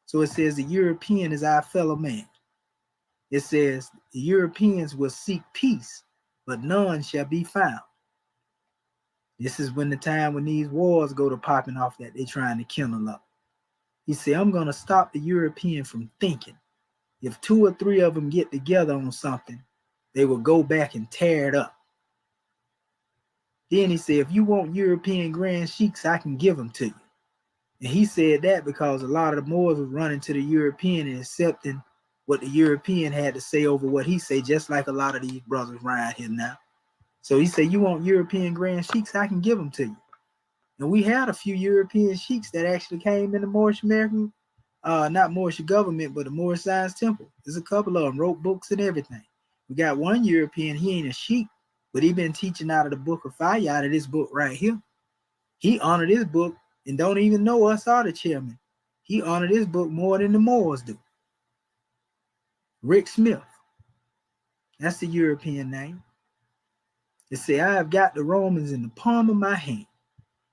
So it says the European is our fellow man. It says the Europeans will seek peace, but none shall be found. This is when the time when these wars go to popping off that they're trying to kindle up. He said, I'm going to stop the European from thinking. If 2 or 3 of them get together on something, they will go back and tear it up. Then he said, if you want European grand sheiks, I can give them to you. And he said that because a lot of the Moors was running to the European and accepting what the European had to say over what he said, just like a lot of these brothers around here now. So he said, you want European grand sheiks, I can give them to you. And we had a few European sheiks that actually came in the Moorish American, not Moorish government, but the Moorish Science Temple. There's a couple of them, wrote books and everything. We got one European, he ain't a sheik, but he been teaching out of the book of fire, out of this book right here. He honored his book and don't even know us or the chairman. He honored his book more than the Moors do. Rick Smith. That's the European name. They say, I have got the Romans in the palm of my hand.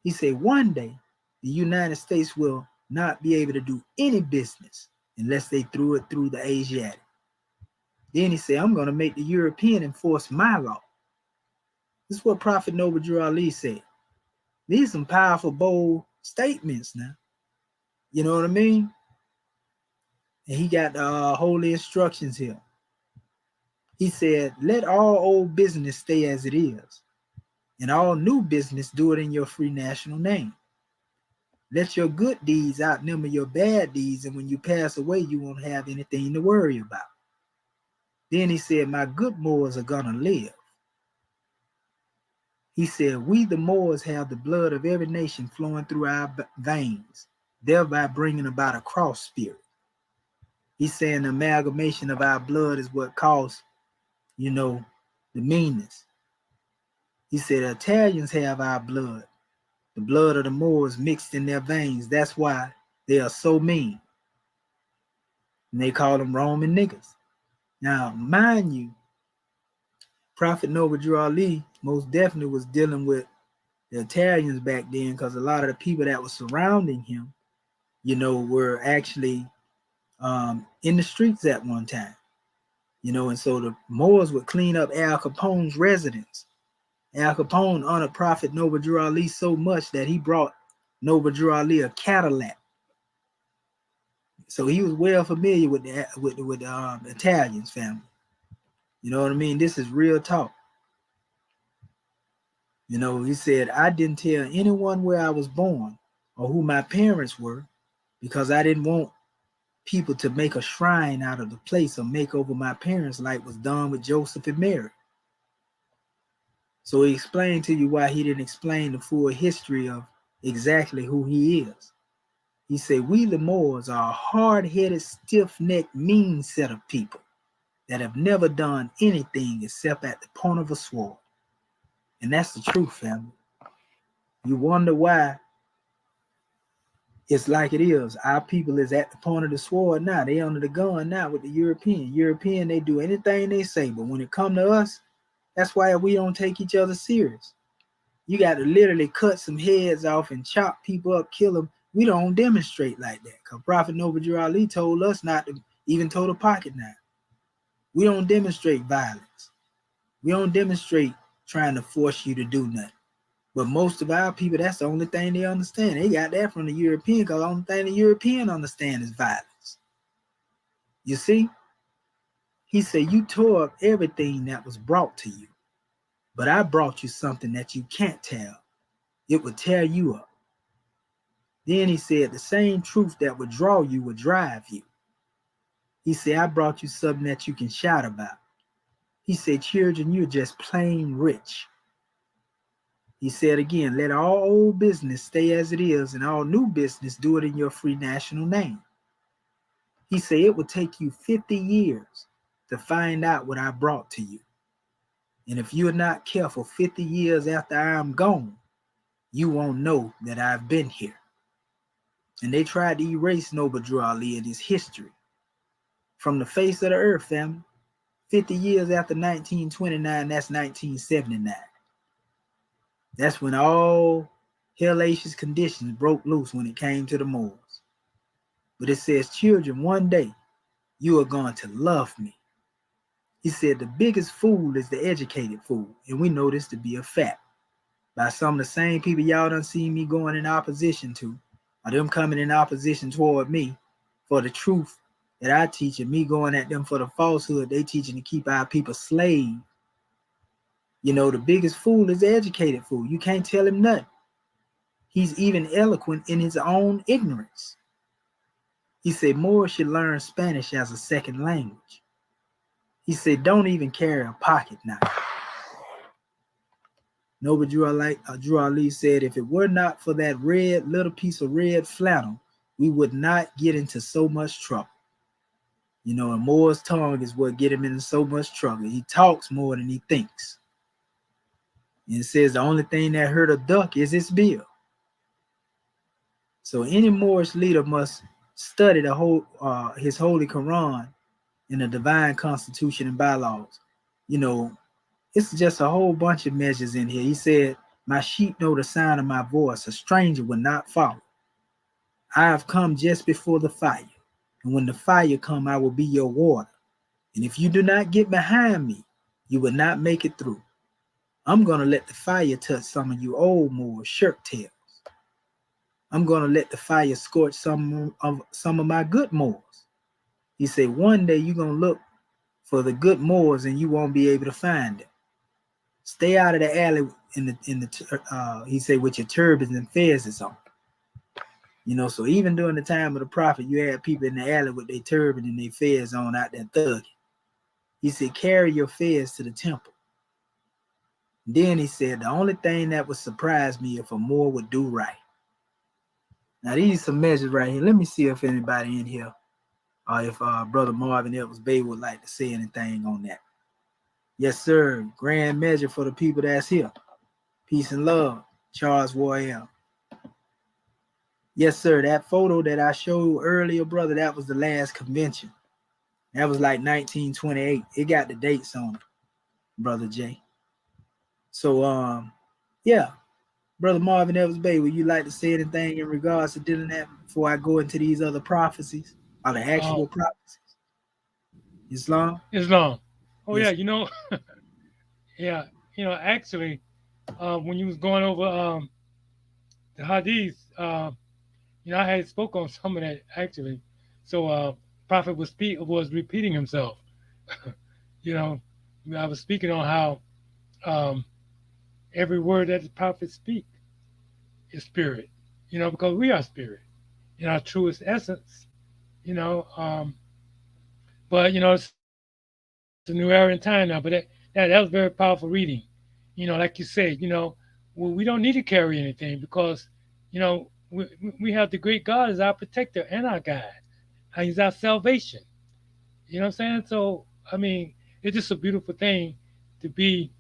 He said, one day, the United States will not be able to do any business unless they threw it through the Asiatic. Then he said, I'm going to make the European enforce my law. This is what Prophet Noble Drew Ali said. These are some powerful, bold statements now. You know what I mean? And he got the holy instructions here. He said, let all old business stay as it is, and all new business do it in your free national name. Let your good deeds outnumber your bad deeds, and when you pass away, you won't have anything to worry about. Then he said, my good Moors are going to live. He said, we the Moors have the blood of every nation flowing through our veins, thereby bringing about a cross spirit. He's saying the amalgamation of our blood is what caused, the meanness. He said, Italians have our blood, the blood of the Moors mixed in their veins. That's why they are so mean. And they call them Roman niggas. Now, mind you, Prophet Noble Drew Ali most definitely was dealing with the Italians back then, because a lot of the people that were surrounding him, were actually in the streets at one time. And so the Moors would clean up Al Capone's residence. Al Capone honored Prophet Noble Drew Ali so much that he brought Noble Drew Ali a Cadillac. So he was well familiar with the Italians family. You know what I mean? This is real talk. He said, I didn't tell anyone where I was born or who my parents were because I didn't want people to make a shrine out of the place or make over my parents like was done with Joseph and Mary. So he explained to you why he didn't explain the full history of exactly who he is. He said, we the Moors are a hard-headed, stiff-necked, mean set of people that have never done anything except at the point of a sword. And that's the truth, family. You wonder why it's like it is. Our people is at the point of the sword now. They under the gun now with the European. European, they do anything they say. But when it come to us, that's why we don't take each other serious. You got to literally cut some heads off and chop people up, kill them. We don't demonstrate like that. Because Prophet Noble Drew Ali told us not to even toe the pocket now. We don't demonstrate violence. We don't demonstrate trying to force you to do nothing. But most of our people, that's the only thing they understand. They got that from the European because the only thing the European understand is violence. You see? He said, you tore up everything that was brought to you. But I brought you something that you can't tell. It would tear you up. Then he said, the same truth that would draw you would drive you. He said, I brought you something that you can shout about. He said, children, you're just plain rich. He said again, let all old business stay as it is and all new business do it in your free national name. He said, it would take you 50 years to find out what I brought to you. And if you're not careful, 50 years after I'm gone, you won't know that I've been here. And they tried to erase Noble Drew Ali and his history from the face of the earth, family. 50 years after 1929, that's 1979. That's when all hellacious conditions broke loose when it came to the Moors. But it says, children, one day you are going to love me. He said, the biggest fool is the educated fool. And we know this to be a fact. By some of the same people y'all done seen me going in opposition to, or them coming in opposition toward me for the truth that I teach, and me going at them for the falsehood they teaching to keep our people slave. The biggest fool is the educated fool. You can't tell him nothing. He's even eloquent in his own ignorance. He said, more should learn Spanish as a second language. He said, don't even carry a pocket knife. Noble Drew Ali said, if it were not for that little piece of red flannel, we would not get into so much trouble. And Moore's tongue is what get him into so much trouble. He talks more than he thinks. And it says the only thing that hurt a duck is its bill. So any Moorish leader must study his holy Quran and the divine constitution and bylaws. It's just a whole bunch of measures in here. He said, my sheep know the sound of my voice. A stranger will not follow. I have come just before the fire. And when the fire come, I will be your water. And if you do not get behind me, you will not make it through. I'm going to let the fire touch some of you old Moors, shirt tails. I'm going to let the fire scorch some of my good Moors. He said, one day you're going to look for the good Moors and you won't be able to find them. Stay out of the alley he said, with your turbans and fezzes on. So even during the time of the prophet, you had people in the alley with their turban and their fez on out there thugging. He said, carry your fez to the temple. Then he said, the only thing that would surprise me if a Moor would do right. Now these are some measures right here. Let me see if anybody in here, or if Brother Marvin Edwards Bay would like to say anything on that. Yes, sir. Grand measure for the people that's here. Peace and love. Charles Royale. Yes, sir. That photo that I showed earlier, brother, that was the last convention. That was like 1928. It got the dates on it, Brother Jay. So, yeah. Brother Marvin Evans Bay, would you like to say anything in regards to dealing that before I go into these other prophecies, or the actual prophecies? Islam? Islam. Oh yeah, Yes. yeah, actually, when you was going over the hadith, I had spoke on some of that actually. So Prophet was repeating himself. you know, I was speaking on how um, every word that the Prophet speak is spirit. Because we are spirit in our truest essence. You know, um, but it's a new era in time now. But that was very powerful reading. Like you said, we don't need to carry anything because we have the great God as our protector and our guide. He's our salvation. You know what I'm saying? So I mean, it's just a beautiful thing to be,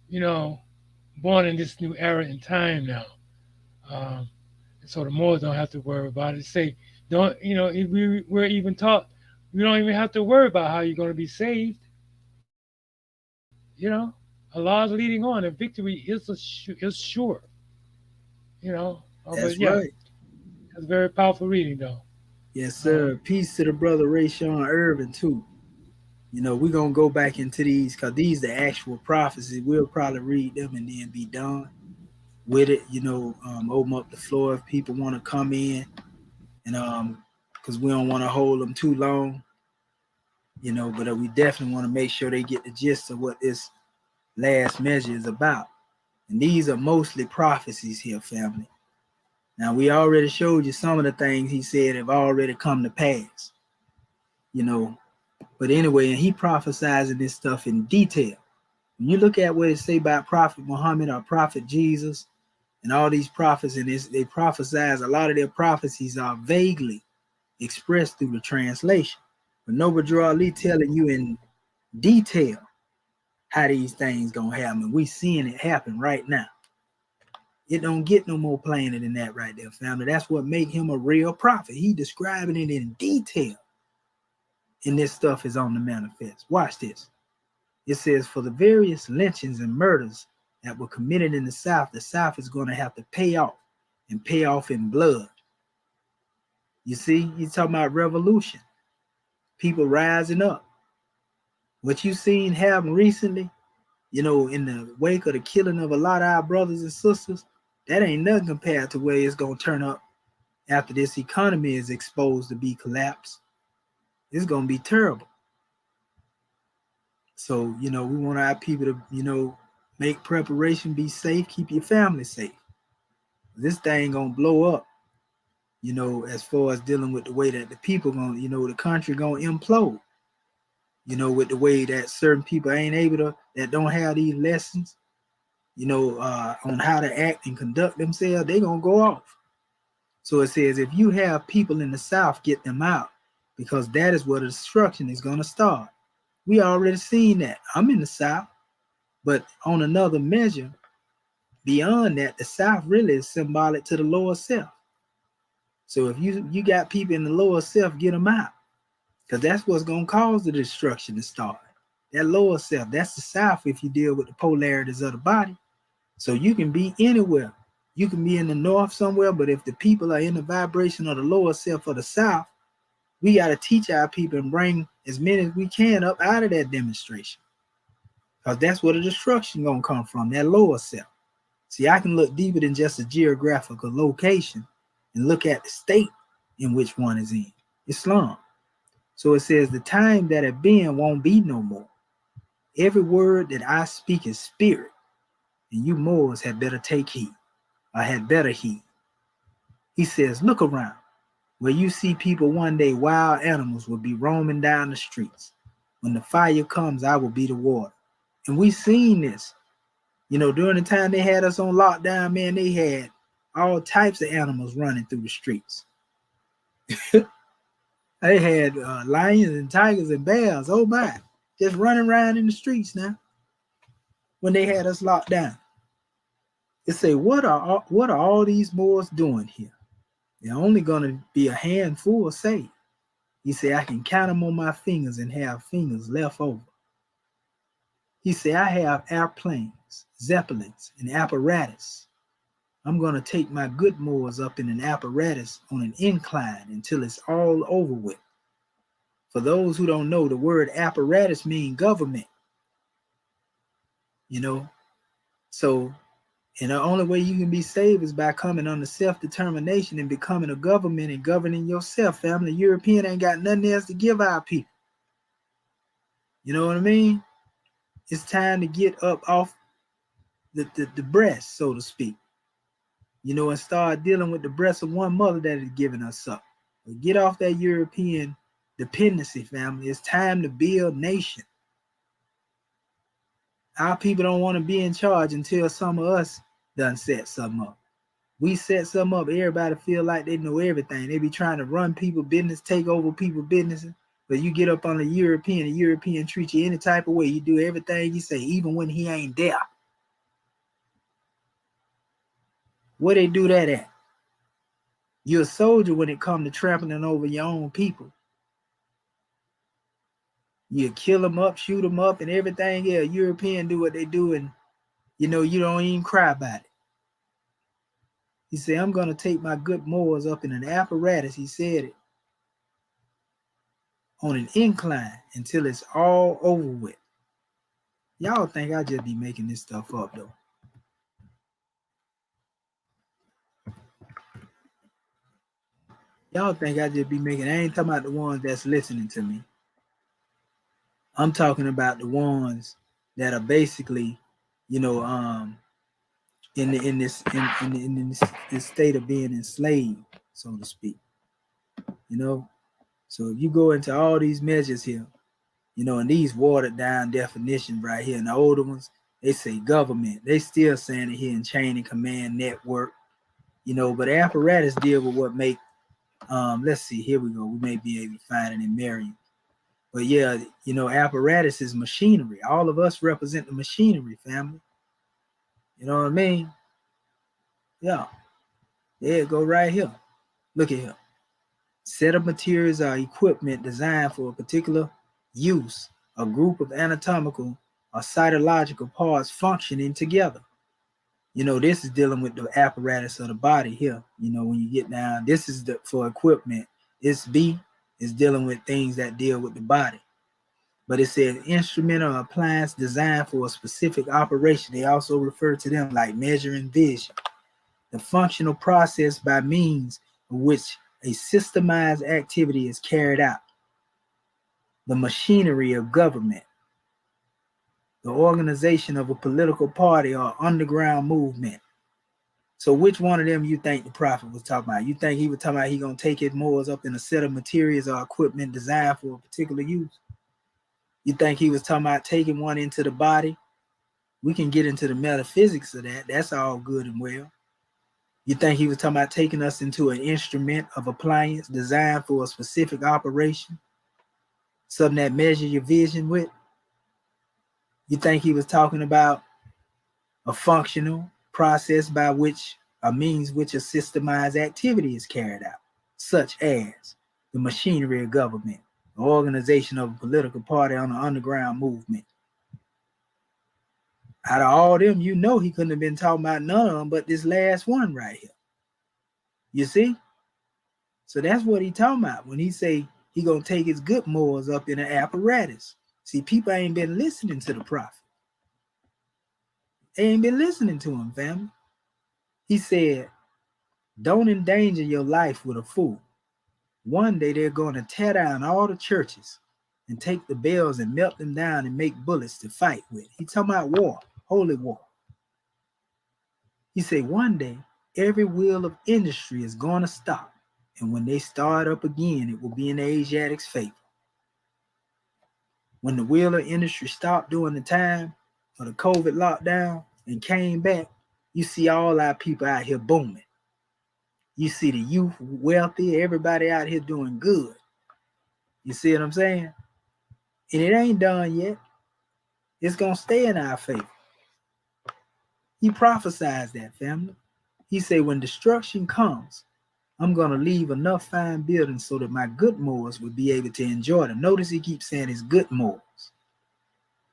you know, born in this new era and time now. Um, and so the Moors don't have to worry about it. Say, don't if we're even taught we don't even have to worry about how you're going to be saved. Allah's leading on, and victory is sure. But That's yeah, right. it's very powerful reading though. Yes, Um, sir. Peace to the brother Rayshawn Irvin too. We're gonna go back into these because these the actual prophecies. We'll probably read them and then be done with it. Open up the floor if people want to come in, and because we don't want to hold them too long. But we definitely want to make sure they get the gist of what this last measure is about. And these are mostly prophecies here, family. Now we already showed you some of the things he said have already come to pass. You know, but anyway, and he prophesizing this stuff in detail. When you look at what it say about Prophet Muhammad or Prophet Jesus and all these prophets, and they prophesize, a lot of their prophecies are vaguely expressed through the translation. But Noble Ali telling you in detail how these things gonna happen. We seeing it happen right now. It don't get no more plainer than that right there, family. That's what make him a real prophet. He describing it in detail. And this stuff is on the manifest. Watch this. It says, for the various lynchings and murders that were committed in the South is going to have to pay off and pay off in blood. You see, he's talking about revolution, people rising up. What you seen happen recently, in the wake of the killing of a lot of our brothers and sisters, that ain't nothing compared to where it's going to turn up after this economy is exposed to be collapsed. It's going to be terrible. So, we want our people to, make preparation, be safe, keep your family safe. This thing gonna blow up, as far as dealing with the way that the people gonna, the country gonna implode, with the way that certain people ain't able to, that don't have these lessons, on how to act and conduct themselves, they gonna go off. So it says, if you have people in the South, get them out, because that is where the destruction is gonna start. We already seen that. I'm in the South, but on another measure, beyond that, the South really is symbolic to the lower self. So if you got people in the lower self, get them out, because that's what's gonna cause the destruction to start. That lower self, that's the South. If you deal with the polarities of the body, so you can be anywhere. You can be in the North somewhere, but if the people are in the vibration of the lower self of the South, we got to teach our people and bring as many as we can up out of that demonstration, because that's where the destruction gonna come from. That lower self. See, I can look deeper than just a geographical location and look at the state in which one is in. Islam. So it says, the time that have been won't be no more. Every word that I speak is spirit, and you Moors had better take heed, or had better heed. He says, look around. Where you see people one day, wild animals will be roaming down the streets. When the fire comes, I will be the water. And we seen this. During the time they had us on lockdown, man, they had all types of animals running through the streets. They had lions and tigers and bears, oh my, just running around in the streets now when they had us locked down. It say, what are all these Moors doing here? They're only going to be a handful saved. He said, I can count them on my fingers and have fingers left over. He said, I have airplanes, zeppelins, and apparatus. I'm going to take my good Moors up in an apparatus on an incline until it's all over with. For those who don't know, the word apparatus means government. So, and the only way you can be saved is by coming under self-determination and becoming a government and governing yourself, family. European ain't got nothing else to give our people. You know what I mean? It's time to get up off the breast, so to speak. And start dealing with the breast of one mother that is giving us up. But get off that European dependency, family. It's time to build nation. Our people don't want to be in charge until some of us done set something up. We set something up, everybody feel like they know everything. They be trying to run people business, take over people businesses. But you get up on the European treat you any type of way. You do everything he say, even when he ain't there. Where they do that at? You're a soldier when it comes to trampling over your own people. You kill them up, shoot them up, and everything. Yeah, European do what they do, and you don't even cry about it. He said, I'm going to take my good Moors up in an apparatus, he said it, on an incline until it's all over with. Y'all think I just be making this stuff up, though. Y'all think I just be making, I ain't talking about the ones that's listening to me. I'm talking about the ones that are basically, in this state of being enslaved, so to speak. So if you go into all these measures here, and these watered down definitions right here, and the older ones, they say government. They still saying it here in chain and command network, but apparatus deal with what make, let's see, here we go. We may be able to find it in Merriam. But yeah, apparatus is machinery. All of us represent the machinery, family. You know what I mean? Yeah. There it go right here. Look at here. Set of materials or equipment designed for a particular use, a group of anatomical or cytological parts functioning together. This is dealing with the apparatus of the body here. When you get down, this is for equipment. This B is dealing with things that deal with the body. But it says instrument or appliance designed for a specific operation. They also refer to them like measuring vision. The functional process by means of which a systemized activity is carried out. The machinery of government. The organization of a political party or underground movement. So which one of them you think the prophet was talking about? You think he was talking about he going to take his Moors up in a set of materials or equipment designed for a particular use? You think he was talking about taking one into the body? We can get into the metaphysics of that. That's all good and well. You think he was talking about taking us into an instrument of appliance designed for a specific operation? Something that measure your vision with? You think he was talking about a functional process by which a means which a systemized activity is carried out, such as the machinery of government, the organization of a political party on an underground movement? Out of all them, he couldn't have been talking about none of them but this last one right here. You see? So that's what he talking about when he say he gonna take his good Moors up in an apparatus. See, people ain't been listening to the prophet. They ain't been listening to him, family. He said, don't endanger your life with a fool. One day they're going to tear down all the churches and take the bells and melt them down and make bullets to fight with. He talking about war, holy war. He said one day every wheel of industry is going to stop. And when they start up again, it will be in the Asiatics' favor. When the wheel of industry stopped during the time of the COVID lockdown and came back, you see all our people out here booming. You see the youth, wealthy, everybody out here doing good. You see what I'm saying? And it ain't done yet. It's going to stay in our favor. He prophesied that, family. He said, when destruction comes, I'm going to leave enough fine buildings so that my good Moors will be able to enjoy them. Notice he keeps saying his good Moors.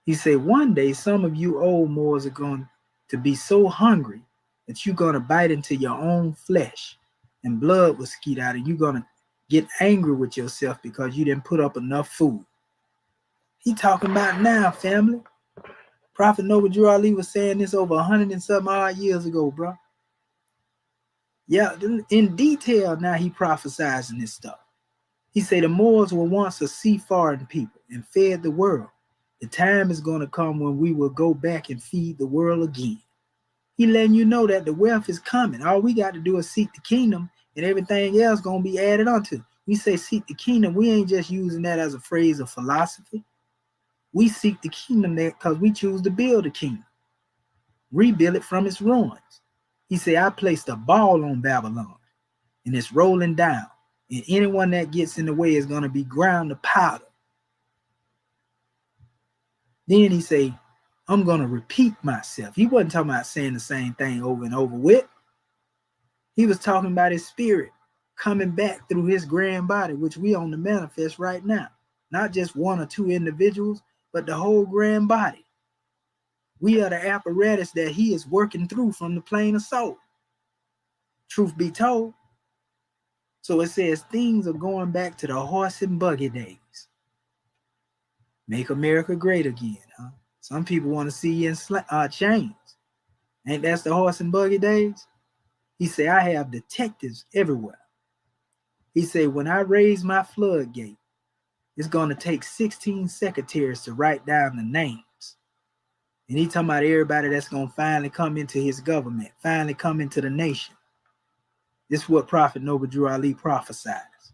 He said, one day, some of you old Moors are going to be so hungry that you're going to bite into your own flesh and blood will skeet out and you're going to get angry with yourself because you didn't put up enough food. He talking about now, family. Prophet Noble Drew Ali was saying this over 100 and some odd years ago, bro. Yeah, in detail now he prophesizing this stuff. He said the Moors were once a seafaring people and fed the world. The time is going to come when we will go back and feed the world again. He letting you know that the wealth is coming. All we got to do is seek the kingdom and everything else going to be added onto. We say seek the kingdom. We ain't just using that as a phrase of philosophy. We seek the kingdom there because we choose to build the kingdom. Rebuild it from its ruins. He said, I placed a ball on Babylon and it's rolling down. And anyone that gets in the way is going to be ground to powder. Then he say, I'm going to repeat myself. He wasn't talking about saying the same thing over and over with. He was talking about his spirit coming back through his grand body, which we on the manifest right now. Not just one or two individuals, but the whole grand body. We are the apparatus that he is working through from the plane of soul. Truth be told. So it says things are going back to the horse and buggy days. Make America great again, huh? Some people want to see you in chains. Ain't that the horse and buggy days? He said, I have detectives everywhere. He said, when I raise my floodgate, it's going to take 16 secretaries to write down the names. And he talking about everybody that's going to finally come into his government, finally come into the nation. This is what Prophet Noble Drew Ali prophesies.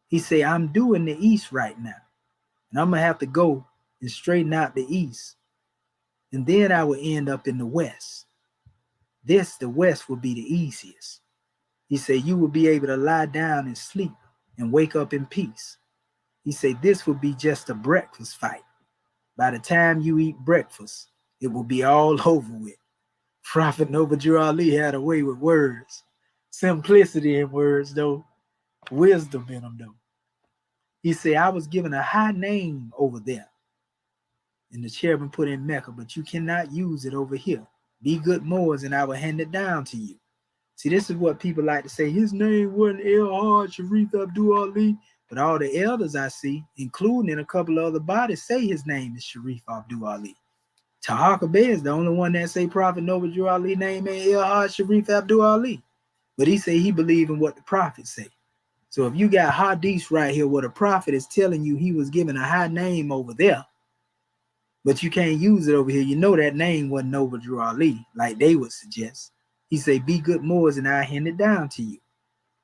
He said, I'm doing the East right now. And I'm going to have to go and straighten out the East. And then I will end up in the West. The West will be the easiest. He said, you will be able to lie down and sleep and wake up in peace. He said, this will be just a breakfast fight. By the time you eat breakfast, it will be all over with. Prophet Noble Drew Ali had a way with words. Simplicity in words, though. Wisdom in them, though. He said, I was given a high name over there. And the chairman put in Mecca, but you cannot use it over here. Be good Moors, and I will hand it down to you. See, this is what people like to say. His name wasn't El Sharif Abdul Ali. But all the elders I see, including a couple of other bodies, say his name is Sharif Abdul Ali. Tahaka Bey is the only one that say Prophet Noble Drew Ali name ain't El Sharif Abdul Ali. But he say he believe in what the prophets say. So if you got hadiths right here where the prophet is telling you he was given a high name over there, but you can't use it over here, you know that name wasn't Noble Drew Ali, like they would suggest. He say, be good Moors and I hand it down to you.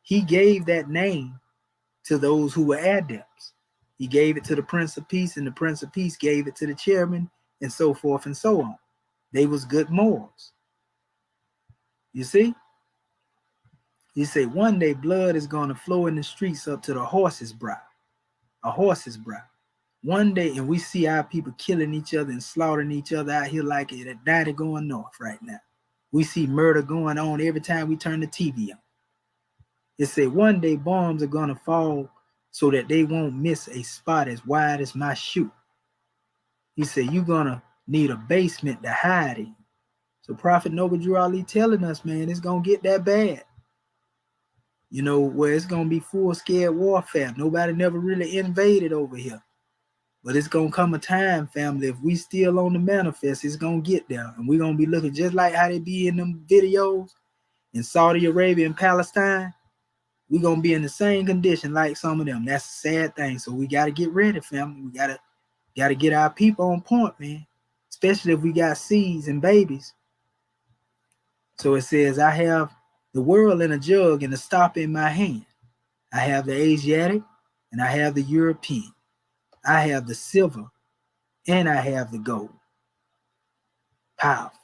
He gave that name to those who were adepts. He gave it to the Prince of Peace, and the Prince of Peace gave it to the chairman, and so forth and so on. They was good Moors. You see? He said, one day blood is going to flow in the streets up to the horse's brow. A horse's brow. One day, and we see our people killing each other and slaughtering each other out here like it at 90 going north right now. We see murder going on every time we turn the TV on. It said one day bombs are going to fall so that they won't miss a spot as wide as my shoe. He said you're going to need a basement to hide in. So Prophet Noble Drew Ali telling us, man, it's going to get that bad. You know, where it's going to be full-scale warfare. Nobody never really invaded over here. But it's going to come a time, family, if we still on the manifest, it's going to get there. And we're going to be looking just like how they be in them videos in Saudi Arabia and Palestine. We're going to be in the same condition like some of them. That's a sad thing. So we got to get ready, family. We got to get our people on point, man. Especially if we got seeds and babies. So it says, I have the world in a jug and a stop in my hand. I have the Asiatic and I have the European. I have the silver and I have the gold. Powerful.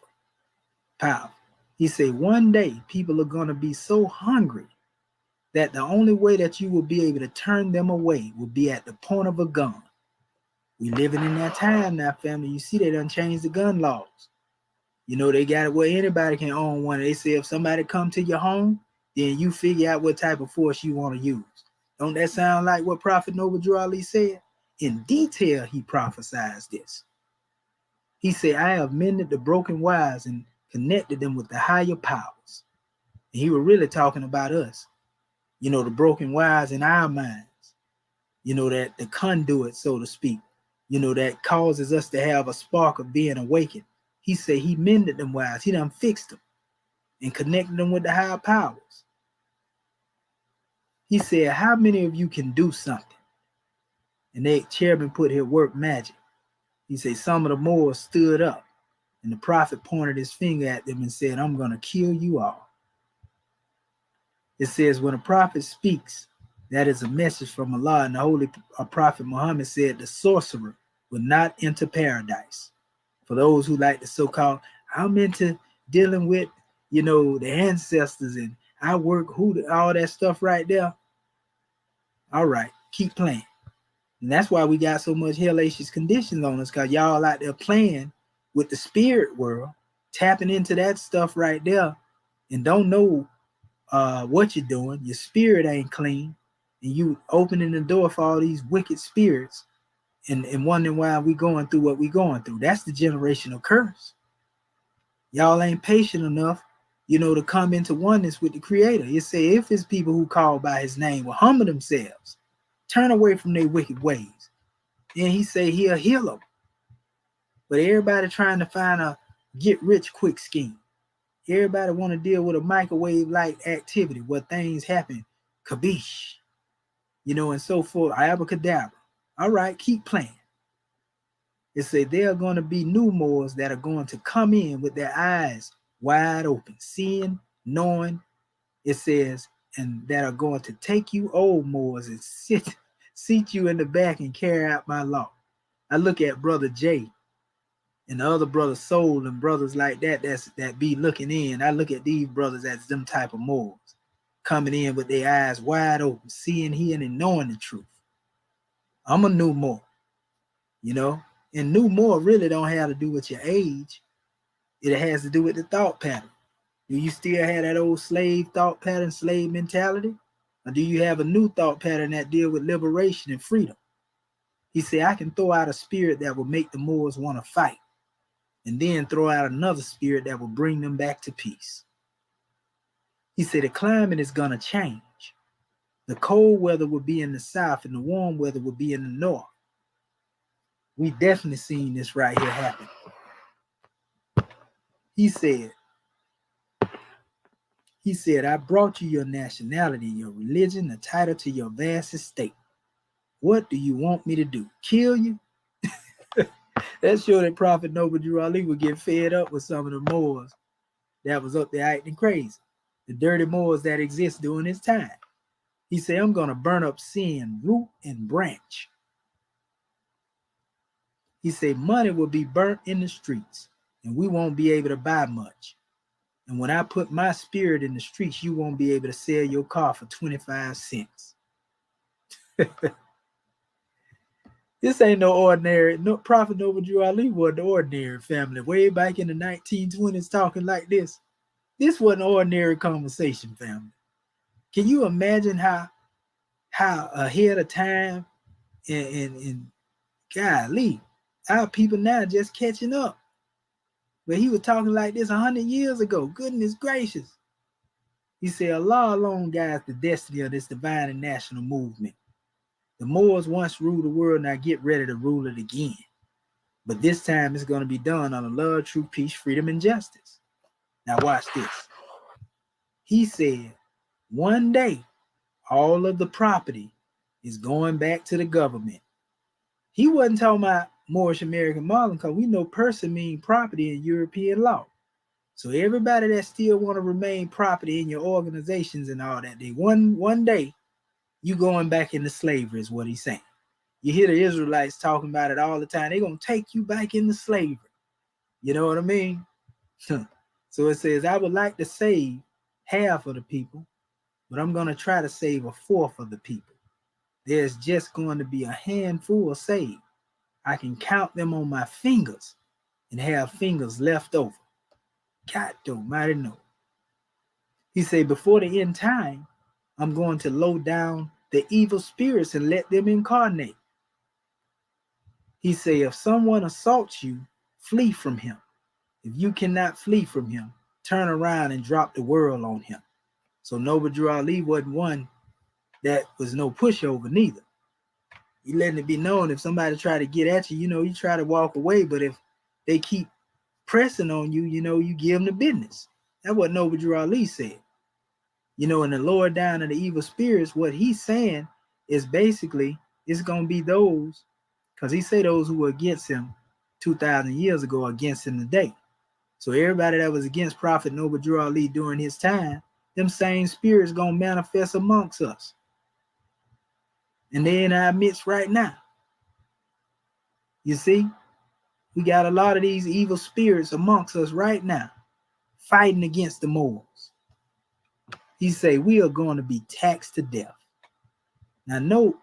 Powerful. He said, one day people are going to be so hungry that the only way that you will be able to turn them away will be at the point of a gun. We living in that time now, family. You see, they done changed the gun laws. You know, they got it where anybody can own one. They say if somebody come to your home, then you figure out what type of force you want to use. Don't that sound like what Prophet Noble Drew Ali said? In detail, he prophesied this. He said, I have mended the broken wires and connected them with the higher powers. And he was really talking about us. the broken wires in our minds, that the conduit, so to speak, that causes us to have a spark of being awakened. He said he mended them wires. He done fixed them and connected them with the higher powers. He said, how many of you can do something? And the chairman put here, work magic. He said, some of the Moors stood up, and the prophet pointed his finger at them and said, I'm going to kill you all. It says, when a prophet speaks, that is a message from Allah. And the holy prophet Muhammad said, the sorcerer will not enter paradise. For those who like the so-called, I'm into dealing with, the ancestors, and I work all that stuff right there. All right, keep playing. And that's why we got so much hellacious conditions on us, because y'all out there playing with the spirit world, tapping into that stuff right there, and don't know what you're doing. Your spirit ain't clean, and you opening the door for all these wicked spirits, and wondering why we going through what we going through. That's the generational curse. Y'all ain't patient enough, to come into oneness with the Creator. It say, if his people who call by his name will humble themselves, turn away from their wicked ways, then he say he'll heal them. But everybody trying to find a get rich quick scheme. Everybody want to deal with a microwave-like activity where things happen, kabish, and so forth, abracadabra. All right, keep playing. It say there are going to be new Moors that are going to come in with their eyes wide open, seeing, knowing. It says, and that are going to take you old Moors and seat you in the back and carry out my law. I look at Brother Jay and the other brother Soul and brothers like that be looking in. I look at these brothers as them type of Moors, coming in with their eyes wide open, seeing, hearing, and knowing the truth. I'm a new Moor, and new Moor really don't have to do with your age. It has to do with the thought pattern. Do you still have that old slave thought pattern, slave mentality? Or do you have a new thought pattern that deal with liberation and freedom? He said, I can throw out a spirit that will make the Moors want to fight, and then throw out another spirit that will bring them back to peace. He said, the climate is going to change. The cold weather will be in the south and the warm weather will be in the north. We definitely seen this right here happen. He said, I brought you your nationality, your religion, the title to your vast estate. What do you want me to do? Kill you? That sure that Prophet Noble Drew Ali would get fed up with some of the Moors that was up there acting crazy. The dirty Moors that exist during his time. He said, I'm going to burn up sin, root and branch. He said, money will be burnt in the streets, and we won't be able to buy much. And when I put my spirit in the streets, you won't be able to sell your car for 25 cents. This ain't no ordinary, no Prophet Noble Drew Ali wasn't the ordinary family. Way back in the 1920s talking like this. This wasn't ordinary conversation, family. Can you imagine how ahead of time and golly, our people now just catching up. But he was talking like this 100 years ago. Goodness gracious. He said, Allah alone guides the destiny of this divine and national movement. The Moors once ruled the world, now get ready to rule it again. But this time it's going to be done on love, truth, peace, freedom, and justice. Now watch this. He said, one day, all of the property is going back to the government. He wasn't talking about Moorish American Muslim, because we know person means property in European law. So everybody that still want to remain property in your organizations and all that, they one day you going back into slavery is what he's saying. You hear the Israelites talking about it all the time. They're going to take you back into slavery. You know what I mean? So it says, I would like to save half of the people, but I'm going to try to save a fourth of the people. There's just going to be a handful saved. I can count them on my fingers and have fingers left over. God almighty no. He said, before the end time, I'm going to low down the evil spirits and let them incarnate. He said, if someone assaults you, flee from him. If you cannot flee from him, turn around and drop the world on him. So Noble Drew Ali wasn't one that was no pushover neither. You letting it be known if somebody try to get at you, you try to walk away, but if they keep pressing on you, you give them the business. That's what Noble Drew Ali said. In the lower down of the evil spirits, what he's saying is basically it's gonna be those, because he say those who were against him 2,000 years ago are against him today. So everybody that was against Prophet Noble Drew Ali during his time, them same spirits gonna manifest amongst us. And they're in our midst right now. You see, we got a lot of these evil spirits amongst us right now, fighting against the Moors. He say we are going to be taxed to death. Now, note,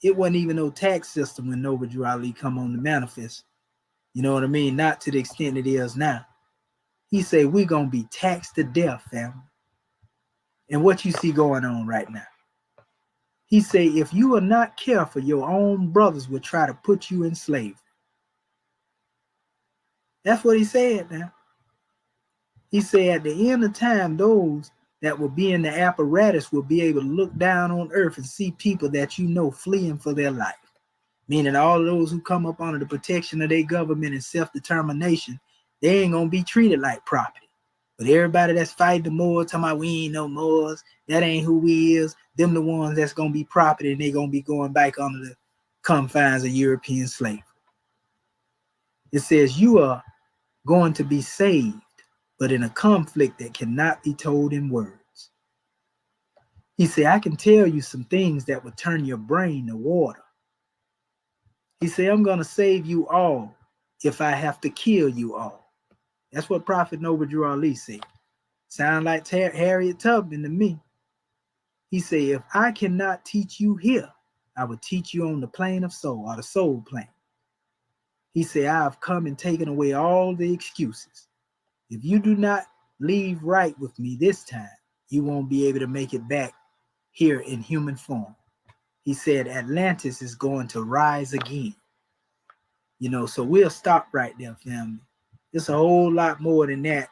it wasn't even no tax system when Noble Drew Ali come on the manifest. You know what I mean? Not to the extent it is now. He say we're going to be taxed to death, family. And what you see going on right now. He say if you are not careful, your own brothers will try to put you in slavery. That's what he said now. He said at the end of time, those that will be in the apparatus will be able to look down on earth and see people that fleeing for their life. Meaning all those who come up under the protection of their government and self-determination, they ain't going to be treated like property. But everybody that's fighting the Moors, talking about we ain't no Moors, that ain't who we is, them the ones that's going to be property, and they going to be going back under the confines of European slavery. It says you are going to be saved, but in a conflict that cannot be told in words. He said, I can tell you some things that would turn your brain to water. He said, I'm going to save you all if I have to kill you all. That's what Prophet Noble Drew Ali said. Sound like Harriet Tubman to me. He said, if I cannot teach you here, I will teach you on the plane of soul, or the soul plane. He said, I have come and taken away all the excuses. If you do not leave right with me this time, you won't be able to make it back here in human form. He said, Atlantis is going to rise again. So we'll stop right there, family. It's a whole lot more than that.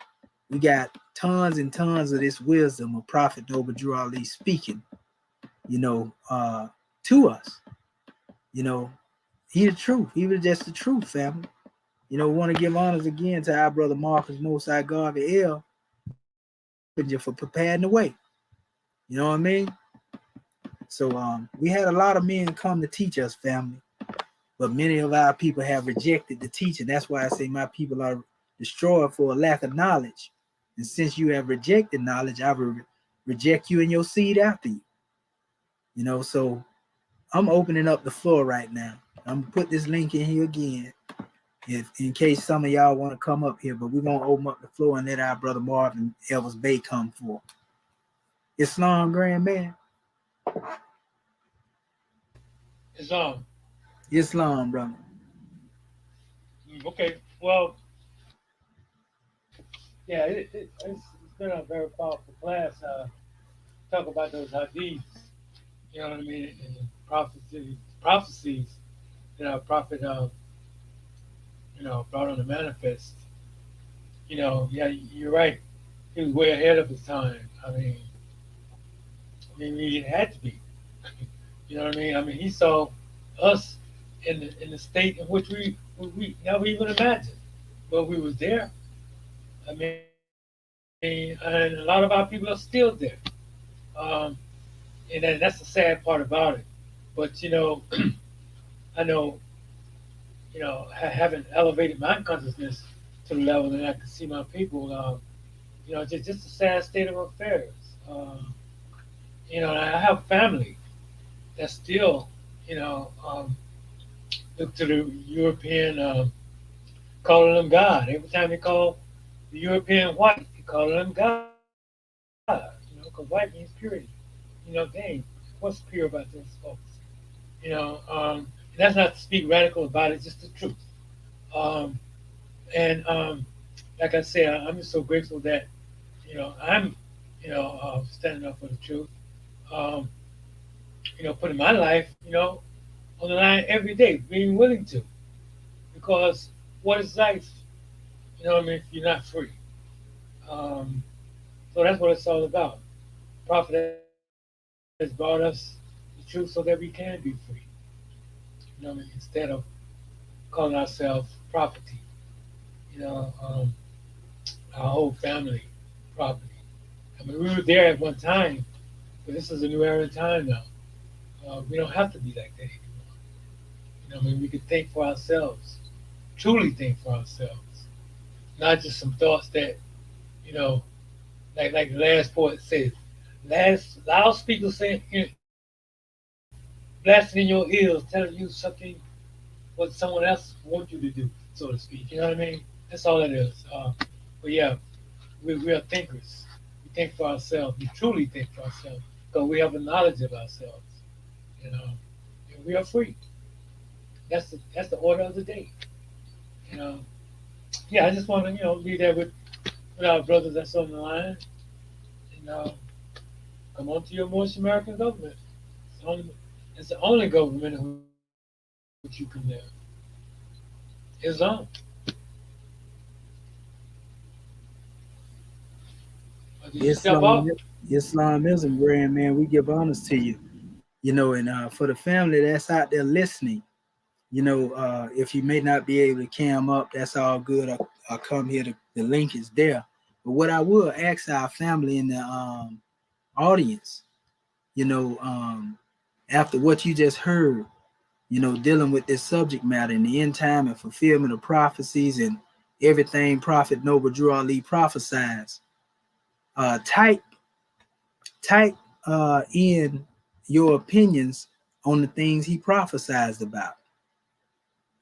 We got tons and tons of this wisdom of Prophet Noble Drew Ali speaking, to us. He the truth. He was just the truth, family. We want to give honors again to our brother Marcus Mosai Garvey L. for preparing the way. You know what I mean? So we had a lot of men come to teach us, family. But many of our people have rejected the teaching. That's why I say my people are destroyed for a lack of knowledge. And since you have rejected knowledge, I will reject you and your seed after you. So I'm opening up the floor right now. I'm gonna put this link in here again, if in case some of y'all want to come up here. But we're gonna open up the floor and let our brother Marvin Elvis Bay come forth. Islam, grand man. Islam, brother. Okay. Well, yeah, it's been a very powerful class. Talk about those hadiths, you know what I mean, and prophecies that our prophet, brought on the manifest. Yeah, you're right. He was way ahead of his time. He had to be. You know what I mean? He saw us in the state in which we never even imagined, but we was there. And a lot of our people are still there. Um, and that's the sad part about it. But I know, having elevated my consciousness to the level that I can see my people, just a sad state of affairs. I have family that still, look to the European, calling them God. Every time they call the European white, they call them God. Because white means purity. Dang, what's pure about those folks? And that's not to speak radical about it, just the truth. Um, and like I said, I'm just so grateful that I'm standing up for the truth. Um, putting my life on the line every day, being willing to, because what is life? If you're not free. Um, so that's what it's all about. Prophet has brought us truth so that we can be free. You know, instead of calling ourselves property. You know, our whole family property. I mean, we were there at one time, but this is a new era in time now. We don't have to be like that anymore. You know, I mean, we could think for ourselves, truly think for ourselves, not just some thoughts that, you know, like the last poet said, last loudspeaker saying, blasting in your ears, telling you something what someone else wants you to do, so to speak. You know what I mean? That's all it is. But yeah, we are thinkers. We think for ourselves. We truly think for ourselves because we have a knowledge of ourselves. You know, and we are free. That's the order of the day. You know, yeah. I just want to leave that with our brothers that's on the line. You know, come on to your most American government. It's the only government in which you can live. Islam. Or did you step off? Islam, Islamism, grand man, we give honors to you. And for the family that's out there listening, if you may not be able to cam up, that's all good. I'll come here. The link is there. But what I will ask our family in the audience, you know, um, after what you just heard, dealing with this subject matter in the end time and fulfillment of prophecies and everything Prophet Noble Drew Ali prophesies, type in your opinions on the things he prophesied about,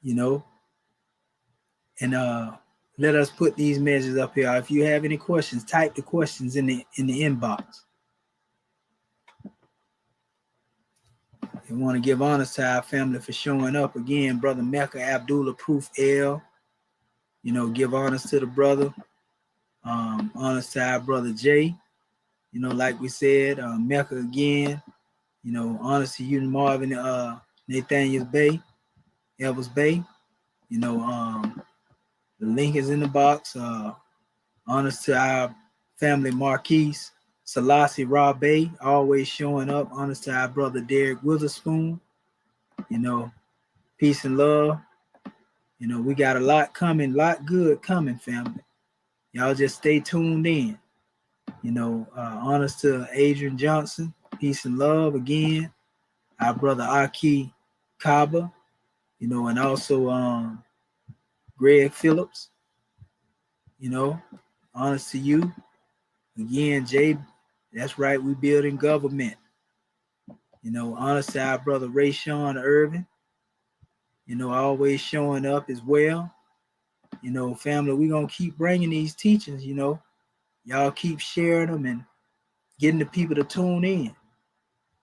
you know, and let us put these measures up here. If you have any questions, type the questions in the inbox. We want to give honors to our family for showing up again. Brother Mecca Abdullah Proof L. Give honors to the brother. Honors to our brother Jay. Like we said, Mecca again. Honors to you, Marvin, Nathaniel Bay, Elvis Bay. The link is in the box. Honors to our family Marquise, Selassie Rob Bay, always showing up. Honors to our brother Derek Witherspoon. Peace and love. We got a lot coming, lot good coming, family. Y'all just stay tuned in. Honors to Adrian Johnson. Peace and love again. Our brother Aki Kaba, and also Greg Phillips. Honors to you. Again, Jay, that's right, we building government. Honors to our brother Ray Sean Irvin, always showing up as well. Family, we're going to keep bringing these teachings, y'all keep sharing them and getting the people to tune in.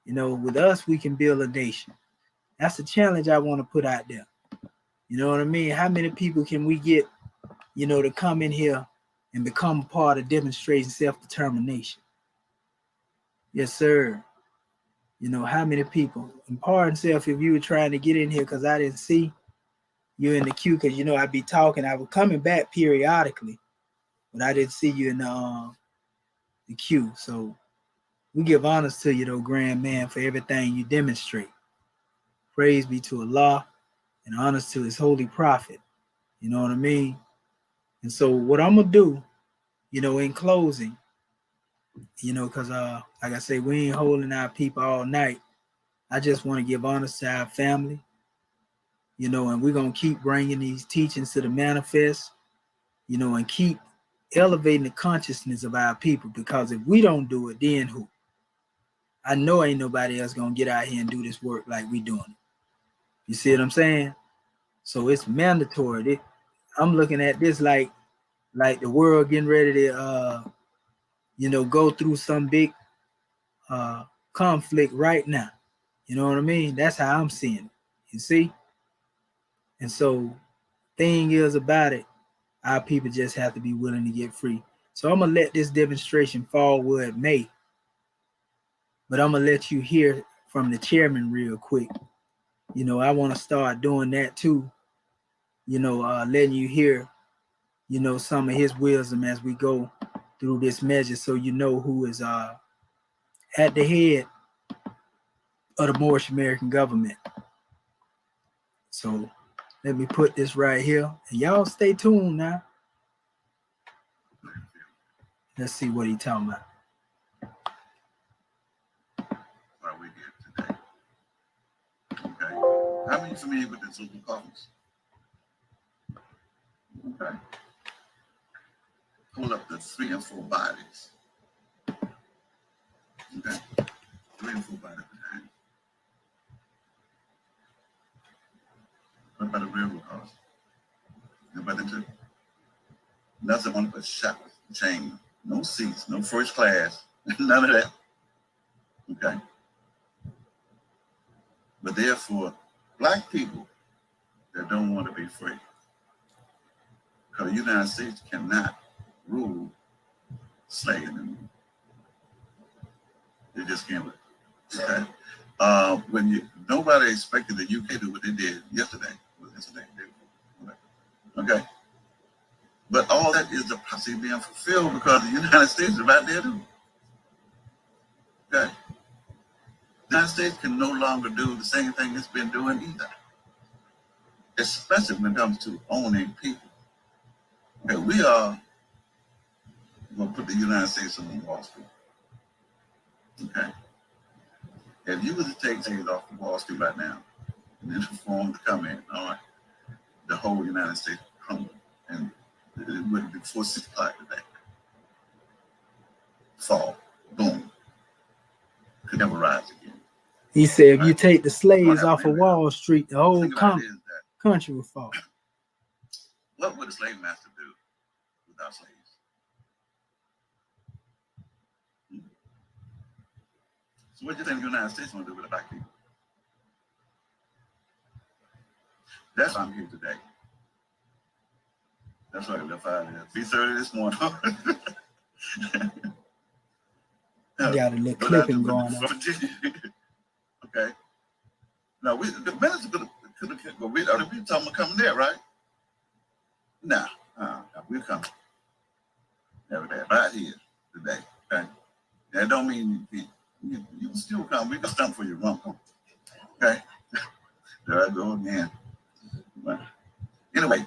With us, we can build a nation. That's the challenge I want to put out there. You know what I mean? How many people can we get, to come in here and become a part of demonstrating self-determination? Yes, sir. How many people? And pardon self if you were trying to get in here because I didn't see you in the queue because, I'd be talking. I was coming back periodically, but I didn't see you in the queue. So we give honors to you, though, grand man, for everything you demonstrate. Praise be to Allah and honors to his holy prophet. You know what I mean? And so what I'm going to do, in closing, because like I say, we ain't holding our people all night. I just want to give honors to our family, and we're going to keep bringing these teachings to the manifest, and keep elevating the consciousness of our people, because if we don't do it, then who? I know ain't nobody else going to get out here and do this work like we doing it. You see what I'm saying? So it's mandatory. I'm looking at this like the world getting ready to, go through some big conflict right now. You know what I mean? That's how I'm seeing it. You see? And so thing is about it, our people just have to be willing to get free. So I'm going to let this demonstration fall where it may, but I'm going to let you hear from the chairman real quick. I want to start doing that too, letting you hear, some of his wisdom as we go through this measure, so who is at the head of the Moorish American government. So let me put this right here. And y'all stay tuned now. Let's see what he talking about. What we did today. Okay. How many familiar with the social caucus? Okay. Pull up the 3 and 4 bodies. Okay. 3 and 4 bodies behind. What about the railroad cars? Nobody took. Nothing one but shackles, chain, no seats, no first class, none of that. Okay. But therefore, black people that don't want to be free. Because the United States cannot rule slaves anymore. They just can't. Okay. Nobody expected the UK to do what they did yesterday. Okay. But all that is the prophecy being fulfilled because the United States is right there too. Okay. The United States can no longer do the same thing it's been doing either. Especially when it comes to owning people. Okay, we are going to put the United States on Wall Street. Okay. If you were to take things off of Wall Street right now, and then form to come in, all right, the whole United States would crumble. And it would be 4 6 o'clock today. Fall. Boom. Could never rise again. He said if you take the slaves off of Wall Street, the whole country will fall. What would a slave master do without slaves? So what do you think the United States want to do with the black people? That's why I'm here today. That's why I left out at 3:30 this morning. Got a little clipping going on. Okay. Now the minister could have go. We talking about coming there, right? Nah, we're coming. Every day, right here today. Okay. That don't mean you can still come. We can stump for your rump. Okay. There I go again. But anyway,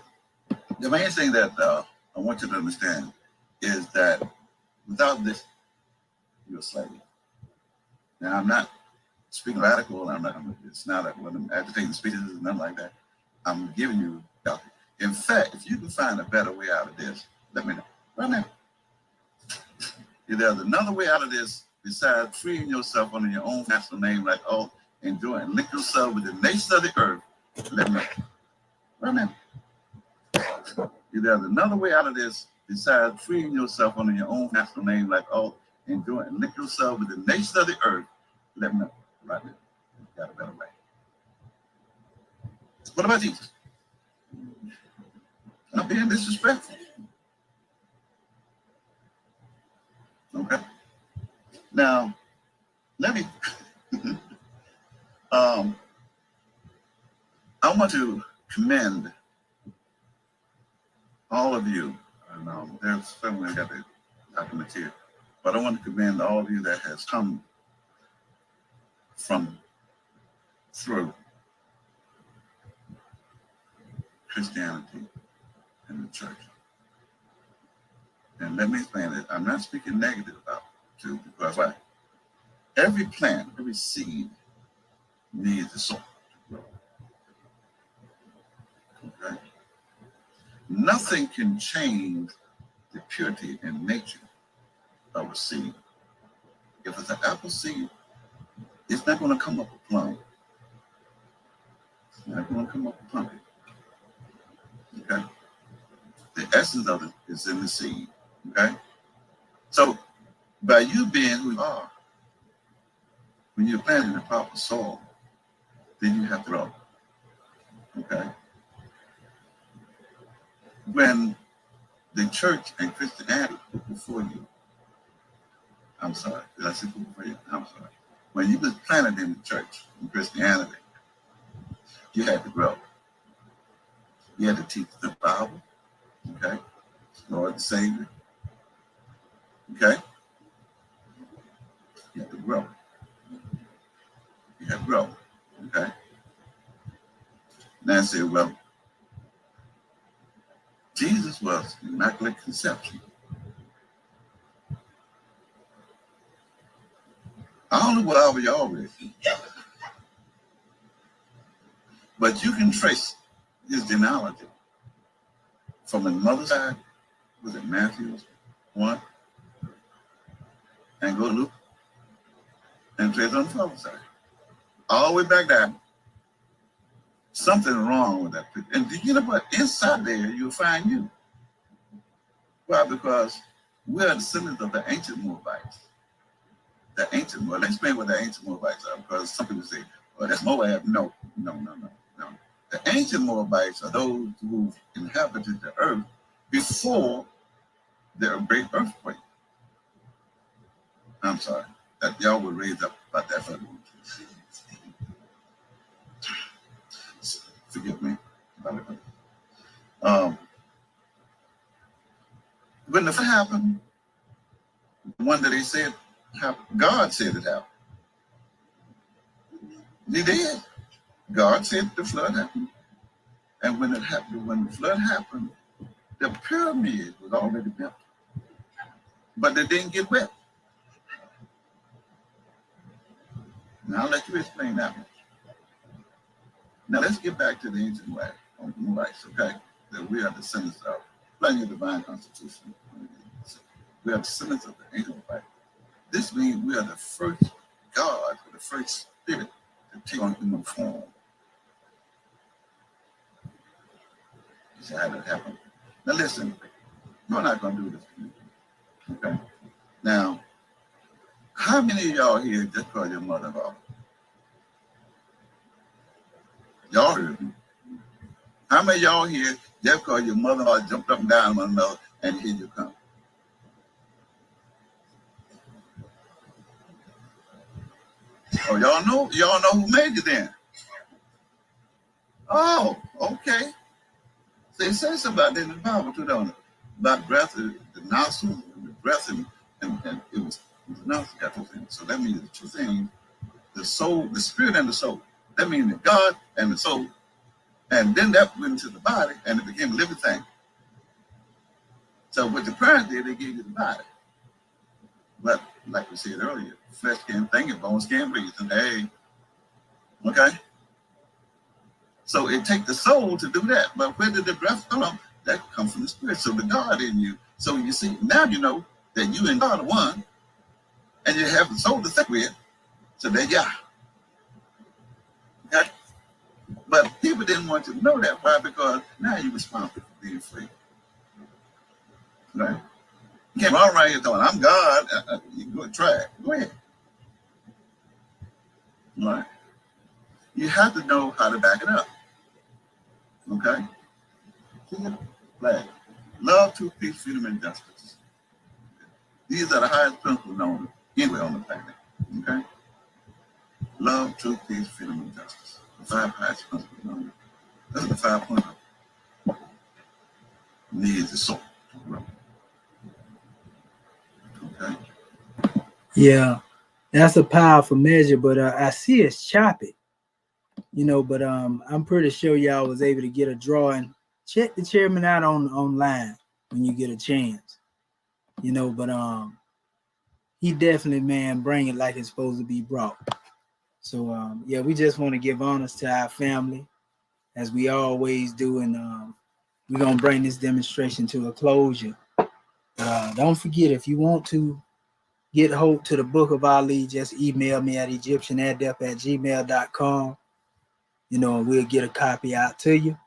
the main thing that I want you to understand is that without this, you're a slave. Now, I'm not speaking radical. It's not like when I'm agitating speeches and nothing like that. I'm giving you. In fact, if you can find a better way out of this, let me know. Right now. If there's another way out of this besides freeing yourself under your own national name, like enjoy and link yourself with the nations of the earth, let me know. Right now. If there's another way out of this besides freeing yourself under your own national name, like enjoy and link yourself with the nations of the earth, let me know. Right now. Got a better way. What about Jesus? I'm being disrespectful. Okay. Now, let me. I want to commend all of you. And there's certainly got the documents here, but I want to commend all of you that has come through Christianity and the church. And let me explain it. I'm not speaking negative about it, because why? Every plant, every seed needs the soil to grow. Okay? Nothing can change the purity and nature of a seed. If it's an apple seed, it's not going to come up a plum. It's not going to come up a pumpkin. Okay? The essence of it is in the seed. Okay? So, by you being who you are, when you're planting the proper soil, then you have to grow. Okay? When the church and Christianity put before you, I'm sorry, did I say put before you? I'm sorry. When you was planted in the church and Christianity, you had to grow. You had to teach the Bible, okay? Lord and Savior, okay? You had to grow. You have grown. Okay. Now I say, well, Jesus was immaculate conception. I don't know whatever y'all with, but you can trace his genealogy from his mother's side, was it Matthew 1, and go to Luke, and trace on the father's side. All the way back there. Something wrong with that. And do you know what? Inside there, you'll find you. Why? Because we're descendants of the ancient Moabites. The ancient Moabites. Let's explain what the ancient Moabites are, because some people say, well, that's Moab. No. The ancient Moabites are those who inhabited the earth before the great earthquake. I'm sorry. That y'all were raised up about that. Forgive me. When the flood happened, the one that they said happened, God said it happened. He did. God said the flood happened. And when it happened, when the flood happened, the pyramid was already built. But they didn't get wet. Now I'll let you explain that one. Now let's get back to the ancient Moabites, okay? That we are descendants of. Plenty of divine constitution. We are descendants of the ancient Moabites. This means we are the first God, or the first spirit to take on human form. You see how that happened? Now listen, you're not going to do this, okay? Now, how many of y'all here just call your mother off? Y'all heard me. How many of y'all here just call your mother-in-law jumped up and down one another and here you come? Oh, y'all know who made you then. Oh, okay. So it says about that in the Bible too, don't it? About breath, the nostrils, the breath, and it was the nostrils got two things. So that means the two things, the soul, the spirit and the soul. That means the God and the soul. And then that went into the body and it became a living thing. So what the parents did, they gave you the body. But like we said earlier, flesh can't think it, bones can't breathe. And hey, okay? So it takes the soul to do that. But where did the breath come from? That comes from the spirit. So the God in you. So you see, now you know that you and God are one, and you have the soul to think with. So there you are. Okay? But people didn't want you to know that. Why? Because now you're responsible for being free. Right? You came all right here going, I'm God. You can go and try it. Go ahead. All right? You have to know how to back it up. Okay? Flag. Love, truth, peace, freedom, and justice. These are the highest principles known anywhere on the planet. Okay? Love, truth, peace, freedom, and justice. The five highest principles known. Those are the 5 points. Needs the soul to grow. Okay? Yeah, that's a powerful measure, but I see it's choppy, but I'm pretty sure y'all was able to get a drawing. Check the chairman out online when you get a chance, but he definitely, man, bring it like it's supposed to be brought. So yeah, we just want to give honors to our family as we always do, and we're gonna bring this demonstration to a closure. Don't forget, if you want to get hold to the Book of Ali, just email me at egyptianadept@gmail.com. We'll get a copy out to you,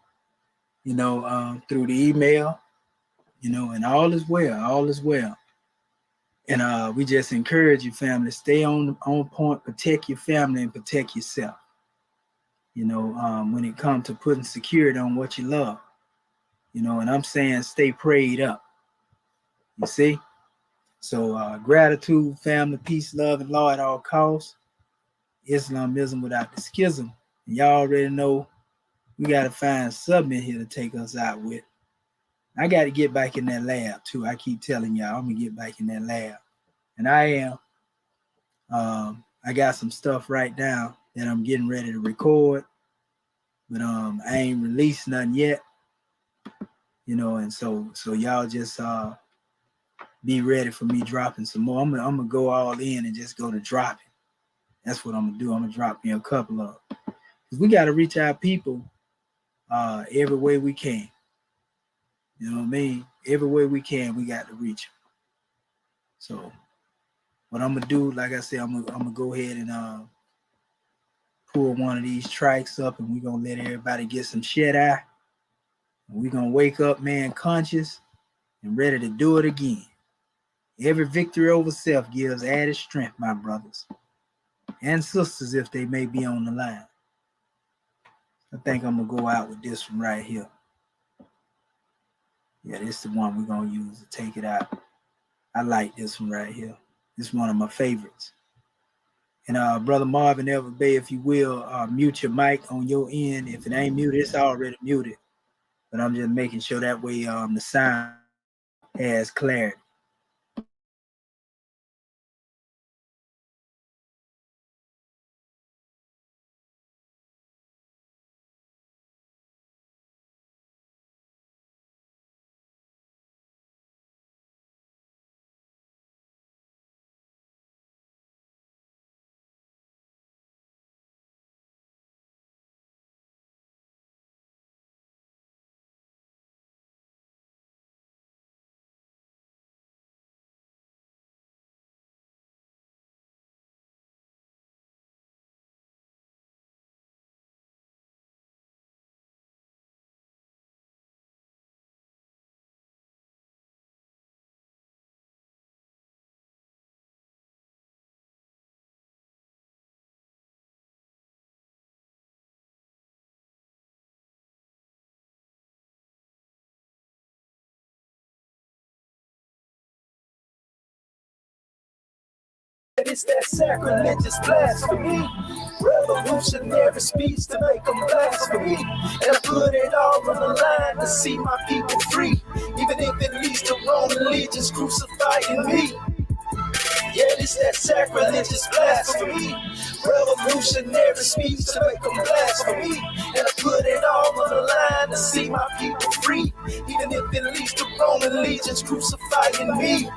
through the email, and all is well, all is well. And we just encourage you, family, stay on point, protect your family and protect yourself. When it comes to putting security on what you love, and I'm saying stay prayed up. You see? So gratitude, family, peace, love, and law at all costs. Islamism without the schism. And y'all already know we got to find something in here to take us out with. I got to get back in that lab too. I keep telling y'all I'm going to get back in that lab. And I am. I got some stuff right now that I'm getting ready to record, but I ain't released nothing yet, and so y'all just be ready for me dropping some more. I'm gonna go all in and just go to dropping. That's what I'm gonna do. I'm gonna drop me a couple of, because we got to reach our people every way we can. You know what I mean? Every way we can, we got to reach them. So what I'm gonna do, like I said, I'm gonna go ahead and pull one of these tracks up, and we're gonna let everybody get some shit out. And we're gonna wake up, man, conscious and ready to do it again. Every victory over self gives added strength, my brothers and sisters, if they may be on the line. I think I'm gonna go out with this one right here. Yeah, this is the one we're gonna use to take it out. I like this one right here. This is one of my favorites. And Brother Marvin Elver Bay, if you will, mute your mic on your end. If it ain't muted, it's already muted. But I'm just making sure that way the sound has clarity. It's that sacrilegious blasphemy, revolutionary speech to make them blasphemy, and I put it all on the line to see my people free, even if it leads to Roman legions crucifying me. Yeah, it's that sacrilegious blasphemy, revolutionary speech to make them blasphemy, and I put it all on the line to see my people free, even if it leads to Roman legions crucifying me.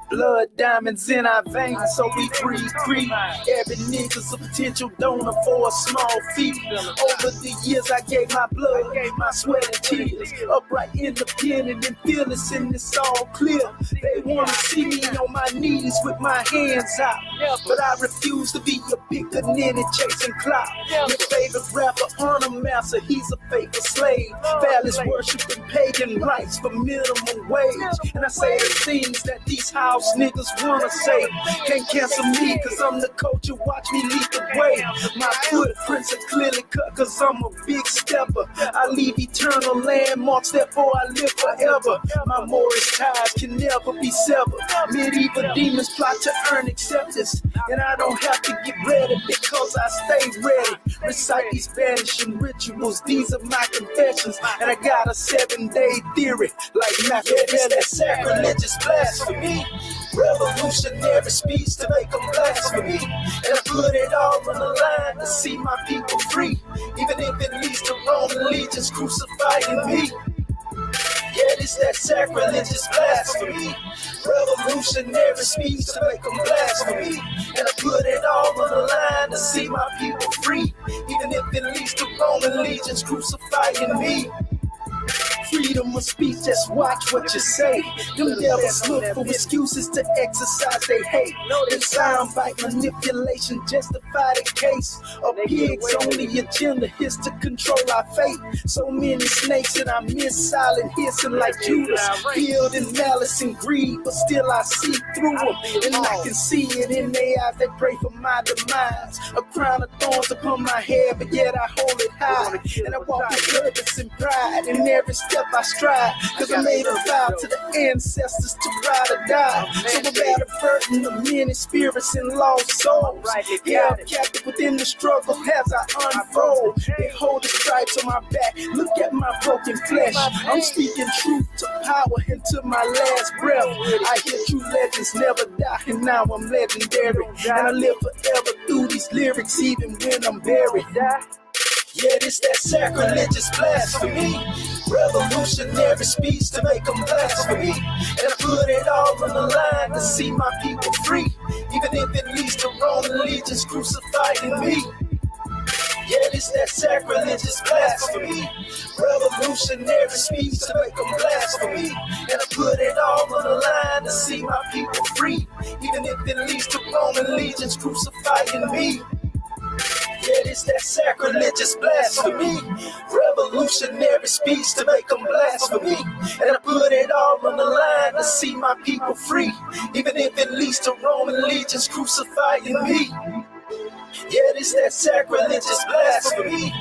Blood diamonds in our veins, so we breathe free. Every nigga's a potential donor for a small fee. Over the years, I gave my blood, my sweat and tears. Upright, independent, and fearless, and it's all clear. They wanna see me on my knees with my hands out, but I refuse to be your pickaninny chasing clout. Your favorite rapper, honor master, he's a faithful slave. Phallus worshiping pagan rights for minimum wage. And I say the things that these house niggas wanna say. Can't cancel me cause I'm the culture, watch me lead the way. My footprints are clearly cut cause I'm a big stepper. I leave eternal landmarks, therefore I live forever. My Morris ties can never be severed. Medieval demons plot to earn acceptance, and I don't have to get ready because I stay ready. Recite these vanishing rituals, these are my confessions, and I got a 7-day theory like Machiavelli. That sacrilegious blasphemy, revolutionary speech to make them blasphemy, and I put it all on the line to see my people free, even if it leads to Roman legions crucifying me. Yeah, it's that sacrilegious blasphemy, revolutionary speech to make them blasphemy, and I put it all on the line to see my people free, even if it leads to Roman legions crucifying me. Freedom of speech, just watch what you say. Them devils look for excuses to exercise they hate. And soundbite manipulation justify the case. A pig's only agenda is to control our fate. So many snakes and I miss silent hissing like Judas, filled in malice and greed, but still I see through them. And I can see it in their eyes, they pray for my demise. A crown of thorns upon my head, but yet I hold it high. And I walk with purpose and pride in every step I strive, cause I made a vow to the ancestors to ride or die. So I bear the burden of many spirits and lost souls. Held captive within the struggle as I unfold. They hold the stripes on my back, look at my broken flesh. I'm speaking truth to power into my last breath. I hear true legends never die, and now I'm legendary. And I live forever through these lyrics, even when I'm buried. Yeah, this that sacrilegious blasphemy. Revolutionary speech to make them blasphemy. And I put it all on the line to see my people free. Even if it leads to Roman legions crucifying me. Yeah, this that sacrilegious blasphemy. Revolutionary speech to make them blasphemy. And I put it all on the line to see my people free. Even if it leads to Roman legions crucifying me. Yeah, this that sacrilegious blasphemy. Revolutionary speech to make them blasphemy. And I put it all on the line to see my people free. Even if it leads to Roman legions crucifying me. Yeah, this that sacrilegious blasphemy.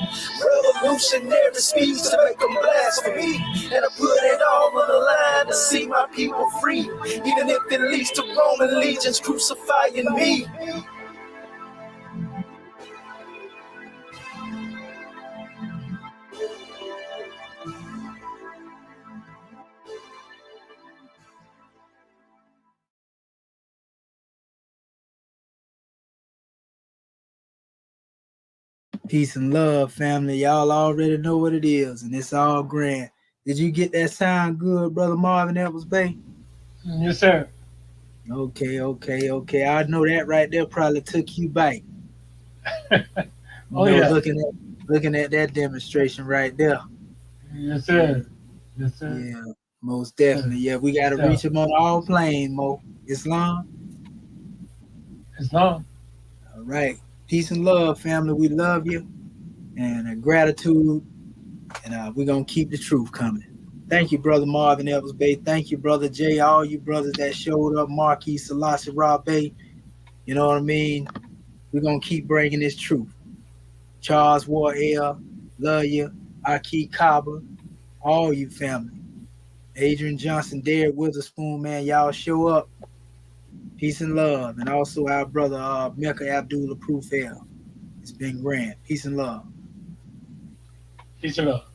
Revolutionary speech to make them blasphemy. And I put it all on the line to see my people free. Even if it leads to Roman legions crucifying me. Peace and love, family. Y'all already know what it is, and it's all grand. Did you get that sound good, Brother Marvin Edwards Bay? Yes, sir. Okay. I know that right there probably took you back. Oh, yeah. Looking at that demonstration right there. Yes, sir. Yes, sir. Yeah, most definitely. Yeah, we got to reach them on all planes, Mo. Islam. Islam. All right. Peace and love, family. We love you. And gratitude. And we're going to keep the truth coming. Thank you, Brother Marvin Evans Bay. Thank you, Brother Jay. All you brothers that showed up. Marquis Selassie Rob Bay. You know what I mean? We're going to keep bringing this truth. Charles War Air. Love you. Aki Kaba. All you family. Adrian Johnson, Derek Witherspoon, man. Y'all show up. Peace and love. And also our brother Mecca Abdullah Proof Air. It's been grand. Peace and love. Peace and love.